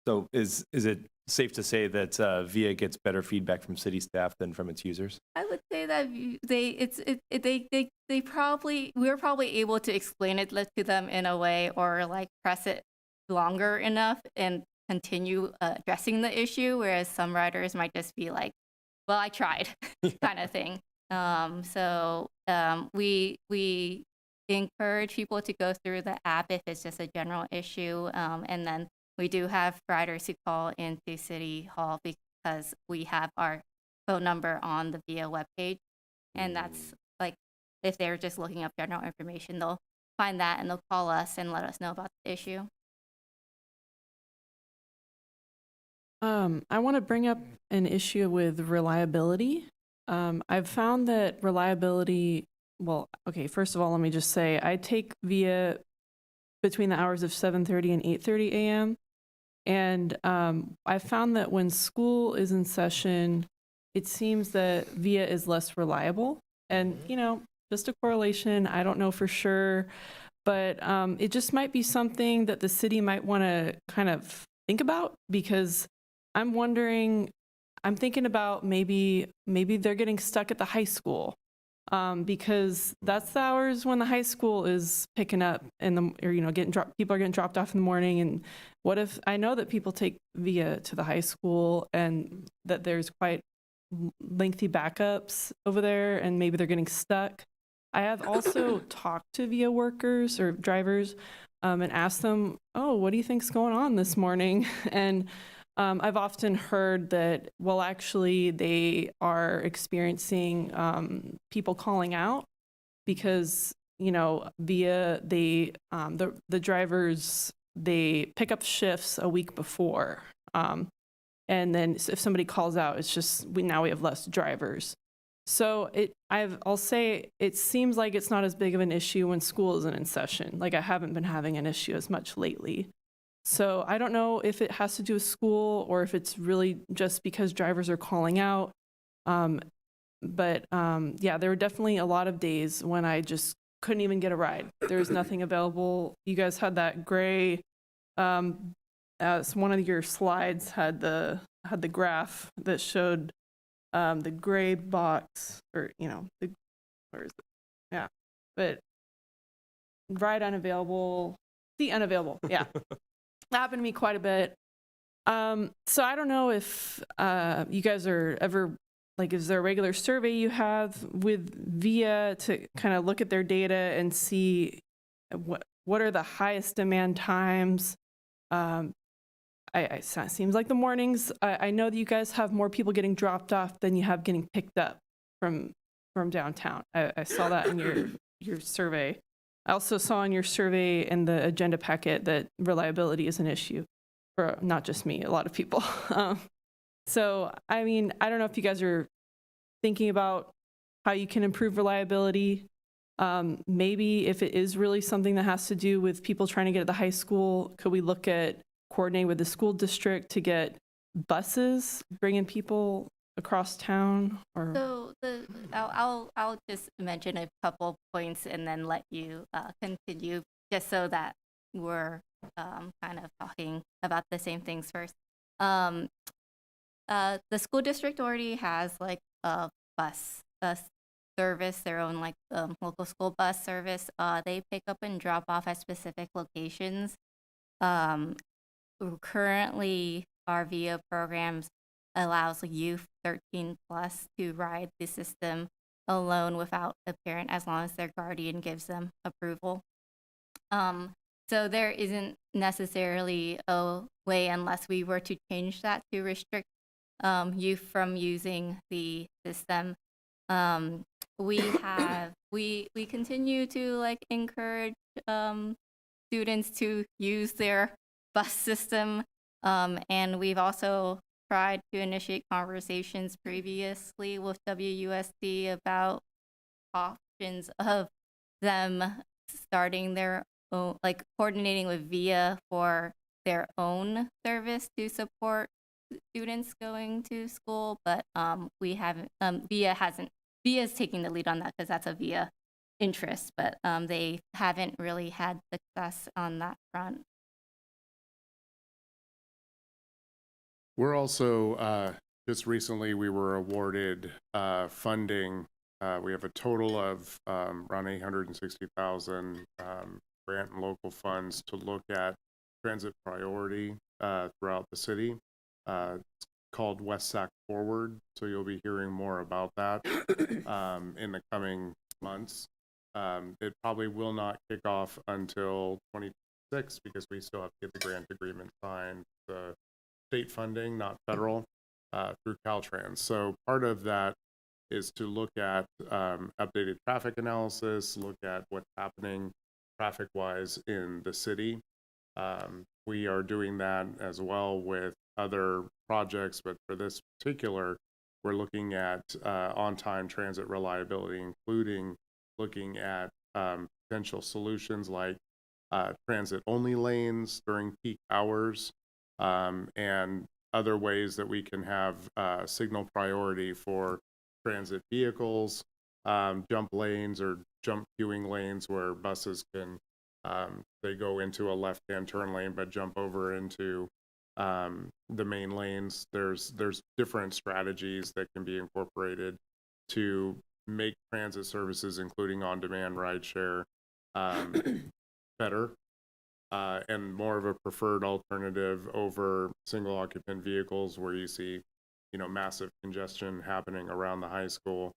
So is it safe to say that VIA gets better feedback from city staff than from its users? I would say that we're probably able to explain it to them in a way, or press it longer enough and continue addressing the issue, whereas some riders might just be well, I tried kind of thing. We encourage people to go through the app if it's just a general issue, and then we do have riders who call into City Hall because we have our phone number on the VIA webpage. And that's if they're just looking up general information, they'll find that and they'll call us and let us know about the issue. I want to bring up an issue with reliability. I've found that reliability, well, okay, first of all, let me just say, I take VIA between the hours of 7:30 and 8:30 a.m. And I found that when school is in session, it seems that VIA is less reliable. And, you know, just a correlation, I don't know for sure, but it just might be something that the city might want to kind of think about, because I'm wondering, I'm thinking about maybe they're getting stuck at the high school, because that's the hours when the high school is picking up in the, or, you know, people are getting dropped off in the morning. And what if, I know that people take VIA to the high school and that there's quite lengthy backups over there, and maybe they're getting stuck. I have also talked to VIA workers or drivers and asked them, oh, what do you think's going on this morning? And I've often heard that, well, actually, they are experiencing people calling out because, you know, VIA, the drivers, they pick up shifts a week before. And then if somebody calls out, it's just, now we have less drivers. So I'll say it seems like it's not as big of an issue when school isn't in session. Like, I haven't been having an issue as much lately. So I don't know if it has to do with school or if it's really just because drivers are calling out. But yeah, there were definitely a lot of days when I just couldn't even get a ride. There was nothing available. You guys had that gray, as one of your slides had the graph that showed the gray box, or, you know, where is it? Yeah, but ride unavailable, seat unavailable. Yeah, that happened to me quite a bit. So I don't know if you guys are ever, like, is there a regular survey you have with VIA to kind of look at their data and see what are the highest demand times? It seems like the mornings. I know that you guys have more people getting dropped off than you have getting picked up from downtown. I saw that in your survey. I also saw in your survey in the agenda packet that reliability is an issue for not just me, a lot of people. So, I mean, I don't know if you guys are thinking about how you can improve reliability. Maybe if it is really something that has to do with people trying to get to the high school, could we look at coordinating with the school district to get buses bringing people across town? Or So I'll just mention a couple points and then let you continue, just so that we're kind of talking about the same things first. The school district already has like a bus service, their own like local school bus service. They pick up and drop off at specific locations. Currently, our VIA programs allows youth 13 plus to ride the system alone without a parent, as long as their guardian gives them approval. So there isn't necessarily a way, unless we were to change that, to restrict youth from using the system. We continue to like encourage students to use their bus system, and we've also tried to initiate conversations previously with WUSD about options of them starting their own, like coordinating with VIA for their own service to support students going to school, but we haven't, VIA is taking the lead on that because that's a VIA interest, but they haven't really had success on that front. We're also, just recently, we were awarded funding. We have a total of around 860,000 grant and local funds to look at transit priority throughout the city. It's called West Sac Forward, so you'll be hearing more about that in the coming months. It probably will not kick off until 2026 because we still have to get the grant agreement signed. The state funding, not federal, through Caltrans. So part of that is to look at updated traffic analysis, look at what's happening traffic-wise in the city. We are doing that as well with other projects, but for this particular, we're looking at on-time transit reliability, including looking at potential solutions like transit-only lanes during peak hours, and other ways that we can have signal priority for transit vehicles, jump lanes or jump queuing lanes where buses can, they go into a left-hand turn lane but jump over into the main lanes. There's different strategies that can be incorporated to make transit services, including on-demand rideshare, better and more of a preferred alternative over single occupant vehicles where you see, massive congestion happening around the high school.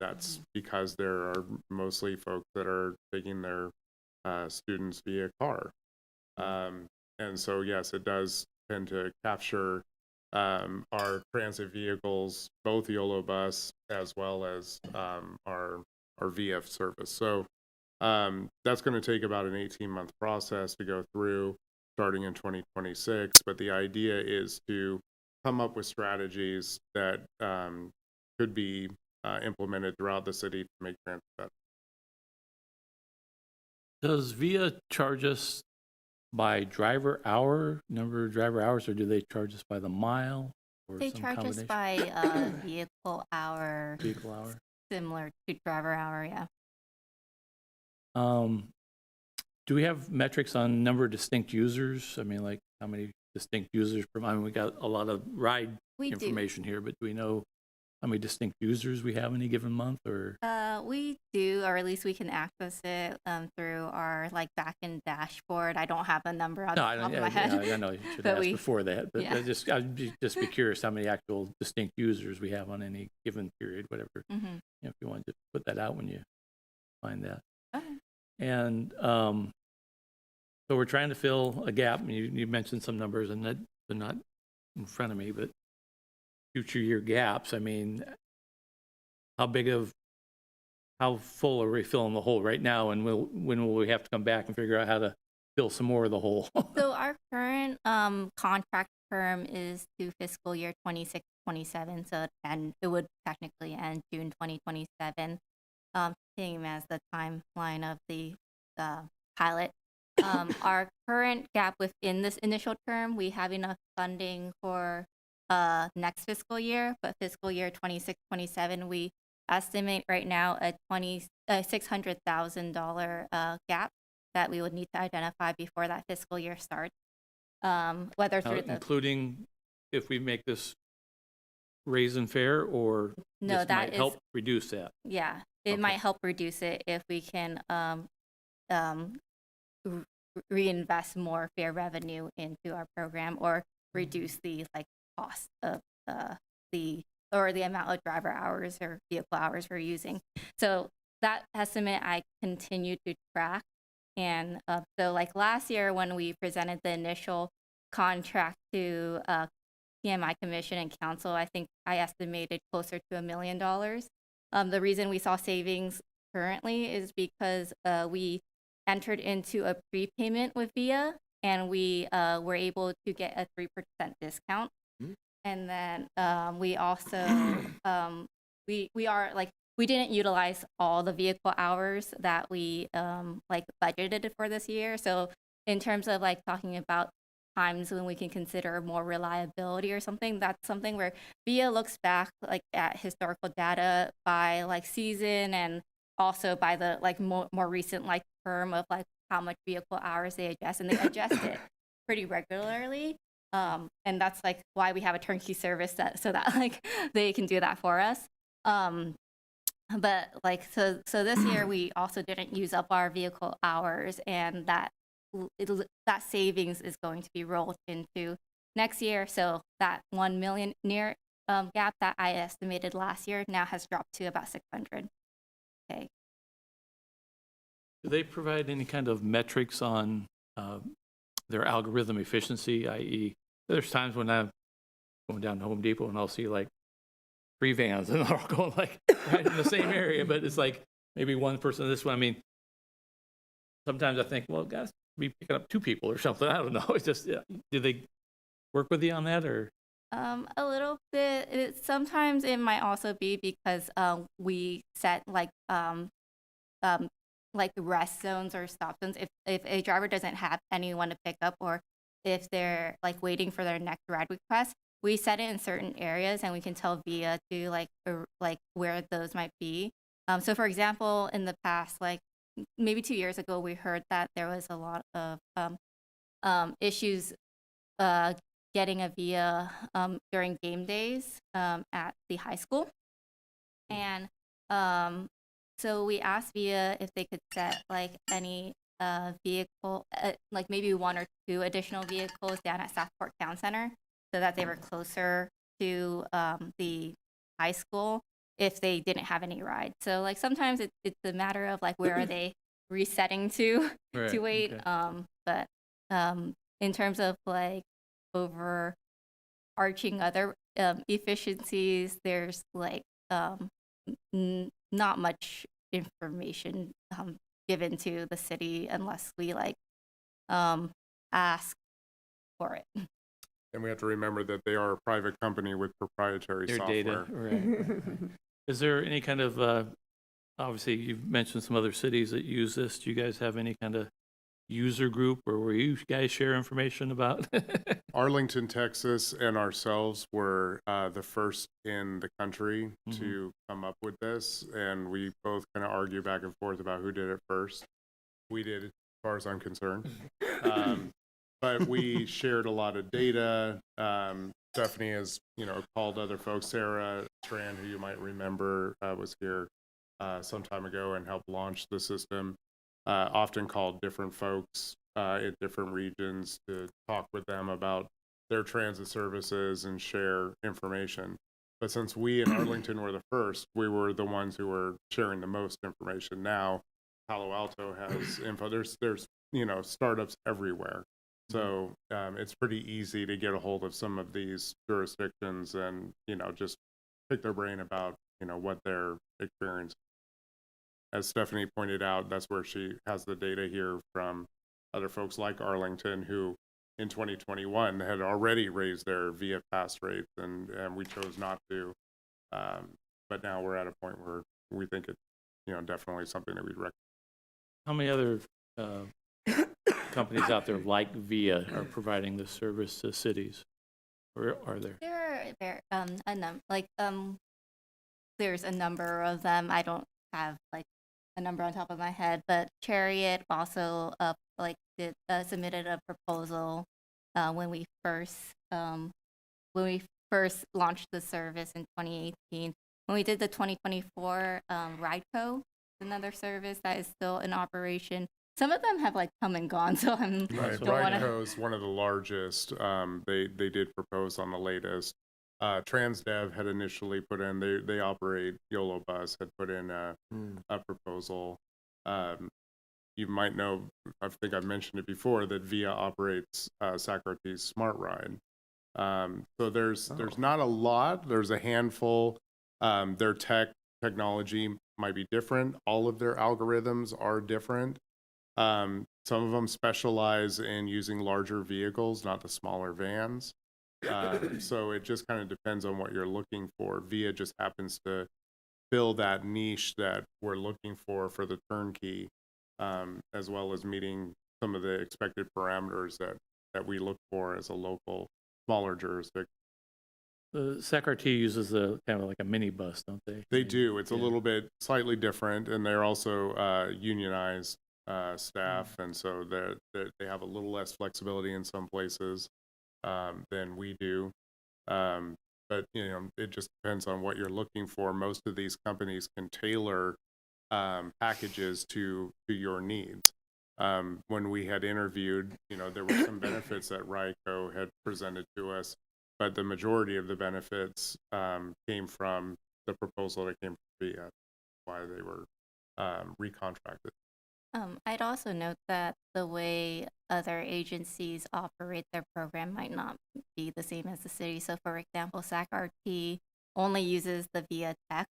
That's because there are mostly folks that are taking their students via car. And so, yes, it does tend to capture our transit vehicles, both YOLO bus as well as our VF service. So that's going to take about an 18-month process to go through, starting in 2026. But the idea is to come up with strategies that could be implemented throughout the city to make transit better. Does VIA charge us by driver hour, number of driver hours, or do they charge us by the mile? Or They some charge us combination? by vehicle hour, Vehicle hour. similar to driver hour, yeah. Do we have metrics on number of distinct users? I mean, like how many distinct users per mile? I mean, we got a lot of ride We do. information here, but do we know how many distinct users we have any given month? Or We do, or at least we can access it through our back-end dashboard. I don't have a number on no, the I top don't. of my head. I know you should But ask we- before that, but yeah. I'd just be curious how many actual distinct users we have on any given period, whatever. Mhm. If you wanted to put that out when you find that. Okay. And so we're trying to fill a gap. You mentioned some numbers, and that they're not in front of me, but future year gaps. I mean, how full are we filling the hole right now, and when will we have to come back and figure out how to fill some more of the hole? So our current contract term is to fiscal year 26-27, and it would technically end June 2027, same as the timeline of the pilot. Our current gap within this initial term, we have enough funding for next fiscal year, but fiscal year 26-27, we estimate right now a $600,000 gap that we would need to identify before that fiscal year starts. Whether through the including if we make this raise and fare, or No, this that might is- help reduce that. yeah, it Okay. might help reduce it if we can reinvest more fare revenue into our program or reduce the cost of the amount of driver hours or vehicle hours we're using. So that estimate I continue to track. And so last year when we presented the initial contract to TMI Commission and Council, I think I estimated closer to $1 million. The reason we saw savings currently is because we entered into a prepayment with VIA, and we were able to get a 3% discount. And then we also we didn't utilize all the vehicle hours that we budgeted for this year. So in terms of talking about times when we can consider more reliability or something, that's something where VIA looks back at historical data by season, and also by the more recent term of how much vehicle hours they adjust, and they adjust it pretty regularly. And that's why we have a turnkey service so that they can do that for us. But so this year we also didn't use up our vehicle hours, and that savings is going to be rolled into next year. So that 1 million gap that I estimated last year now has dropped to about 600. Okay. Do they provide any kind of metrics on their algorithm efficiency, i.e., there's times when I'm going down to Home Depot and I'll see 3 vans and they're all going right in the same area, but it's maybe one person this one. I mean, sometimes I think, well, guys, be picking up 2 people or something. I don't know. It's just, do they work with you on that, or? A little bit. Sometimes it might also be because we set like rest zones or stop zones. If a driver doesn't have anyone to pick up, or if they're like waiting for their next ride request, we set it in certain areas, and we can tell VIA to like where those might be. So for example, in the past, like maybe 2 years ago, we heard that there was a lot of issues getting a VIA during game days at the high school. And so we asked VIA if they could set like any vehicle, like maybe 1 or 2 additional vehicles down at Southport Town Center so that they were closer to the high school if they didn't have any rides. So like sometimes it's a matter of like where are they resetting to Right, to wait. okay. But in terms of like overarching other efficiencies, there's like not much information given to the city unless we like ask for it. And we have to remember that they are a private company with proprietary Their software. data, right. Is there any kind of, obviously you've mentioned some other cities that use this. Do you guys have any kind of user group or where you guys share information about? Arlington, Texas, and ourselves were the first in the country to come up with this, and we both kind of argue back and forth about who did it first. We did, as far as I'm concerned. But we shared a lot of data. Stephanie has, called other folks. Sarah Tran, who you might remember, was here some time ago and helped launch the system. Often called different folks in different regions to talk with them about their transit services and share information. But since we in Arlington were the first, we were the ones who were sharing the most information. Now, Palo Alto has info. There's startups everywhere. So it's pretty easy to get a hold of some of these jurisdictions and, just pick their brain about, what their experience. As Stephanie pointed out, that's where she has the data here from other folks like Arlington, who in 2021 had already raised their VIA pass rates, and we chose not to. But now we're at a point where we think it's, definitely something that we'd recommend. How many other companies out there like VIA are providing this service to cities? Or are there? There are there's a number of them. I don't have like a number on top of my head, but Chariot also submitted a proposal when we first launched the service in 2018. When we did the 2024 RideCo, another service that is still in operation. Some of them have like come and gone, so I'm right. RideCo is one of the largest. They did propose on the latest. Transdev had initially put in. They operate YOLO Bus had put in a proposal. You might know. I think I've mentioned it before that VIA operates Socrates Smart Ride. So there's not a lot. There's a handful. Their technology might be different. All of their algorithms are different. Some of them specialize in using larger vehicles, not the smaller vans. So it just kind of depends on what you're looking for. VIA just happens to fill that niche that we're looking for the turnkey, as well as meeting some of the expected parameters that we look for as a local, smaller jurisdiction. The SACRT uses a kind of like a mini bus, don't they? They do. It's a little bit slightly different, and they're also unionized staff, and so they have a little less flexibility in some places than we do. But it just depends on what you're looking for. Most of these companies can tailor packages to your needs. When we had interviewed, there were some benefits that RICO had presented to us, but the majority of the benefits came from the proposal that came from VIA, why they were recontracted. I'd also note that the way other agencies operate their program might not be the same as the city. So, for example, SACRT only uses the VIA tech.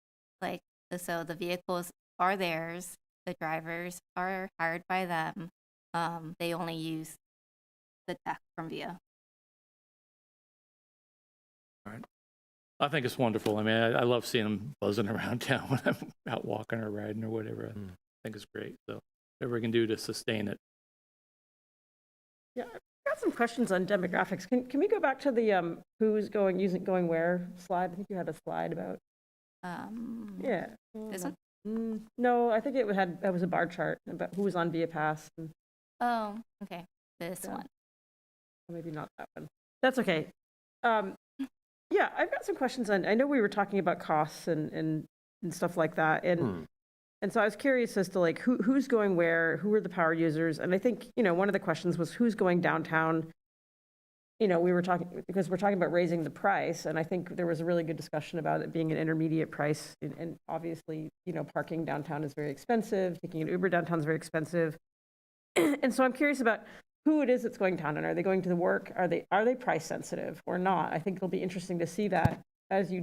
So the vehicles are theirs. The drivers are hired by them. They only use the tech from VIA. I think it's wonderful. I mean, I love seeing them buzzing around town when I'm out walking or riding or whatever. I think it's great. So whatever we can do to sustain it. Yeah, I've got some questions on demographics. Can we go back to the who's going where slide? I think you had a slide about. Yeah. This one? No, I think it was a bar chart about who was on Via Pass. And, Oh, okay. This Yeah. one. maybe not that one. That's okay. Yeah, I've got some questions on. I know we were talking about costs and stuff like that, and so I was curious as to like who's going where, who are the power users, and I think one of the questions was who's going downtown. We were talking because we're talking about raising the price, and I think there was a really good discussion about it being an intermediate price, and obviously parking downtown is very expensive, taking an Uber downtown is very expensive, and so I'm curious about who it is that's going down, and are they going to the work? Are they price sensitive or not? I think it'll be interesting to see that as we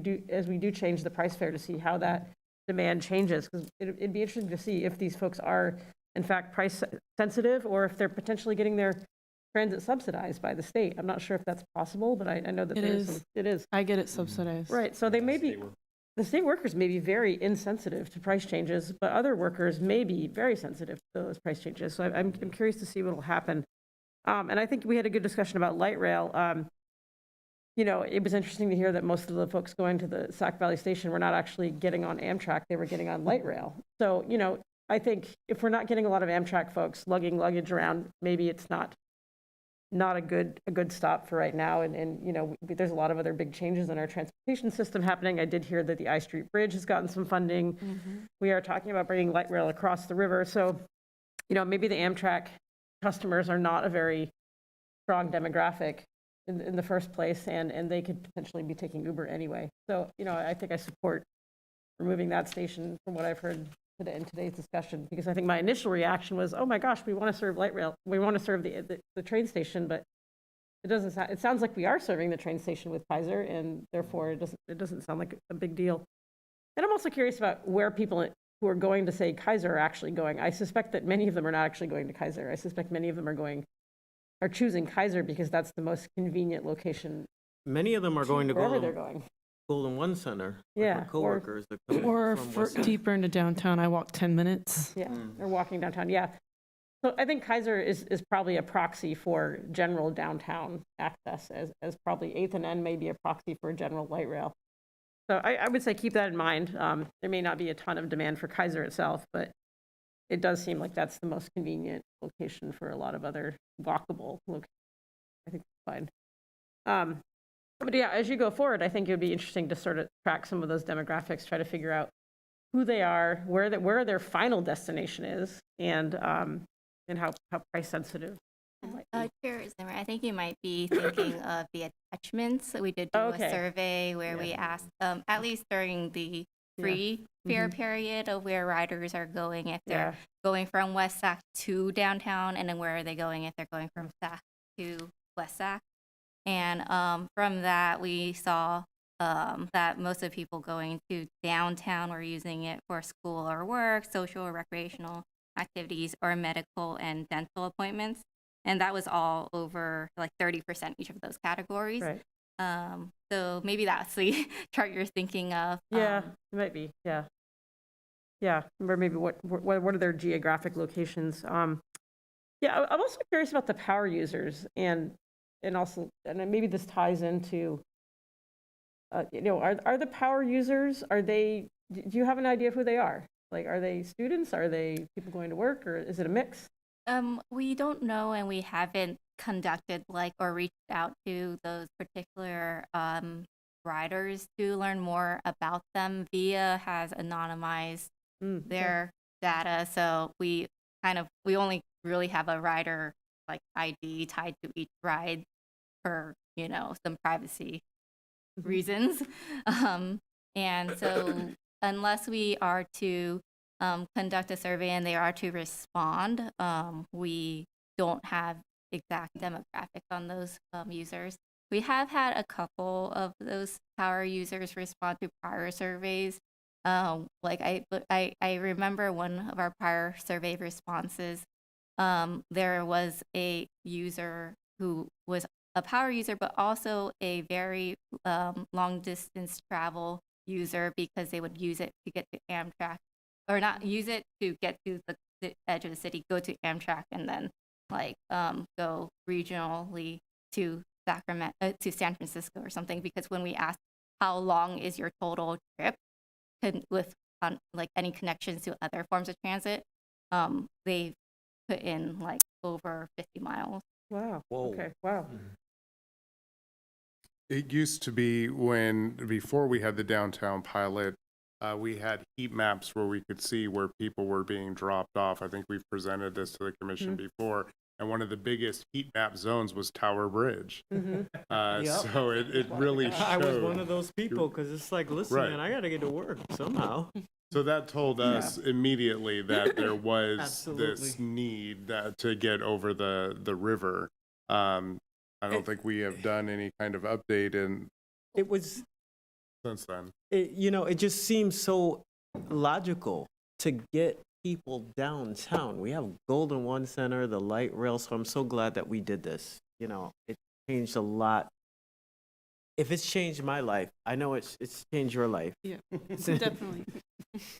do change the price fare to see how that demand changes, because it'd be interesting to see if these folks are in fact price sensitive or if they're potentially getting their transit subsidized by the state. I'm not sure if that's possible, but I know that It it is. I get it subsidized. Right, so they may be, the state workers may be very insensitive to price changes, but other workers may be very sensitive to those price changes. So I'm curious to see what will happen. And I think we had a good discussion about light rail. It was interesting to hear that most of the folks going to the Sac Valley Station were not actually getting on Amtrak, they were getting on light rail. So, I think if we're not getting a lot of Amtrak folks lugging luggage around, maybe it's not a good stop for right now. And there's a lot of other big changes in our transportation system happening. I did hear that the I Street Bridge has gotten some funding. We are talking about bringing light rail across the river. So, maybe the Amtrak customers are not a very strong demographic in the first place, and they could potentially be taking Uber anyway. So, I think I support removing that station from what I've heard in today's discussion, because I think my initial reaction was, oh my gosh, we want to serve light rail, we want to serve the train station, but it sounds like we are serving the train station with Kaiser, and therefore it doesn't sound like a big deal. And I'm also curious about where people who are going to say Kaiser are actually going. I suspect that many of them are not actually going to Kaiser. I suspect many of them are choosing Kaiser because that's the most convenient location Many of them are going to wherever they're going. Golden One Center. Yeah, Our coworkers that come Or from for West Side. deeper into downtown, I walk 10 minutes. Yeah, they're walking downtown, yeah. So I think Kaiser is probably a proxy for general downtown access, as probably 8th and N may be a proxy for general light rail. So I would say keep that in mind. There may not be a ton of demand for Kaiser itself, but it does seem like that's the most convenient location for a lot of other walkable locations. I think that's fine. But yeah, as you go forward, I think it would be interesting to sort of track some of those demographics, try to figure out who they are, where their final destination is, and how price sensitive it might be. Chair Zimmer, I think you might be thinking of the attachments. We did do Okay. a survey where we asked, at least during the free fare period, of where riders are going, if they're going from West Sac to downtown, and then where are they going if they're going from Sac to West Sac. And from that, we saw that most of the people going to downtown were using it for school or work, social or recreational activities, or medical and dental appointments. And that was all over like 30% each of those categories. Right. So maybe that's the chart you're thinking of. Yeah, it might be. Yeah. Yeah. Or maybe what are their geographic locations? Yeah, I'm also curious about the power users, and also, and maybe this ties into, are the power users, do you have an idea of who they are? Like, are they students? Are they people going to work, or is it a mix? We don't know, and we haven't conducted or reached out to those particular riders to learn more about them. VIA has anonymized their data, so we only really have a rider ID tied to each ride for some privacy reasons. And so unless we are to conduct a survey and they are to respond, we don't have exact demographics on those users. We have had a couple of those power users respond to prior surveys. I remember one of our prior survey responses, there was a user who was a power user, but also a very long distance travel user because they would use it to get to Amtrak, or not use it to get to the edge of the city, go to Amtrak, and then go regionally to Sacramento, to San Francisco or something. Because when we asked how long is your total trip, with any connections to other forms of transit, they put in over 50 miles. Wow. Whoa. Okay, wow. It used to be before we had the downtown pilot, we had heat maps where we could see where people were being dropped off. I think we've presented this to the commission before. And one of the biggest heat map zones was Tower Bridge. So it really showed. I was one of those people because it's like, listen, Right. man, I got to get to work somehow. So that told us immediately that there was Absolutely. this need to get over the river. I don't think we have done any kind of update since then. It just seems so logical to get people downtown. We have Golden One Center, the light rail, so I'm so glad that we did this. It changed a lot. If it's changed my life, I know it's changed your life. Yeah, definitely.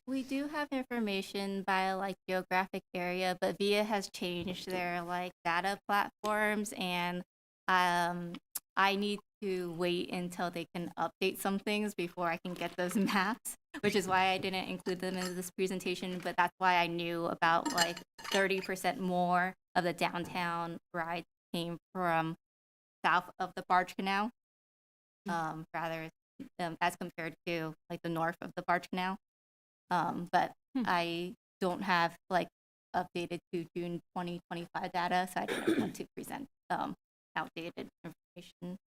We do have information by geographic area, but VIA has changed their data platforms, and I need to wait until they can update some things before I can get those maps, which is why I didn't include them in this presentation. But that's why I knew about 30% more of the downtown rides came from south of the Barge Canal, rather as compared to the north of the Barge Canal. But I don't have updated to June 2025 data, so I didn't want to present outdated information.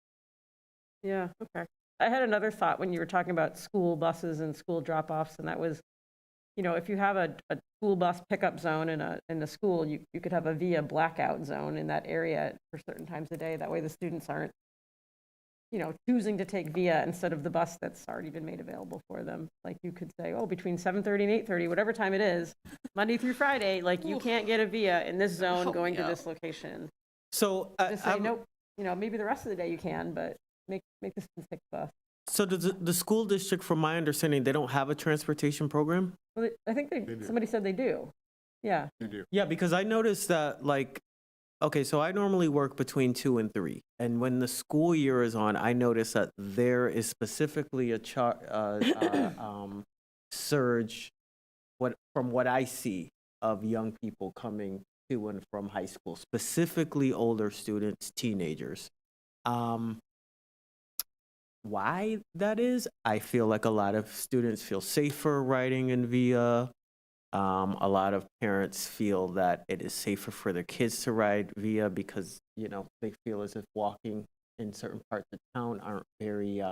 Yeah, okay. I had another thought when you were talking about school buses and school drop-offs, and that was, if you have a school bus pickup zone in a school, you could have a VIA blackout zone in that area for certain times of day. That way the students aren't, choosing to take VIA instead of the bus that's already been made available for them. You could say, between 7:30 and 8:30, whatever time it is, Monday through Friday, you can't get a VIA in this zone going to this location. So Just say, nope, maybe the rest of the day you can, but make the students take the bus. So does the school district, from my understanding, they don't have a transportation program? Well, I think do. somebody said they do. Yeah. They do. Yeah, because I noticed that okay, so I normally work between 2 and 3. And when the school year is on, I notice that there is specifically a surge from what I see of young people coming to and from high school, specifically older students, teenagers. Why that is, I feel like a lot of students feel safer riding in VIA. A lot of parents feel that it is safer for their kids to ride VIA because, they feel as if walking in certain parts of town aren't very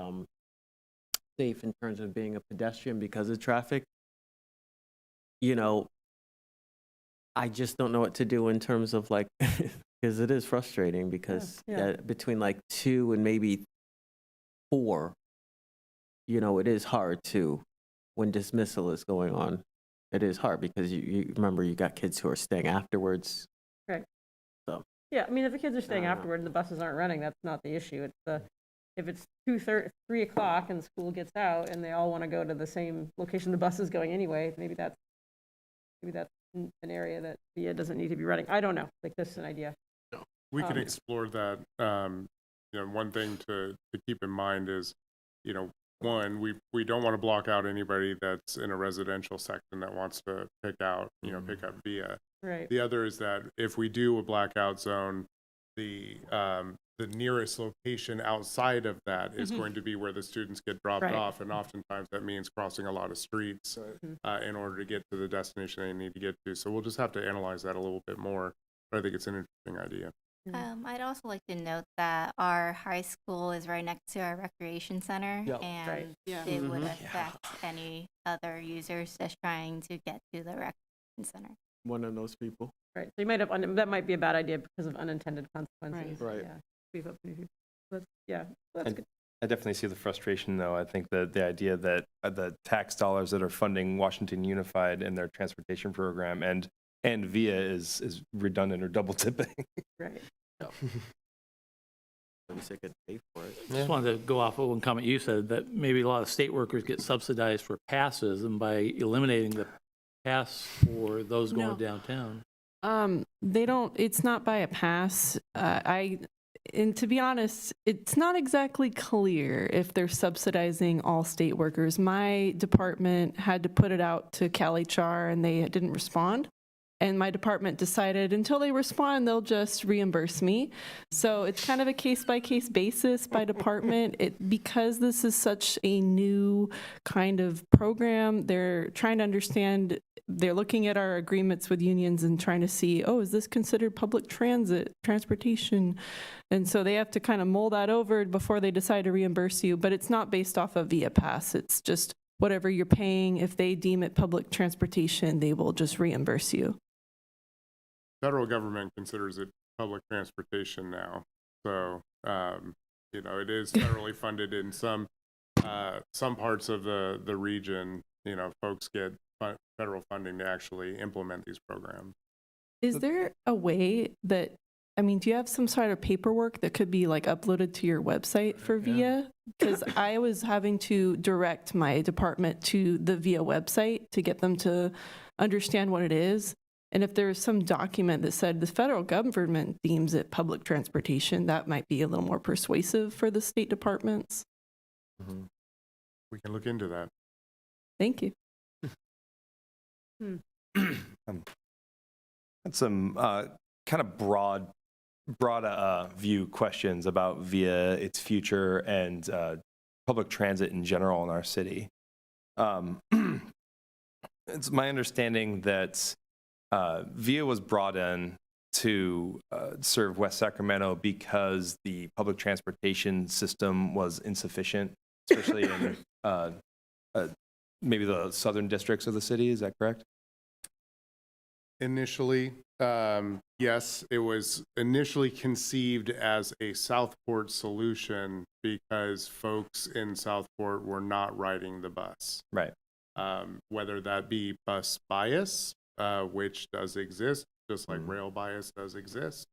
safe in terms of being a pedestrian because of traffic. I just don't know what to do in terms of because it is frustrating because between 2 and maybe 4, it is hard when dismissal is going on. It is hard because you remember you got kids who are staying afterwards. Right. So. Yeah, I mean, if the kids are staying afterward and the buses aren't running, that's not the issue. It's if it's 3 o'clock and school gets out and they all want to go to the same location the bus is going anyway, maybe that's an area that VIA doesn't need to be running. I don't know. This is an idea. We can explore that. One thing to keep in mind is, one, we don't want to block out anybody that's in a residential section that wants to pick up VIA. Right. The other is that if we do a blackout zone, the nearest location outside of that is going to be where the students get dropped off, and oftentimes that means crossing a lot of streets in order to get to the destination they need to get to. So we'll just have to analyze that a little bit more, but I think it's an interesting idea. I'd also like to note that our high school is right next to our recreation center, and it would affect any other users just trying to get to the recreation center. One of those people. Right. So you might have, that might be a bad idea because of unintended consequences. Right. Yeah. That's good. I definitely see the frustration, though. I think that the idea that the tax dollars that are funding Washington Unified and their transportation program and VIA is redundant or double tipping. Right. least they could pay for it. Just wanted to go off of one comment you said, that maybe a lot of state workers get subsidized for passes, and by eliminating the pass for those going No. downtown. They don't, it's not by a pass. And to be honest, it's not exactly clear if they're subsidizing all state workers. My department had to put it out to CalHR and they didn't respond. And my department decided until they respond, they'll just reimburse me. So it's kind of a case-by-case basis by department. Because this is such a new kind of program, they're trying to understand, they're looking at our agreements with unions and trying to see, oh, is this considered public transportation? And so they have to kind of mull that over before they decide to reimburse you. But it's not based off of Via Pass. It's just whatever you're paying. If they deem it public transportation, they will just reimburse you. Federal government considers it public transportation now. So, it is federally funded in some parts of the region. Folks get federal funding to actually implement these programs. Is there a way that, do you have some sort of paperwork that could be like uploaded to your website for VIA? Because I was having to direct my department to the VIA website to get them to understand what it is. And if there's some document that said the federal government deems it public transportation, that might be a little more persuasive for the state departments. We can look into that. Thank you. That's some kind of broad view questions about VIA, its future, and public transit in general in our city. It's my understanding that VIA was brought in to serve West Sacramento because the public transportation system was insufficient, especially in maybe the southern districts of the city. Is that correct? Initially, yes, it was initially conceived as a Southport solution because folks in Southport were not riding the bus. Right. Whether that be bus bias, which does exist, just like rail bias does exist.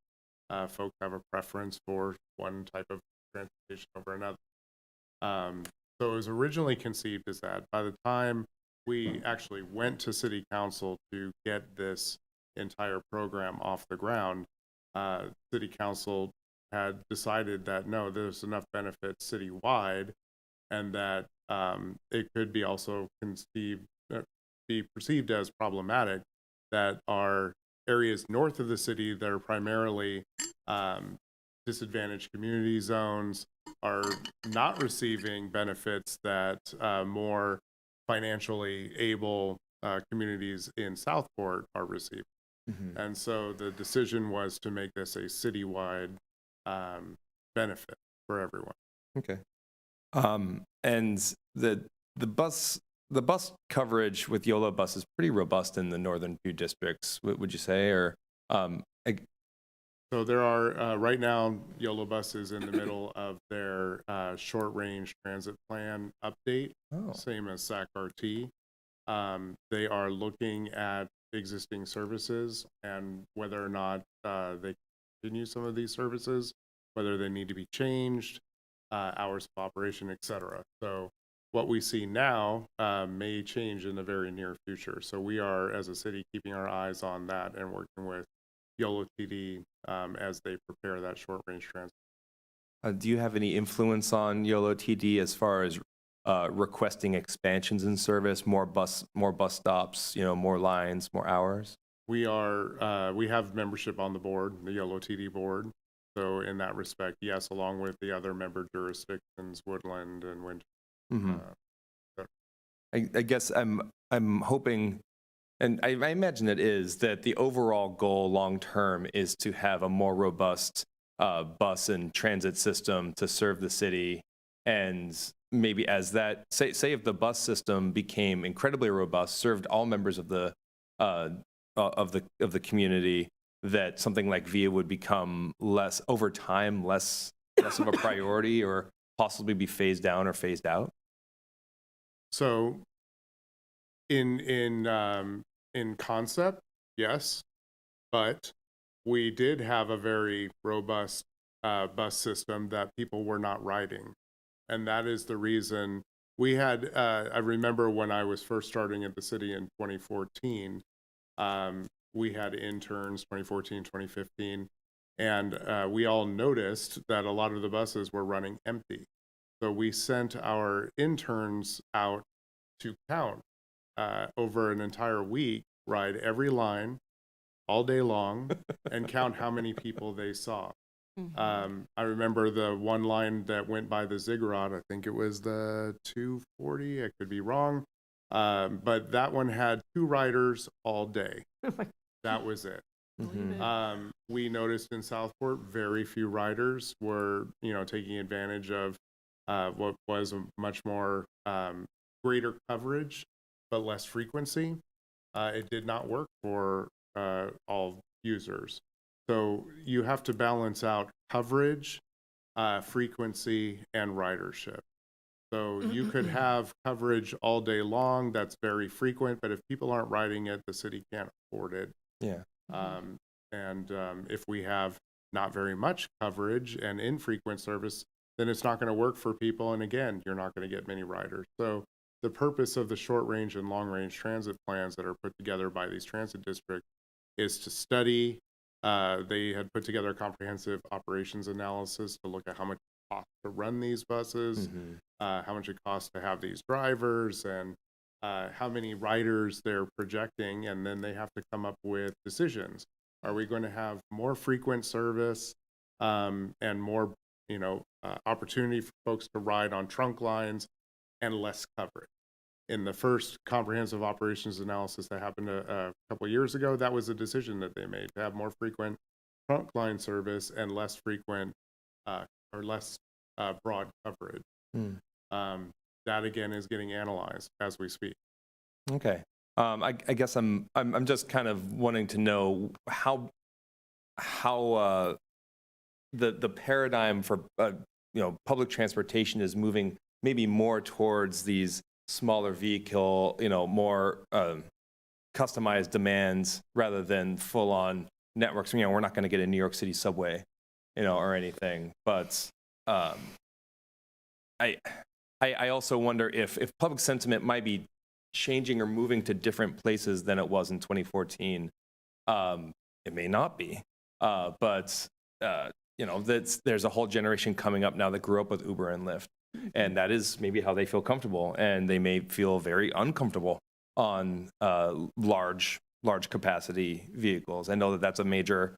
Folks have a preference for one type of transportation over another. So it was originally conceived as that. By the time we actually went to city council to get this entire program off the ground, city council had decided that no, there's enough benefits citywide, and that it could be also be perceived as problematic that are areas north of the city that are primarily disadvantaged community zones are not receiving benefits that more financially able communities in Southport are receiving. And so the decision was to make this a citywide benefit for everyone. Okay. And the bus coverage with YOLO bus is pretty robust in the northern few districts, would you say? Or so there are right now YOLO buses in the middle of their short range transit plan update, same as SAC-RT. They are looking at existing services and whether or not they continue some of these services, whether they need to be changed, hours of operation, etc. So what we see now may change in the very near future. So we are, as a city, keeping our eyes on that and working with YOLO TD as they prepare that short range transit. do you have any influence on YOLO TD as far as requesting expansions in service, more bus stops, more lines, more hours? We have membership on the board, the YOLO TD board. So in that respect, yes, along with the other member jurisdictions, Woodland and Winter. I guess I'm hoping, and I imagine it is, that the overall goal long term is to have a more robust bus and transit system to serve the city. And maybe as that, say if the bus system became incredibly robust, served all members of the community, that something like VIA would become less over time, less of a priority, or possibly be phased down or phased out. So in concept, yes, but we did have a very robust bus system that people were not riding. And that is the reason we had, I remember when I was first starting at the city in 2014, we had interns 2014, 2015, and we all noticed that a lot of the buses were running empty. So we sent our interns out to count over an entire week, ride every line all day long, and count how many people they saw. I remember the one line that went by the ziggurat, I think it was the 240, I could be wrong, but that one had 2 riders all day. That was it. We noticed in Southport, very few riders were, taking advantage of what was a much more greater coverage, but less frequency. It did not work for all users. So you have to balance out coverage, frequency, and ridership. So you could have coverage all day long that's very frequent, but if people aren't riding it, the city can't afford it. Yeah. If we have not very much coverage and infrequent service, then it's not going to work for people. And again, you're not going to get many riders. So the purpose of the short range and long range transit plans that are put together by these transit districts is to study. They had put together a comprehensive operations analysis to look at how much it costs to run these buses, how much it costs to have these drivers, and how many riders they're projecting. And then they have to come up with decisions. Are we going to have more frequent service and more, opportunity for folks to ride on trunk lines and less coverage? In the first comprehensive operations analysis that happened a couple of years ago, that was a decision that they made, to have more frequent trunk line service and less frequent or less broad coverage. That again is getting analyzed as we speak. Okay. I guess I'm just kind of wanting to know how the paradigm for public transportation is moving maybe more towards these smaller vehicle, more customized demands rather than full on networks. We're not going to get a New York City subway, or anything. But I also wonder if public sentiment might be changing or moving to different places than it was in 2014. It may not be, but there's a whole generation coming up now that grew up with Uber and Lyft, and that is maybe how they feel comfortable, and they may feel very uncomfortable on large capacity vehicles. I know that that's a major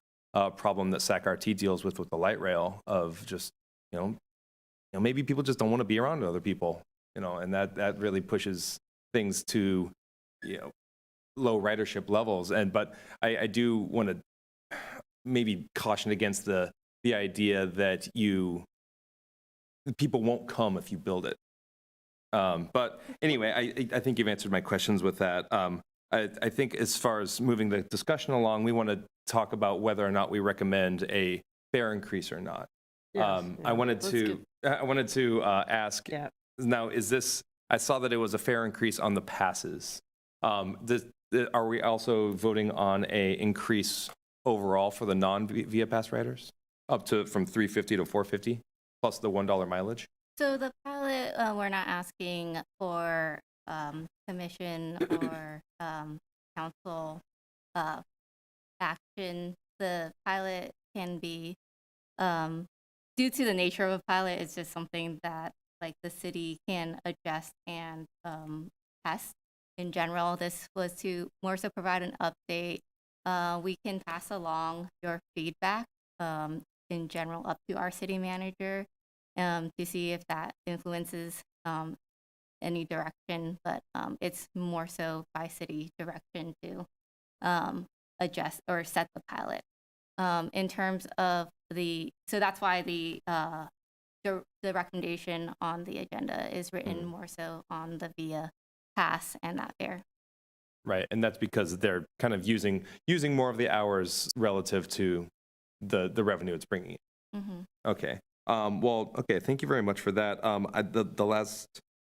problem that SAC-RT deals with the light rail, of just maybe people just don't want to be around other people, and that really pushes things to low ridership levels. But I do want to maybe caution against the idea that people won't come if you build it. But anyway, I think you've answered my questions with that. I think as far as moving the discussion along, we want to talk about whether or not we recommend a fare increase or not. I wanted to ask, now, is this, I saw that it was a fare increase on the passes. Are we also voting on a increase overall for the non-Via Pass riders, up to from $3.50 to $4.50 plus the $1 mileage? So the pilot, we're not asking for commission or council action. The pilot can be, due to the nature of a pilot, it's just something that the city can adjust and test. In general, this was to more so provide an update. We can pass along your feedback in general up to our city manager to see if that influences any direction, but it's more so by city direction to adjust or set the pilot. In terms of so that's why the recommendation on the agenda is written more so on the Via Pass and that fare. Right, and that's because they're kind of using more of the hours relative to the revenue it's bringing in. Okay. Okay, thank you very much for that. The last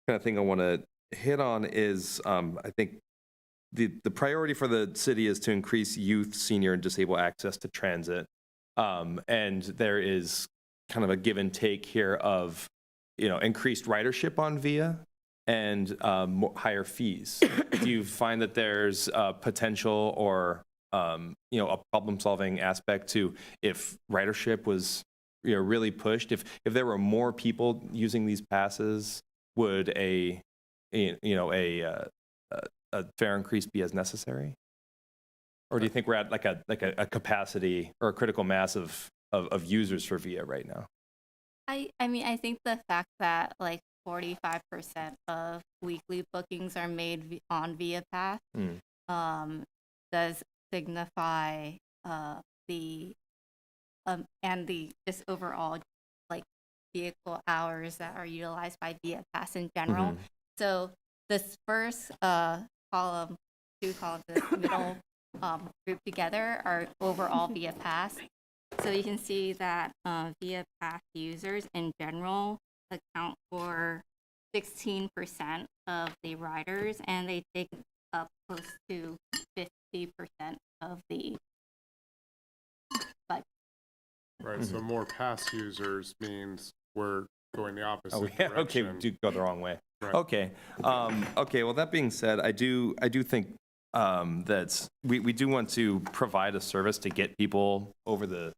kind of thing I want to hit on is I think the priority for the city is to increase youth, senior, and disabled access to transit. And there is kind of a give and take here of, increased ridership on VIA and higher fees. Do you find that there's potential or, a problem-solving aspect to if ridership was, really pushed? If there were more people using these passes, would a fare increase be as necessary? Or do you think we're at like a capacity or a critical mass of users for VIA right now? I mean, I think the fact that like 45% of weekly bookings are made on Via Pass does signify the and the just overall like vehicle hours that are utilized by Via Pass in general. So this first column, two columns, the middle group together are overall Via Pass. So you can see that Via Pass users in general account for 16% of the riders, and they take up close to 50% of the budget. Right, so more pass users means we're going the opposite Oh, yeah, okay, direction. we do go the wrong way. Right. Okay, well, that being said, I do think that we do want to provide a service to get people over the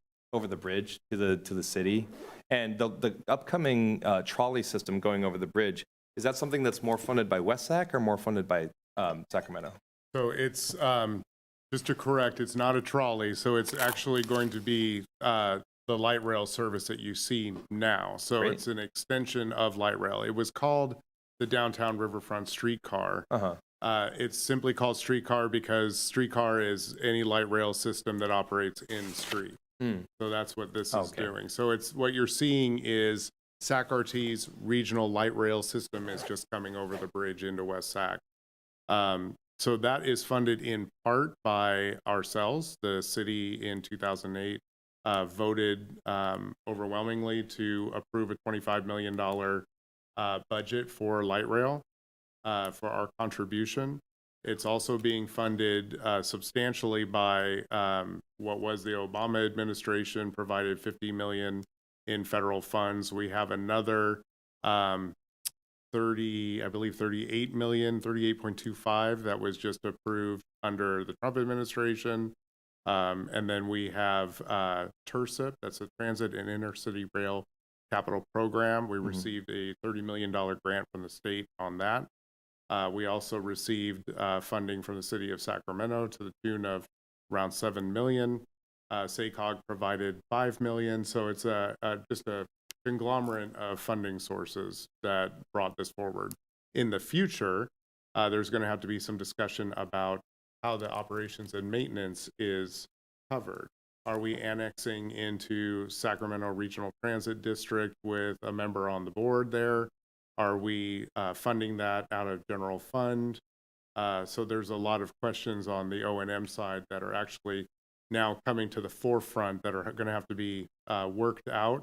bridge to the city. And the upcoming trolley system going over the bridge, is that something that's more funded by WestSac or more funded by Sacramento? So it's, just to correct, it's not a trolley, so it's actually going to be the light rail service that you see now. So Great. it's an extension of light rail. It was called the Downtown Riverfront Streetcar. It's simply called streetcar because streetcar is any light rail system that operates in street. So that's what this is doing. So it's what you're seeing is SAC-RT's regional light rail system is just coming over the bridge into West Sac. So that is funded in part by ourselves. The city in 2008 voted overwhelmingly to approve a $25 million budget for light rail for our contribution. It's also being funded substantially by what was the Obama administration provided $50 million in federal funds. We have another 38 million, 38.25 that was just approved under the Trump administration. And then we have TIRSIP, that's a Transit and Intercity Rail Capital Program. We received a $30 million grant from the state on that. We also received funding from the city of Sacramento to the tune of around $7 million. SACOG provided $5 million. So it's just a conglomerate of funding sources that brought this forward. In the future, there's going to have to be some discussion about how the operations and maintenance is covered. Are we annexing into Sacramento Regional Transit District with a member on the board there? Are we funding that out of general fund? So there's a lot of questions on the O&M side that are actually now coming to the forefront that are going to have to be worked out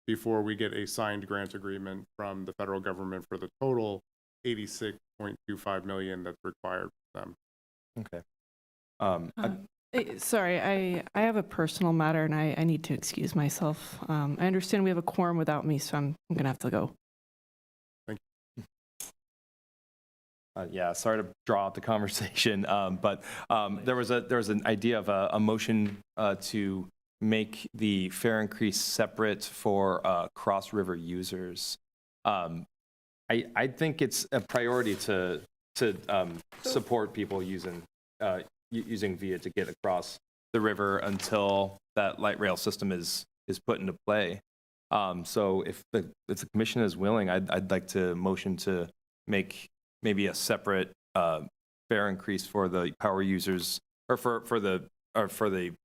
before we get a signed grant agreement from the federal government for the total $86.25 million that's required for them. Okay. Sorry, I have a personal matter and I need to excuse myself. I understand we have a quorum without me, so I'm going to have to go. Yeah, sorry to draw out the conversation, but there was an idea of a motion to make the fare increase separate for cross river users. I think it's a priority to support people using VIA to get across the river until that light rail system is put into play. So if the commission is willing, I'd like to motion to make maybe a separate fare increase for the power users or for the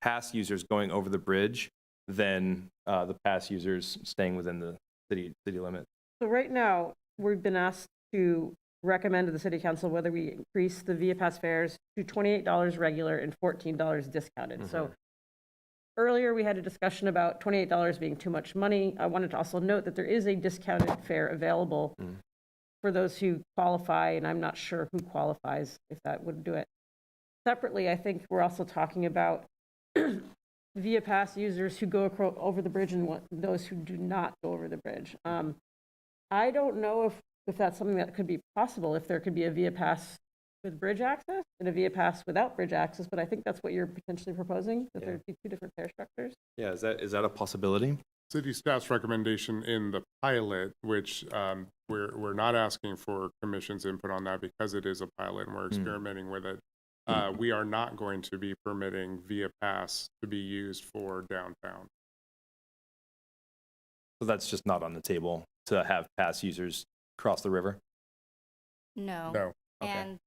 pass users going over the bridge than the pass users staying within the city limit. So right now, we've been asked to recommend to the city council whether we increase the Via Pass fares to $28 regular and $14 discounted. So earlier we had a discussion about $28 being too much money. I wanted to also note that there is a discounted fare available for those who qualify, and I'm not sure who qualifies if that would do it. Separately, I think we're also talking about Via Pass users who go over the bridge and those who do not go over the bridge. I don't know if that's something that could be possible, if there could be a Via Pass with bridge access and a Via Pass without bridge access, but I think that's what you're potentially proposing, that there'd be two different fare structures. Yeah, is that a possibility? City staff's recommendation in the pilot, which we're not asking for commission's input on that because it is a pilot and we're experimenting with it. We are not going to be permitting Via Pass to be used for downtown. So that's just not on the table to have pass users cross the river? No. No. And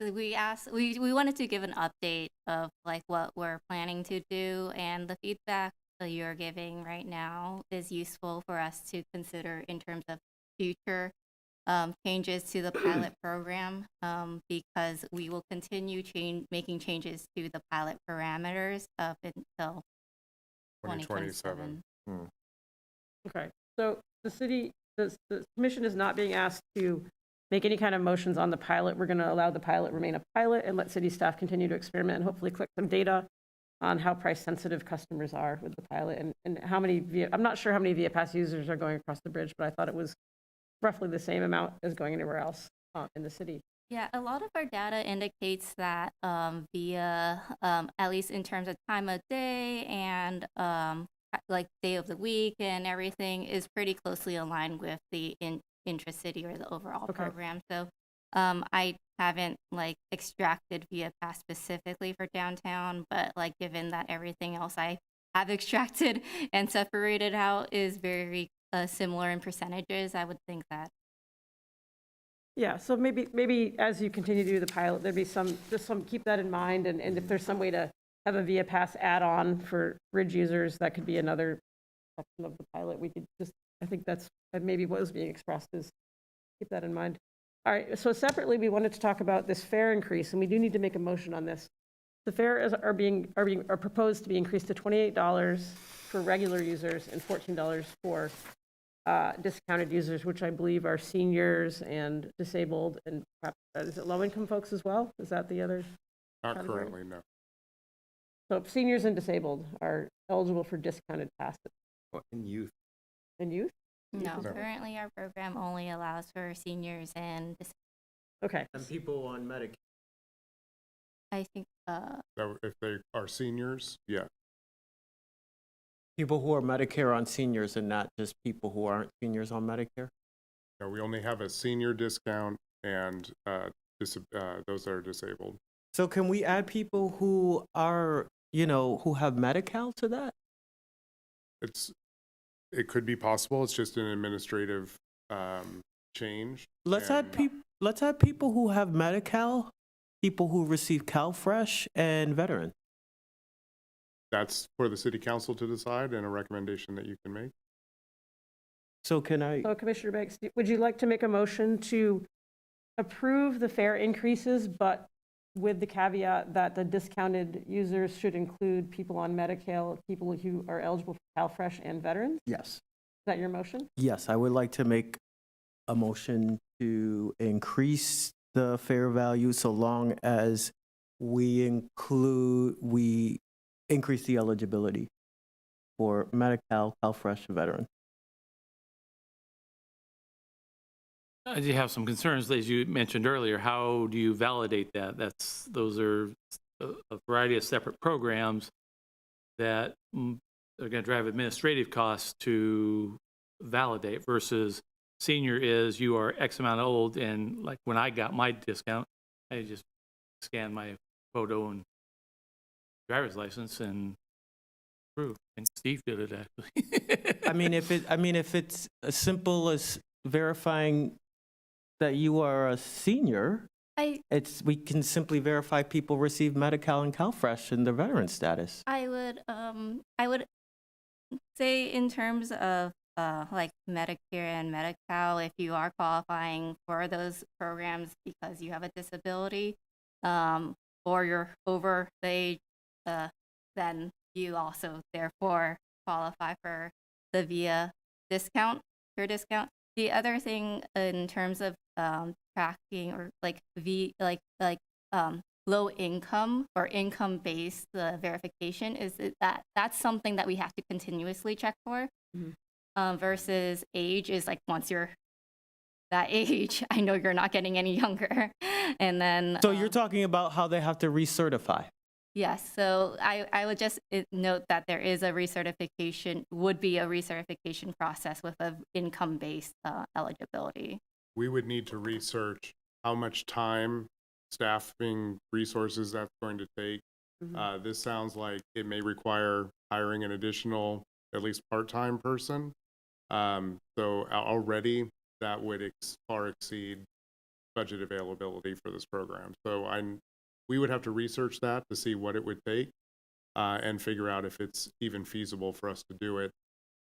so we wanted to give an update of like what we're planning to do, and the feedback that you're giving right now is useful for us to consider in terms of future changes to the pilot program, because we will continue making changes to the pilot parameters up until 2027. Okay, so the commission is not being asked to make any kind of motions on the pilot. We're going to allow the pilot remain a pilot and let city staff continue to experiment and hopefully collect some data on how price sensitive customers are with the pilot and how many I'm not sure how many Via Pass users are going across the bridge, but I thought it was roughly the same amount as going anywhere else in the city. Yeah, a lot of our data indicates that via, at least in terms of time of day and like day of the week and everything, is pretty closely aligned with the intracity or the overall program. So I haven't like extracted Via Pass specifically for downtown, but like given that everything else I have extracted and separated out is very similar in percentages, I would think that. Yeah, so maybe as you continue to do the pilot, there'd be keep that in mind, and if there's some way to have a Via Pass add-on for bridge users, that could be another section of the pilot. We could I think that's maybe what was being expressed, is keep that in mind. All right, so separately, we wanted to talk about this fare increase, and we do need to make a motion on this. The fares are proposed to be increased to $28 for regular users and $14 for discounted users, which I believe are seniors and disabled, and perhaps, is it low-income folks as well? Is that the other? Not category? currently, no. So seniors and disabled are eligible for discounted passes. In youth. And youth? No, No. currently our program only allows for seniors and Okay. And people on Medicare. I think So if they are seniors, yeah. People who are Medicare on seniors and not just people who aren't seniors on Medicare? No, we only have a senior discount and those that are disabled. So can we add people who are, who have Medi-Cal to that? It could be possible. It's just an administrative change. Let's and- add people who have Medi-Cal, people who receive CalFresh, and veterans. That's for the city council to decide and a recommendation that you can make. So can I? So Commissioner Banks, would you like to make a motion to approve the fare increases, but with the caveat that the discounted users should include people on Medi-Cal, people who are eligible for CalFresh, and veterans? Yes. Is that your motion? Yes, I would like to make a motion to increase the fare value so long as we increase the eligibility for Medi-Cal, CalFresh, and veteran. I do have some concerns, as you mentioned earlier. How do you validate that? Those are a variety of separate programs that are going to drive administrative costs to validate versus senior is you are X amount old, and like when I got my discount, I just scanned my photo and driver's license and proof. And Steve did it actually. I mean, if it's as simple as verifying that you are a senior, we can simply verify people receive Medi-Cal and CalFresh in their veteran status. I would say in terms of like Medicare and Medi-Cal, if you are qualifying for those programs because you have a disability, or you're over the age, then you also therefore qualify for the VIA discount, your discount. The other thing in terms of tracking or like low income or income-based verification is that's something that we have to continuously check for. Versus age is like once you're that age, I know you're not getting any younger. And then So you're talking about how they have to recertify. yes, so I would just note that there is would be a recertification process with a income-based eligibility. We would need to research how much time, staffing, resources that's going to take. This sounds like it may require hiring an additional, at least part-time person. So already that would far exceed budget availability for this program. So we would have to research that to see what it would take and figure out if it's even feasible for us to do it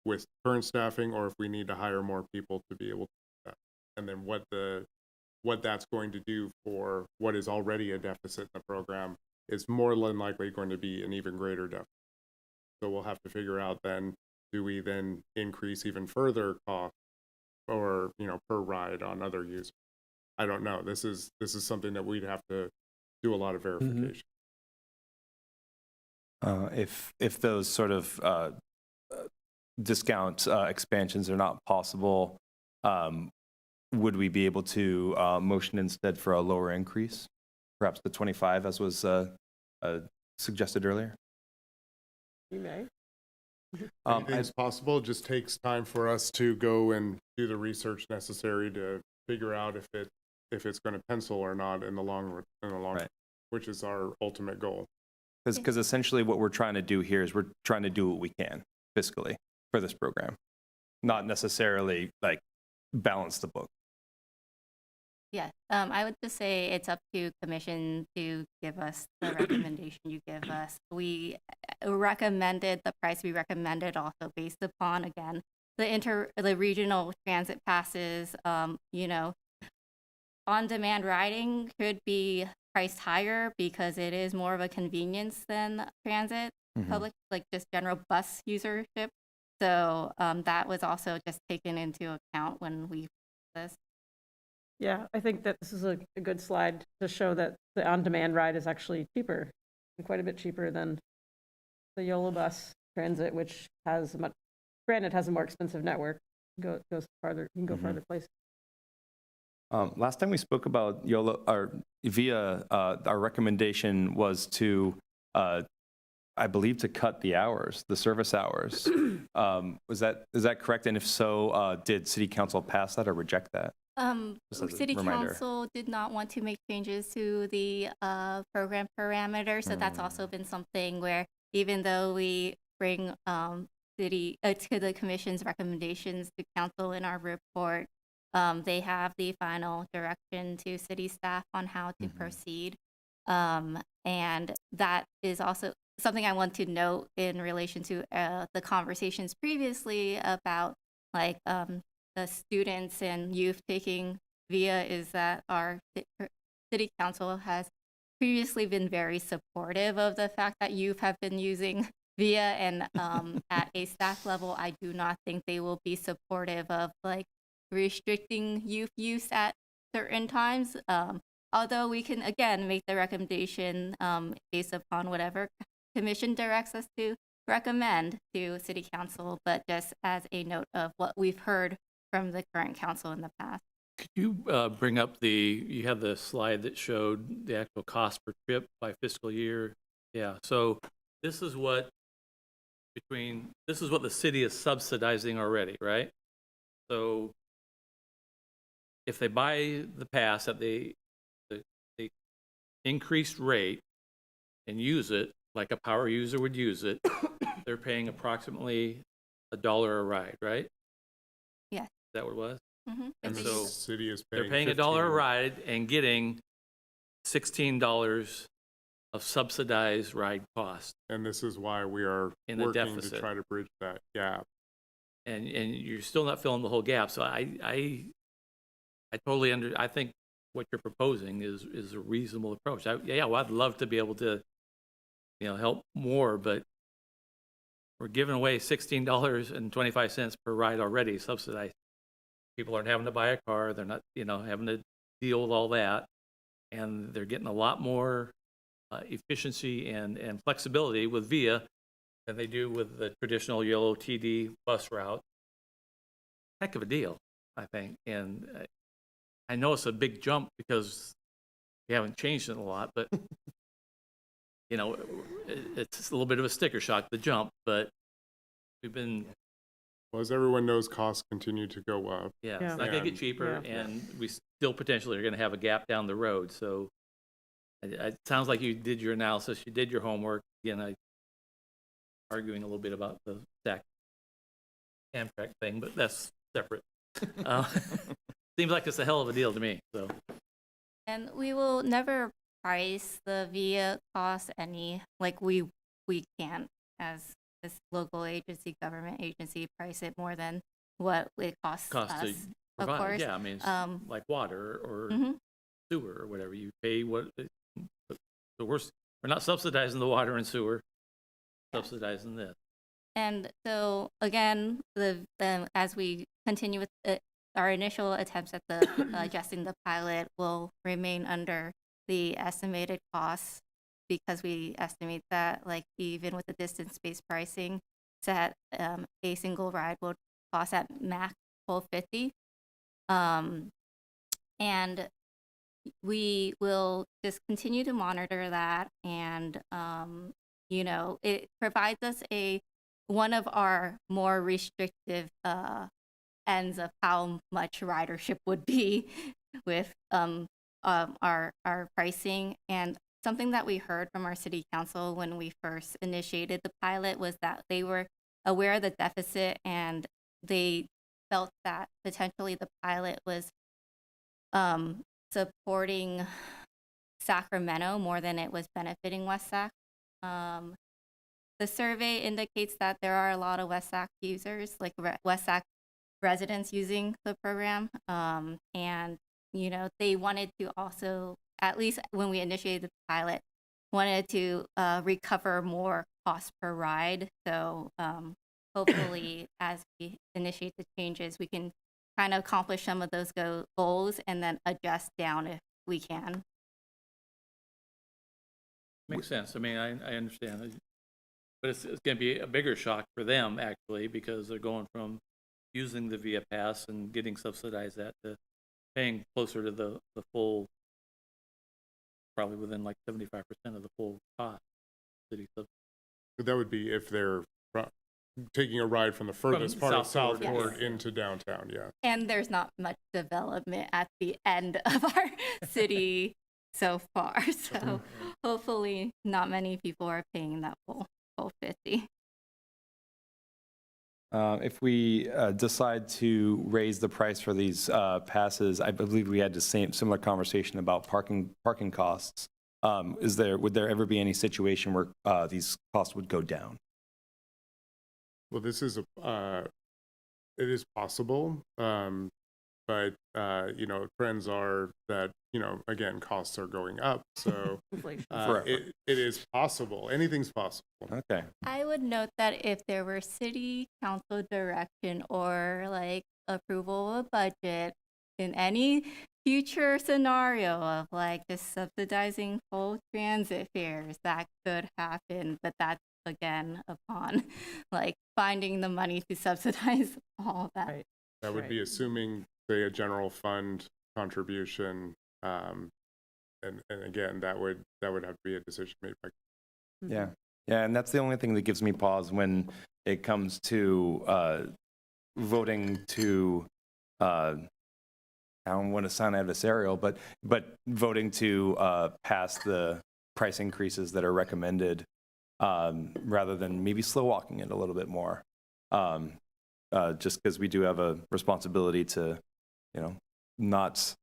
with current staffing or if we need to hire more people to be able to do that. And then what that's going to do for what is already a deficit in the program is more than likely going to be an even greater deficit. So we'll have to figure out then, do we then increase even further cost or, per ride on other users? I don't know. This is something that we'd have to do a lot of verification. If those sort of discount expansions are not possible, would we be able to motion instead for a lower increase, perhaps the 25 as was suggested earlier? You may. Anything's possible. It just takes time for us to go and do the research necessary to figure out if it's going to pencil or not in the long run, which is our ultimate goal. Because essentially what we're trying to do here is we're trying to do what we can fiscally for this program, not necessarily like balance the book. Yes, I would just say it's up to commission to give us the recommendation you give us. We recommended the price we recommended also based upon, again, the regional transit passes. On-demand riding could be priced higher because it is more of a convenience than transit, public, like just general bus usership. So that was also just taken into account when we this. Yeah, I think that this is a good slide to show that the on-demand ride is actually cheaper, and quite a bit cheaper than the YOLO bus transit, which has has a more expensive network. Goes farther, you can go farther places. Last time we spoke about YOLO or VIA, our recommendation was to, I believe, to cut the hours, the service hours. Is that correct? And if so, did City Council pass that or reject that? City Council did not want to make changes to the program parameters, so that's also been something where even though we bring to the Commission's recommendations to Council in our report, they have the final direction to city staff on how to proceed. And that is also something I want to note in relation to the conversations previously about like the students and youth taking VIA, is that our city council has previously been very supportive of the fact that youth have been using VIA, and at a staff level, I do not think they will be supportive of like restricting youth use at certain times. Although we can again make the recommendation based upon whatever commission directs us to recommend to city council, but just as a note of what we've heard from the current council in the past. Could you bring up you had the slide that showed the actual cost per trip by fiscal year? Yeah, so this is what the city is subsidizing already, right? So if they buy the pass at the increased rate and use it like a power user would use it, they're paying approximately $1 a ride, right? Yes. Is that what it was? Mm-hmm. And the so city is they're paying $1 a ride and getting $16 of subsidized ride cost. And this is why we are In the working deficit. to try to bridge that gap. And you're still not filling the whole gap. So I totally I think what you're proposing is a reasonable approach. Well, I'd love to be able to, help more, but we're giving away $16.25 per ride already subsidized. People aren't having to buy a car. They're not, having to deal with all that. And they're getting a lot more efficiency and flexibility with VIA than they do with the traditional yellow TD bus route. Heck of a deal, I think. And I know it's a big jump because we haven't changed it a lot, but you know, it's a little bit of a sticker shock, the jump, but we've been, Well, as everyone knows, costs continue to go up. yeah, Yeah. it's not gonna get And- cheaper, Yeah. and we still potentially are gonna have a gap down the road, so it sounds like you did your analysis, you did your homework. Again, I arguing a little bit about the stack Amtrak thing, but that's separate. Seems like it's a hell of a deal to me, so. And we will never price the VIA cost any, like we can't as this local agency, government agency, price it more than what it costs Cost to us. Of provide, course. yeah, I mean, it's like water or Mhm. sewer or whatever, you pay what, so we're not subsidizing the water and sewer, subsidizing this. And so again, as we continue with our initial attempts at the adjusting the pilot will remain under the estimated costs because we estimate that like even with the distance-based pricing, that a single ride will cost at max $12.50. And we will just continue to monitor that, and you know, it provides us one of our more restrictive ends of how much ridership would be with our pricing. And something that we heard from our city council when we first initiated the pilot was that they were aware of the deficit and they felt that potentially the pilot was supporting Sacramento more than it was benefiting West Sac. The survey indicates that there are a lot of West Sac users, like West Sac residents using the program. And, you know, they wanted to also, at least when we initiated the pilot, wanted to recover more cost per ride. So hopefully as we initiate the changes, we can kind of accomplish some of those goals and then adjust down if we can. Makes sense. I mean, I understand it. But it's going to be a bigger shock for them, actually, because they're going from using the VIA Pass and getting subsidized that to paying closer to the full, probably within like 75% of the full cost. City sub. But that would be if they're taking a ride from the furthest part of Southport, Southport yes. into downtown, yeah. And there's not much development at the end of our city so far. So hopefully not many people are paying that full 50. If we decide to raise the price for these passes, I believe we had the similar conversation about parking costs. Would there ever be any situation where these costs would go down? Well, this is it is possible, but you know, trends are that, you know, again, costs are going up, so Inflation. it is possible. Anything's possible. Okay. I would note that if there were city council direction or like approval of a budget in any future scenario of like just subsidizing full transit fares, that could happen, but that's again upon like finding the money to subsidize all of that. Right. That would be assuming, say, a general fund contribution, and again, that would have to be a decision made by. Yeah. Yeah, and that's the only thing that gives me pause when it comes to voting to, I don't want to sound adversarial, but voting to pass the price increases that are recommended rather than maybe slow walking it a little bit more. Just because we do have a responsibility to, you know, not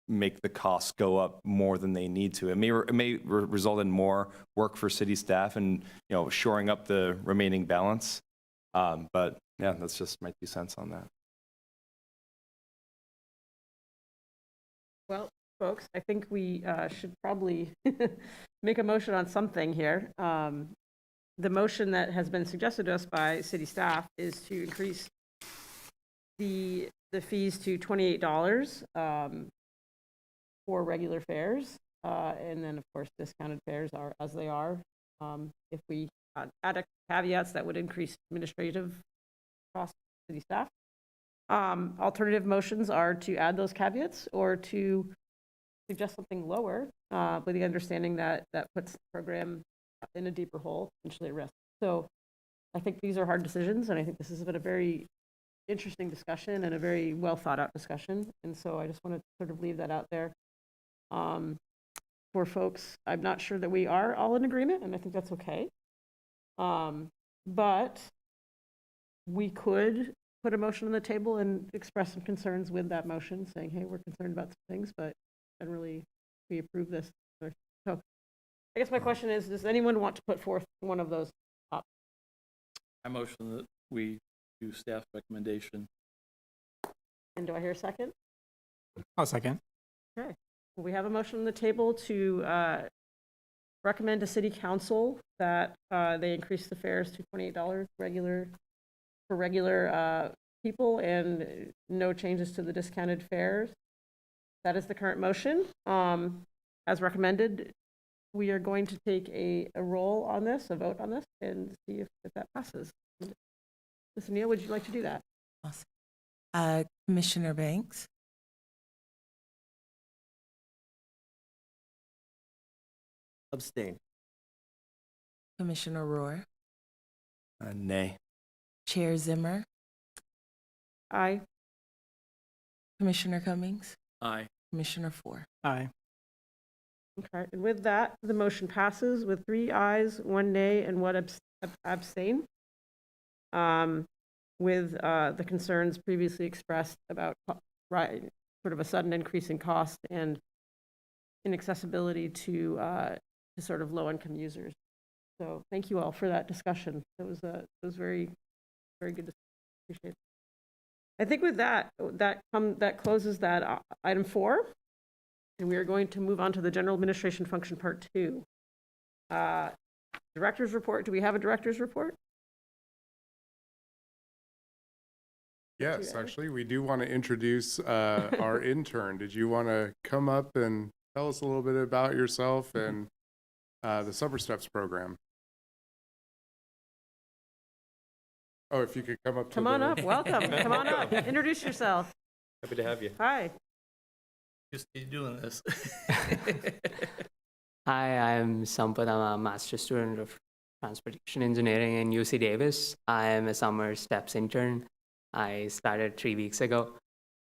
make the costs go up more than they need to. It may result in more work for city staff and, you know, shoring up the remaining balance. But yeah, that's just my 2 cents on that. Well, folks, I think we should probably make a motion on something here. The motion that has been suggested to us by city staff is to increase the fees to $28 for regular fares. And then, of course, discounted fares are as they are. If we add caveats, that would increase administrative costs to city staff. Alternative motions are to add those caveats or to suggest something lower, with the understanding that that puts the program in a deeper hole, potentially at risk. So I think these are hard decisions, and I think this has been a very interesting discussion and a very well thought out discussion. And so I just want to sort of leave that out there. For folks, I'm not sure that we are all in agreement, and I think that's okay. But we could put a motion on the table and express some concerns with that motion, saying, hey, we're concerned about some things, but generally we approve this. So I guess my question is, does anyone want to put forth one of those up? I motion that we do staff recommendation. And do I hear a second? I'll second. Okay. We have a motion on the table to recommend to City Council that they increase the fares to $28 for regular people and no changes to the discounted fares. That is the current motion. As recommended, we are going to take a roll on this, a vote on this, and see if that passes. Mr. Neal, would you like to do that? Awesome. Commissioner Banks, Abstain. Commissioner Rohr, Nay. Chair Zimmer, Aye. Commissioner Cummings, Aye. Commissioner Ford. Aye. Okay, and with that, the motion passes with 3 ayes, 1 nay, and 1 abstain. With the concerns previously expressed about sort of a sudden increase in cost and inaccessibility to sort of low-income users. So thank you all for that discussion. It was very, very good. Appreciate it. I think with that closes that item 4, and we are going to move on to the general administration function part 2. Director's report. Do we have a director's report? Yes, actually, we do want to introduce our intern. Did you want to come up and tell us a little bit about yourself and the Summer Steps program? Oh, if you could come up to Come on up. Welcome. Come on up. Introduce yourself. Happy to have you. Hi. Just keep doing this. Hi, I'm Sampath. I'm a master's student of transportation engineering in UC Davis. I am a Summer Steps intern. I started 3 weeks ago.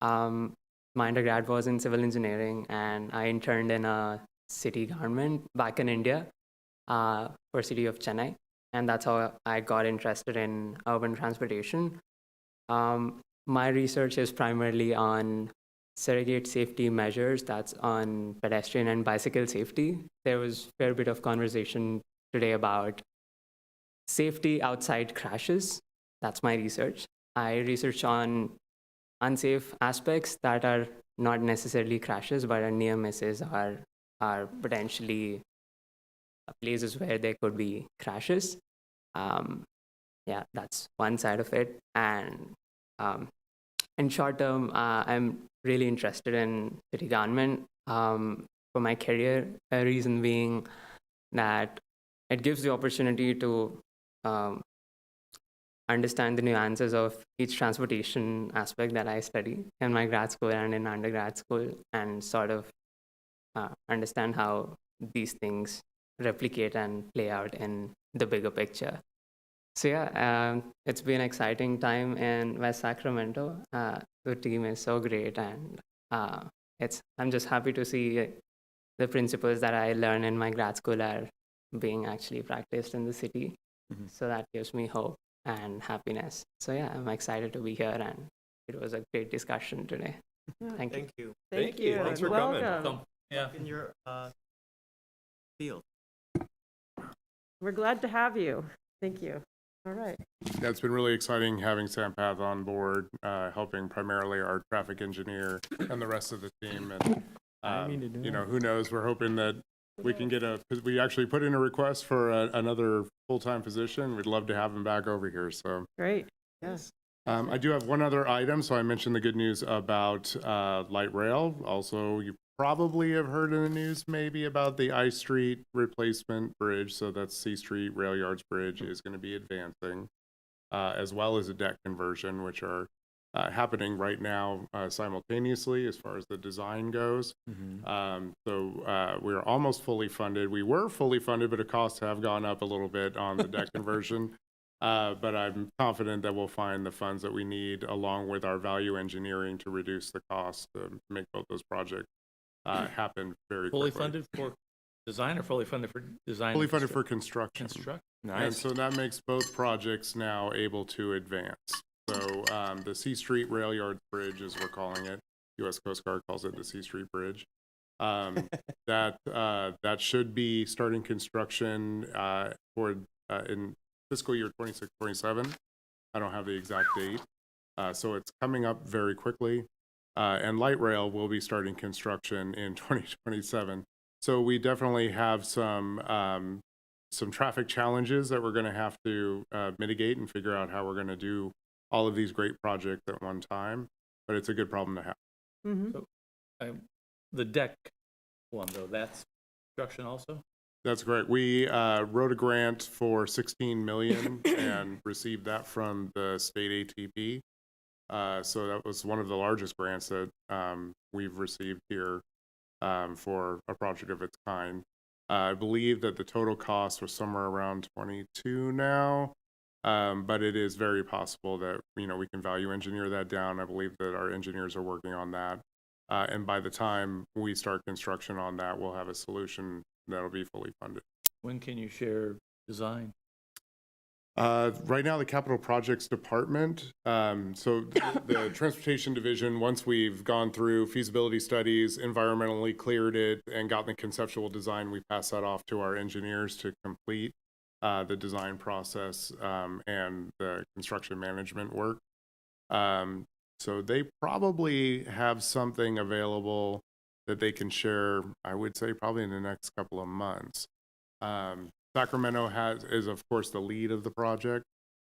My undergrad was in civil engineering, and I interned in a city government back in India for city of Chennai. And that's how I got interested in urban transportation. My research is primarily on surrogate safety measures, that's on pedestrian and bicycle safety. There was a fair bit of conversation today about safety outside crashes. That's my research. I research on unsafe aspects that are not necessarily crashes, but are near misses, are potentially places where there could be crashes. Yeah, that's one side of it. And in short term, I'm really interested in city government for my career. A reason being that it gives the opportunity to understand the nuances of each transportation aspect that I study in my grad school and in undergrad school, and sort of understand how these things replicate and play out in the bigger picture. So yeah, it's been an exciting time in West Sacramento. The team is so great, and I'm just happy to see the principles that I learned in my grad school are being actually practiced in the city. Mm-hmm. So that gives me hope and happiness. So yeah, I'm excited to be here, and it was a great discussion today. Yeah. Thank you. Thank you. Thank you. Thanks for Welcome. coming. Yeah. In your field. We're glad to have you. Thank you. All right. Yeah, it's been really exciting having Sampath on board, helping primarily our traffic engineer and the rest of the team. And, who knows, we're hoping that we can get we actually put in a request for another full-time position. We'd love to have him back over here. So Great. Yes. I do have one other item. So I mentioned the good news about light rail. Also, you probably have heard in the news maybe about the I Street replacement bridge. So that's C Street Rail Yards Bridge is going to be advancing, as well as a deck conversion, which are happening right now simultaneously as far as the design goes. So we're almost fully funded. We were fully funded, but the costs have gone up a little bit on the deck conversion. But I'm confident that we'll find the funds that we need along with our value engineering to reduce the cost to make both those projects happen very Fully quickly. funded for design or fully funded for design? Fully and funded for construction. And so that makes both projects now able to advance. So the C Street Rail Yard Bridge, as we're calling it, U.S. Coast Guard calls it the C Street Bridge. That should be starting construction in fiscal year 26-27. I don't have the exact date. So it's coming up very quickly. And light rail will be starting construction in 2027. So we definitely have some traffic challenges that we're going to have to mitigate and figure out how we're going to do all of these great projects at one time. But it's a good problem to have. So, the deck one, though, that's construction also? That's correct. We wrote a grant for $16 million and received that from the state ATP. So that was one of the largest grants that we've received here for a project of its kind. I believe that the total cost was somewhere around 22 now, but it is very possible that we can value engineer that down. I believe that our engineers are working on that, and by the time we start construction on that, we'll have a solution that'll be fully funded. When can you share design? Right now, the Capital Projects Department, so the Transportation Division, once we've gone through feasibility studies, environmentally cleared it, and gotten the conceptual design, we pass that off to our engineers to complete the design process and the construction management work. So they probably have something available that they can share, I would say, probably in the next couple of months. Sacramento is, of course, the lead of the project.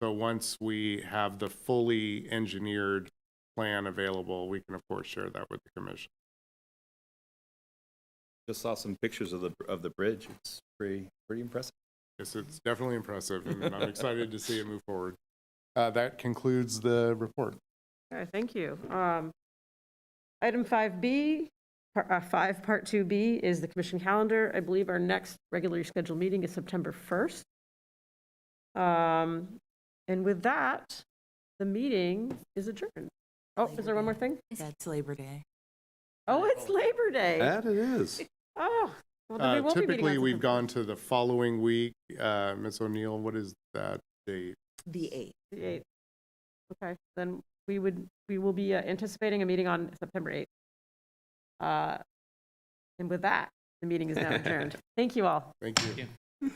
So once we have the fully engineered plan available, we can, of course, share that with the commission. Just saw some pictures of the bridge. It's pretty impressive. Yes, it's definitely impressive, and I'm excited to see it move forward. That concludes the report. All right, thank you. Item 5B, Part 2B is the commission calendar. I believe our next regularly scheduled meeting is September 1st. And with that, the meeting is adjourned. Oh, is there one more thing? That's Labor Day. Oh, it's Labor Day. That it is. Oh, well, then we won't be meeting Typically, on we've September gone to the following week. Ms. O'Neill, what is that date? The 8th. The 8th. Okay, then we will be anticipating a meeting on September 8th. And with that, the meeting is now adjourned. Thank you all. Thank you.